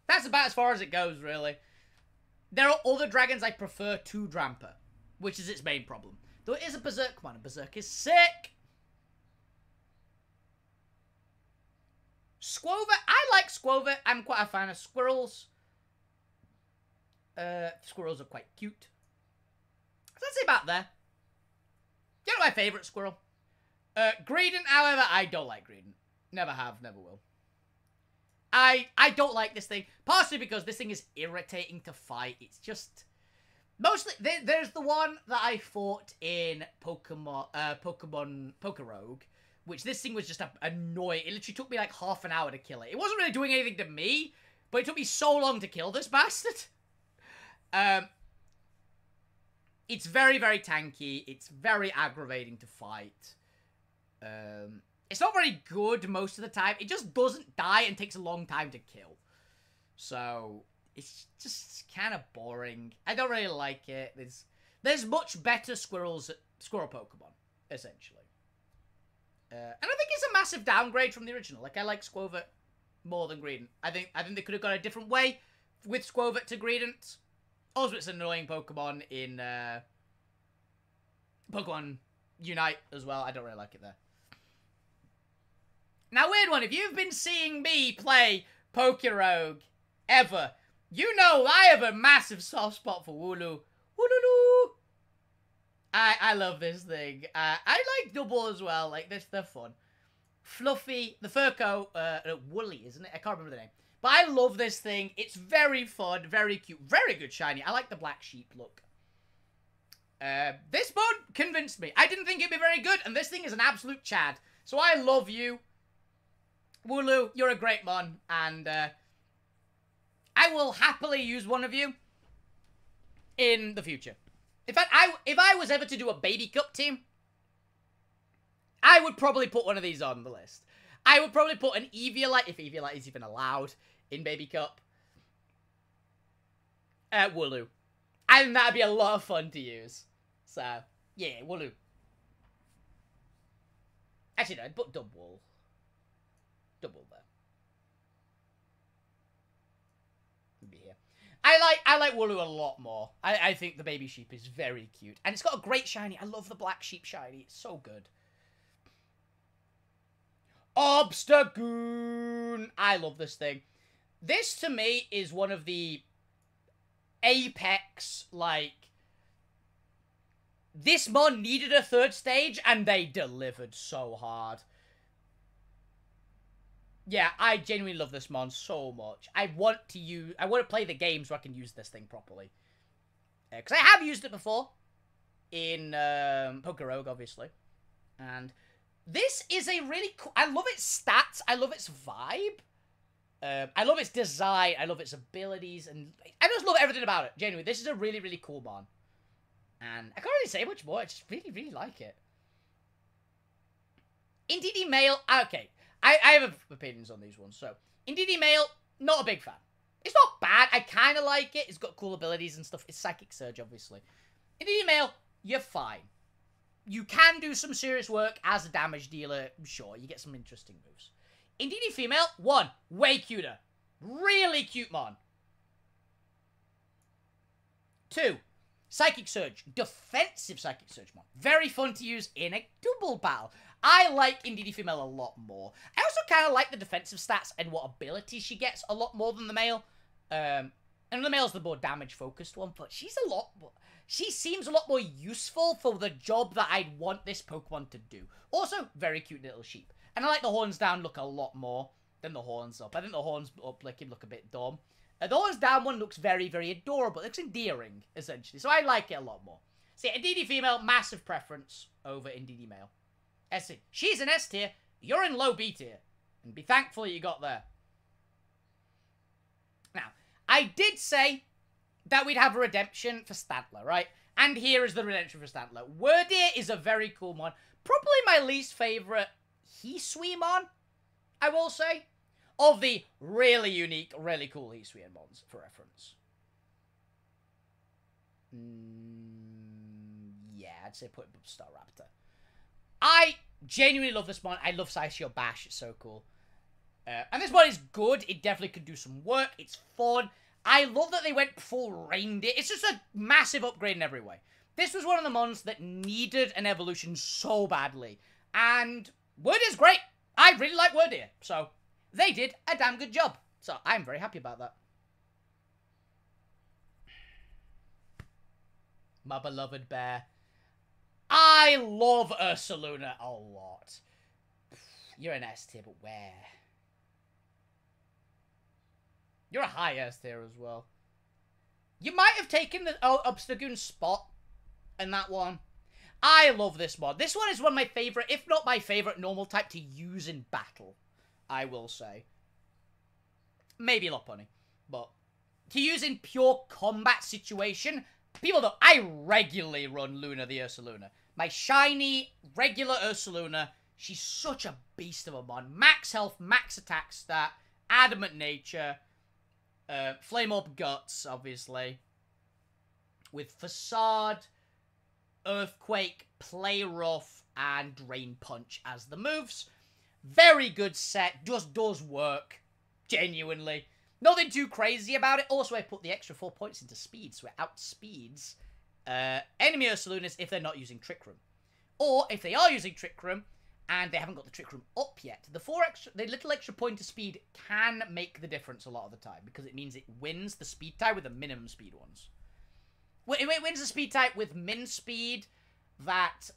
Speaker 1: That's about as far as it goes, really. There are other dragons I prefer to Dramper, which is its main problem. Though it is a Berserk one, and Berserk is sick! Squover, I like Squover. I'm quite a fan of squirrels. Squirrels are quite cute. So let's say about there. You're not my favourite squirrel. Greedent, however, I don't like Greedent. Never have, never will. I don't like this thing. Partially because this thing is irritating to fight. It's just... Mostly, there's the one that I fought in Pokemon Pokerogue, which this thing was just annoying. It literally took me like half an hour to kill it. It wasn't really doing anything to me, but it took me so long to kill this bastard. It's very, very tanky. It's very aggravating to fight. It's not very good most of the time. It just doesn't die and takes a long time to kill. So, it's just kind of boring. I don't really like it. There's much better squirrel Pokemon, essentially. And I think it's a massive downgrade from the original. Like, I like Squovert more than Greedent. I think they could have gone a different way with Squovert to Greedent. Also, it's an annoying Pokemon in Pokemon Unite as well. I don't really like it there. Now, weird one. If you've been seeing me play Pokerogue ever, you know I have a massive soft spot for Wooloo. Wooloo! I love this thing. I like Double as well. Like, they're fun. Fluffy. The fur coat, Woolly, isn't it? I can't remember the name. But I love this thing. It's very fun, very cute, very good shiny. I like the black sheep look. This mod convinced me. I didn't think it'd be very good, and this thing is an absolute chad. So I love you. Wooloo, you're a great mon, and I will happily use one of you in the future. In fact, if I was ever to do a Baby Cup team, I would probably put one of these on the list. I would probably put an Eviolite, if Eviolite is even allowed in Baby Cup. Wooloo. I think that'd be a lot of fun to use. So, yeah, Wooloo. Actually, no, I'd put Double. Double there. Be here. I like Wooloo a lot more. I think the baby sheep is very cute. And it's got a great shiny. I love the black sheep shiny. It's so good. Obstagoon! I love this thing. This, to me, is one of the apex, like... This mon needed a third stage, and they delivered so hard. Yeah, I genuinely love this mon so much. I want to play the game so I can use this thing properly. Because I have used it before. In Pokerogue, obviously. And this is a really cool... I love its stats. I love its vibe. I love its design. I love its abilities. And I just love everything about it. Genuinely, this is a really, really cool mon. And I can't really say much more. I just really, really like it. Indeedee Male... Okay. I have opinions on these ones. So, Indeedee Male, not a big fan. It's not bad. I kind of like it. It's got cool abilities and stuff. It's Psychic Surge, obviously. Indeedee Male, you're fine. You can do some serious work as a damage dealer. Sure, you get some interesting moves. Indeedee Female, one, way cuter. Really cute mon. Two, Psychic Surge. Defensive Psychic Surge mon. Very fun to use in a double battle. I like Indeedee Female a lot more. I also kind of like the defensive stats and what abilities she gets a lot more than the male. And the male's the more damage-focused one, but she seems a lot more useful for the job that I'd want this Pokemon to do. Also, very cute little sheep. And I like the horns down look a lot more than the horns up. I think the horns up look a bit dumb. The horns down one looks very, very adorable. It looks endearing, essentially. So I like it a lot more. See, Indeedee Female, massive preference over Indeedee Male. S-tier. She's an S tier. You're in low B tier. And be thankful you got there. Now, I did say that we'd have a redemption for Stantler, right? And here is the redemption for Stantler. Wordeer is a very cool mon. Probably my least favorite Hisuiemon, I will say. Of the really unique, really cool Hisuiemons, for reference. Yeah, I'd say put Staraptor. I genuinely love this one. I love Scytio Bash. It's so cool. And this one is good. It definitely could do some work. It's fun. I love that they went full reindeer. It's just a massive upgrade in every way. This was one of the mons that needed an evolution so badly. And Word is great. I really like Word here. So they did a damn good job. So I'm very happy about that. My beloved bear. I love Ursaluna a lot. You're an S tier, but where? You're a high S tier as well. You might have taken the Obstagoon spot in that one. I love this mod. This one is one of my favorite, if not my favorite, normal type to use in battle. I will say. Maybe Lopunny. But to use in pure combat situation, people know I regularly run Luna the Ursaluna. My shiny, regular Ursaluna. She's such a beast of a mon. Max health, max attack stat, adamant nature, flame orb guts, obviously. With facade, earthquake, play rough, and drain punch as the moves. Very good set. Just does work. Genuinely. Nothing too crazy about it. Also, I put the extra 4 points into speed, so it outspeeds enemy Ursalunas if they're not using Trick Room. Or, if they are using Trick Room, and they haven't got the Trick Room up yet, the little extra point of speed can make the difference a lot of the time, because it means it wins the speed tie with the minimum speed ones. It wins the speed type with min speed that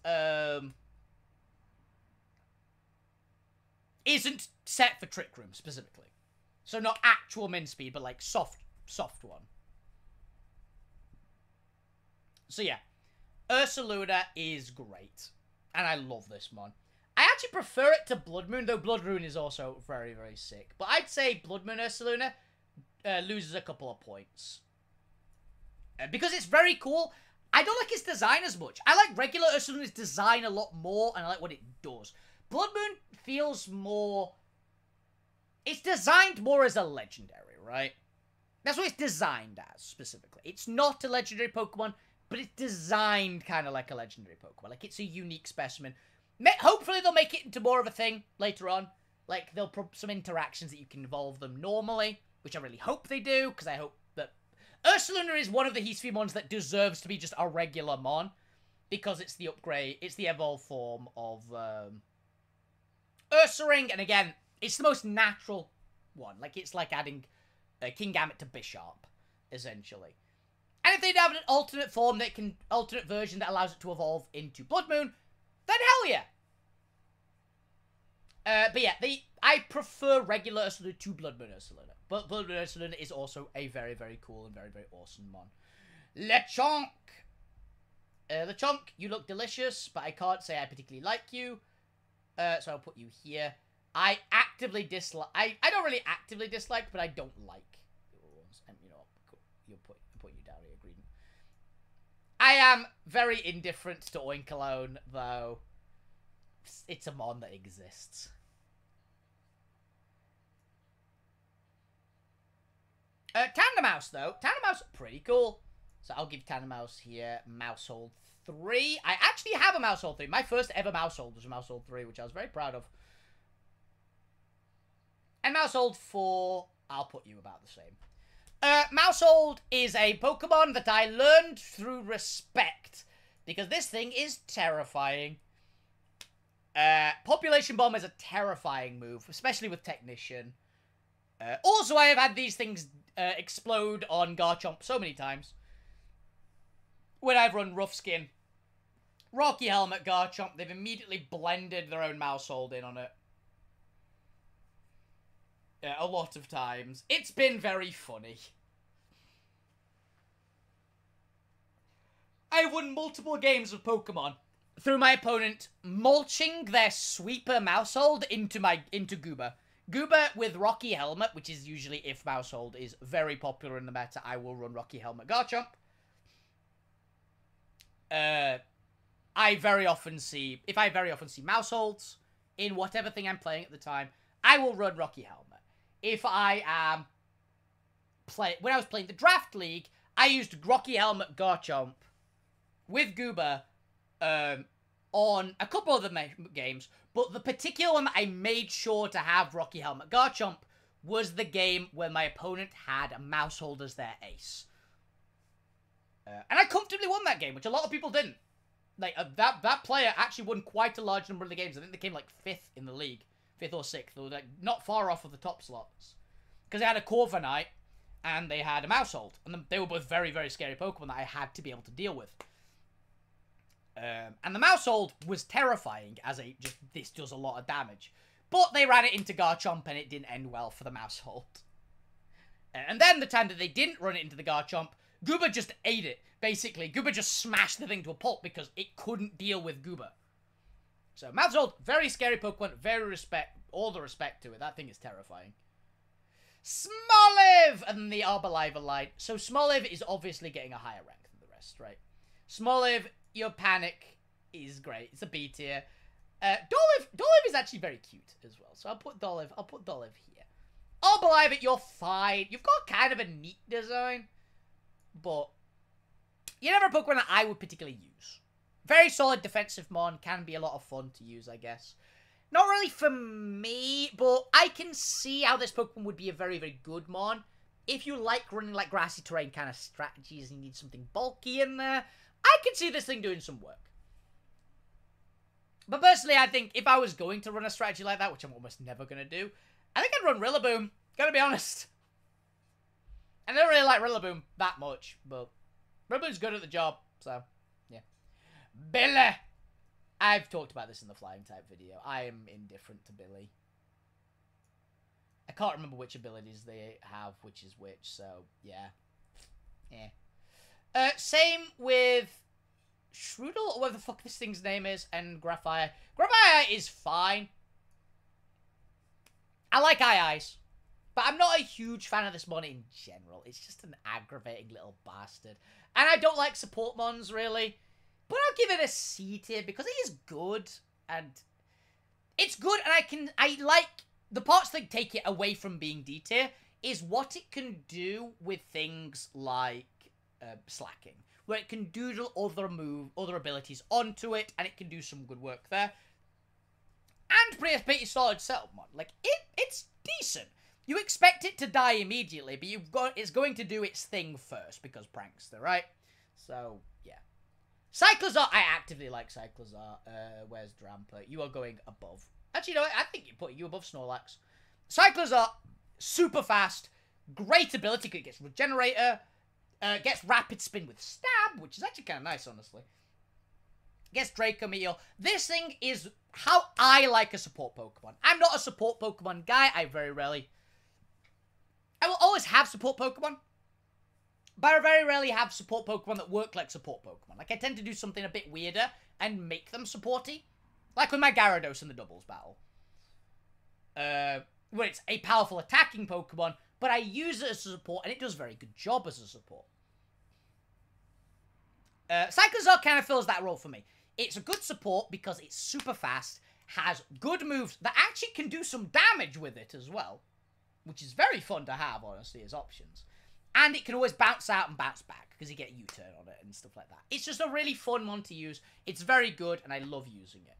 Speaker 1: isn't set for Trick Room, specifically. So not actual min speed, but like soft one. So yeah, Ursaluna is great. And I love this mon. I actually prefer it to Blood Moon, though Blood Moon is also very, very sick. But I'd say Blood Moon Ursaluna loses a couple of points. Because it's very cool. I don't like its design as much. I like regular Ursaluna's design a lot more, and I like what it does. Blood Moon feels more... It's designed more as a legendary, right? That's what it's designed as, specifically. It's not a legendary Pokemon, but it's designed kind of like a legendary Pokemon. Like, it's a unique specimen. Hopefully they'll make it into more of a thing later on. Like, they'll put some interactions that you can evolve them normally, which I really hope they do, because I hope that... Ursaluna is one of the Heathspeed mons that deserves to be just a regular mon, because it's the upgrade, it's the evolved form of Ursaring, and again, it's the most natural one. Like, it's like adding Kingambit to Bisharp, essentially. And if they'd have an alternate form alternate version that allows it to evolve into Blood Moon, then hell yeah! But yeah, I prefer regular Ursaluna to Blood Moon Ursaluna. But Blood Moon Ursaluna is also a very, very cool and very, very awesome mon. Lechonk! Lechonk, you look delicious, but I can't say I particularly like you. So I'll put you here. I actively dislike... I don't really actively dislike, but I don't like your ones. And, you know, I'll put you down here, Green. I am very indifferent to Oinkologne, though. It's a mon that exists. Tandemaus, though. Tandemaus, pretty cool. So I'll give Tandemaus here Mousehold 3. I actually have a Mousehold 3. My first ever Mousehold was a Mousehold 3, which I was very proud of. And Mousehold 4, I'll put you about the same. Mousehold is a Pokemon that I learned through respect, because this thing is terrifying. Population Bomb is a terrifying move, especially with Technician. Also, I have had these things explode on Garchomp so many times. When I've run Rough Skin. Rocky Helmet Garchomp, they've immediately blended their own Mousehold in on it. A lot of times. It's been very funny. I won multiple games of Pokemon through my opponent mulching their sweeper Mousehold into Goober. Goober with Rocky Helmet, which is usually if Mousehold is very popular in the meta, I will run Rocky Helmet Garchomp. If I very often see Mouseholds in whatever thing I'm playing at the time, I will run Rocky Helmet. If I am when I was playing the Draft League, I used Rocky Helmet Garchomp with Goober on a couple of the games, but the particular one that I made sure to have Rocky Helmet Garchomp was the game where my opponent had a Mousehold as their ace. And I comfortably won that game, which a lot of people didn't. Like, that player actually won quite a large number of the games. I think they came, like, 5th in the league. 5th or 6th. They were, like, not far off of the top slots. Because they had a Corviknight, and they had a Mousehold. And they were both very, very scary Pokemon that I had to be able to deal with. And the Mousehold was terrifying, as this does a lot of damage. But they ran it into Garchomp, and it didn't end well for the Mousehold. And then the time that they didn't run it into the Garchomp, Goober just ate it, basically. Goober just smashed the thing to a pulp because it couldn't deal with Goober. So, Mousehold, very scary Pokemon, all the respect to it. That thing is terrifying. Smoliv! And the Arbolive line. So, Smoliv is obviously getting a higher rank than the rest, right? Smoliv, your Panic is great. It's a B tier. Dolliv is actually very cute as well. So, I'll put Dolliv here. Arbolive, you're fine. You've got kind of a neat design. But you're never a Pokemon that I would particularly use. Very solid defensive mon. Can be a lot of fun to use, I guess. Not really for me, but I can see how this Pokemon would be a very, very good mon. If you like running like grassy terrain kind of strategies and you need something bulky in there, I can see this thing doing some work. But personally, I think if I was going to run a strategy like that, which I'm almost never going to do, I think I'd run Rillaboom. Gotta be honest. I don't really like Rillaboom that much, but Rillaboom's good at the job, so, yeah. Billy! I've talked about this in the flying type video. I am indifferent to Billy. I can't remember which abilities they have, which is which, so, yeah. Same with Shroodle, or whatever the fuck this thing's name is, and Graphire. Graphire is fine. I like Eyes. But I'm not a huge fan of this mon in general. It's just an aggravating little bastard. And I don't like support mons, really. But I'll give it a C tier because it is good. And it's good, and I like the parts that take it away from being D tier is what it can do with things like slacking. Where it can doodle other abilities onto it, and it can do some good work there. And pretty solid setup mod. Like, it's decent. You expect it to die immediately, but it's going to do its thing first, because Prankster, right? So, yeah. Cyclozar, I actively like Cyclozar. Where's Dramper? You are going above. Actually, no, I think you put you above Snorlax. Cyclozar, super fast, great ability, because it gets Regenerator, gets Rapid Spin with Stab, which is actually kind of nice, honestly. Gets Draco Meteor. This thing is how I like a support Pokemon. I'm not a support Pokemon guy. I will always have support Pokemon, but I very rarely have support Pokemon that work like support Pokemon. Like, I tend to do something a bit weirder and make them supporty. Like with my Gyarados in the doubles battle. Where it's a powerful attacking Pokemon, but I use it as a support, and it does a very good job as a support. Cyclozar kind of fills that role for me. It's a good support because it's super fast, has good moves that actually can do some damage with it as well. Which is very fun to have, honestly, as options. And it can always bounce out and bounce back, because you get U-turn on it and stuff like that. It's just a really fun mon to use. It's very good, and I love using it.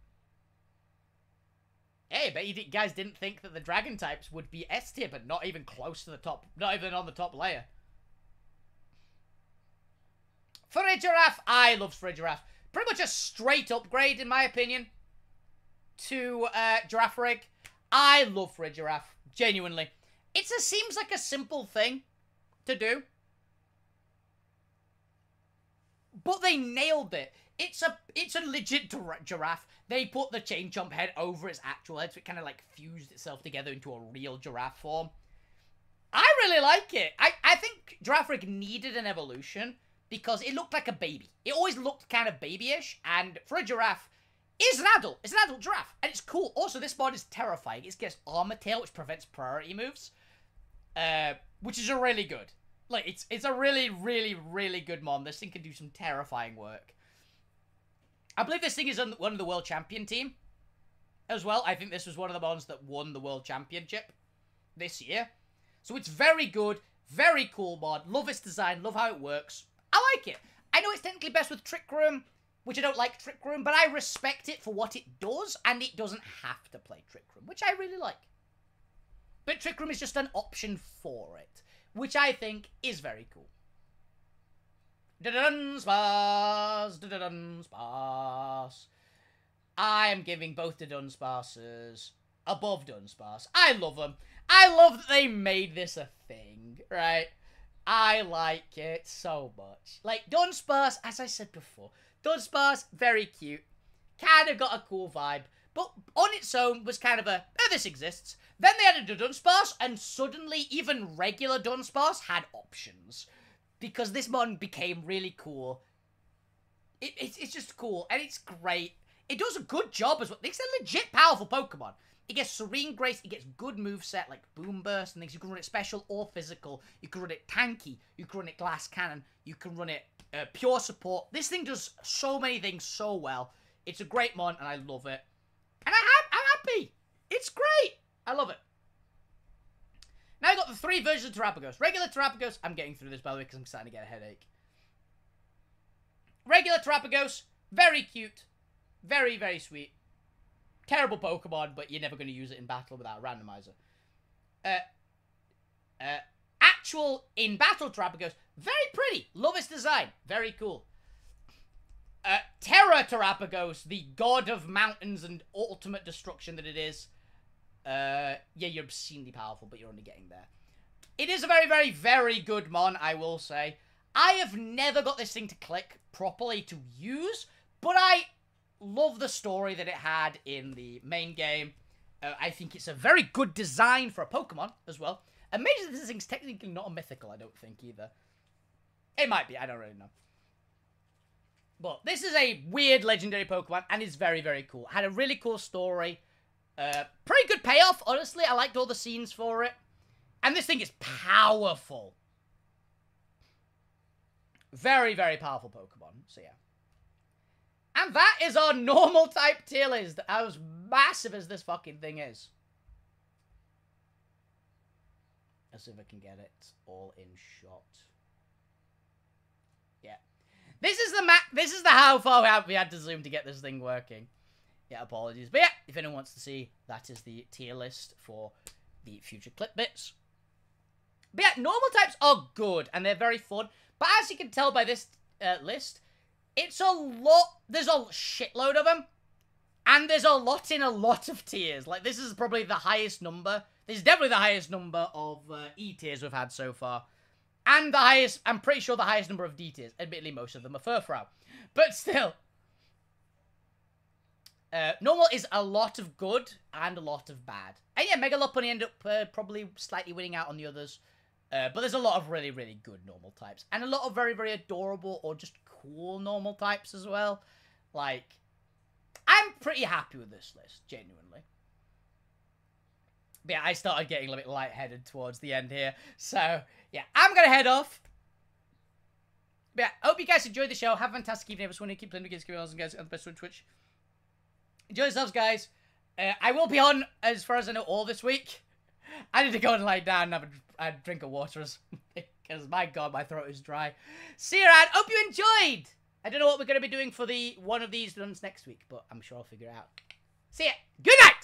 Speaker 1: Hey, but you guys didn't think that the Dragon types would be S tier, but not even close to the top, not even on the top layer. Farigiraf, I love Farigiraf. Pretty much a straight upgrade, in my opinion, to Girafarig. I love Farigiraf, genuinely. It seems like a simple thing to do. But they nailed it. It's a legit giraffe. They put the chain jump head over its actual head, so it kind of like fused itself together into a real giraffe form. I really like it. I think Girafarig needed an evolution because it looked like a baby. It always looked kind of babyish, and for a giraffe, is an adult. It's an adult giraffe, and it's cool. Also, this mod is terrifying. It gets Armor Tail, which prevents priority moves, which is a really good. Like, it's a really, really, really good mod. This thing can do some terrifying work. I believe this thing is on one of the World Champion team as well. I think this was one of the mods that won the World Championship this year. So it's very good, Very cool mod. Love its design. Love how it works. I like it. I know it's technically best with Trick Room, which I don't like Trick Room, but I respect it for what it does, and it doesn't have to play Trick Room, which I really like. But Trick Room is just an option for it, which I think is very cool. Dunsparce, Dunsparce. I am giving both the Dunsparces above Dunsparce. I love them. I love that they made this a thing, right? I like it so much. Like, Dunsparce, as I said before, Dunsparce, very cute. Kind of got a cool vibe. But on its own was kind of a, oh, this exists. Then they added a Dunsparce, and suddenly even regular Dunsparce had options. Because this mod became really cool. It's just cool, and it's great. It does a good job as well. It's a legit powerful Pokemon. It gets Serene Grace, it gets good moveset like Boom Burst and things. You can run it special or physical. You can run it tanky. You can run it Glass Cannon. You can run it pure support. This thing does so many things so well. It's a great mod, and I love it. And I'm happy. It's great. I love it. Now I got the 3 versions of Terapagos. Regular Terapagos. I'm getting through this, by the way, because I'm starting to get a headache. Regular Terapagos. Very cute. Very, very sweet. Terrible Pokemon, but you're never going to use it in battle without a randomizer. Actual in-battle Terapagos, very pretty. Love its design. Very cool. Terra Terapagos, the god of mountains and ultimate destruction that it is. Yeah, you're obscenely powerful, but you're only getting there. It is a very, very, very good mon, I will say. I have never got this thing to click properly to use, but I love the story that it had in the main game. I think it's a very good design for a Pokemon as well. Amazing this thing's technically not a mythical, I don't think, either. It might be, I don't really know. But this is a weird legendary Pokemon, and it's very, very cool. Had a really cool story. Pretty good payoff, honestly. I liked all the scenes for it. And this thing is powerful. Very, very powerful Pokemon, so yeah. And that is our normal type tier list, as massive as this fucking thing is. Let's see if I can get it all in shot. Yeah. This is the how far we had to zoom to get this thing working. Yeah, apologies. But yeah, if anyone wants to see, that is the tier list for the future clip bits. But yeah, normal types are good, and they're very fun. But as you can tell by this list, it's a lot, there's a shitload of them, and there's a lot in a lot of tiers. Like, this is probably the highest number. This is definitely the highest number of E tiers we've had so far. And the highest, I'm pretty sure the highest number of D tiers. Admittedly, most of them are Furfrou. But still. Normal is a lot of good and a lot of bad. And yeah, Mega Lopunny end up probably slightly winning out on the others. But there's a lot of really, really good normal types. And a lot of very, very adorable or just cool normal types as well. Like, I'm pretty happy with this list, genuinely. But yeah, I started getting a little bit lightheaded towards the end here. So, yeah, I'm going to head off. But yeah, I hope you guys enjoyed the show. Have a fantastic evening. I just want to keep playing games, and guys on the best on Twitch. Enjoy yourselves, guys. I will be on, as far as I know, all this week. I need to go and lie down and have a drink of water. Because, my God, my throat is dry. See you around. Hope you enjoyed. I don't know what we're going to be doing for one of these ones next week, but I'm sure I'll figure it out. See ya. Good night.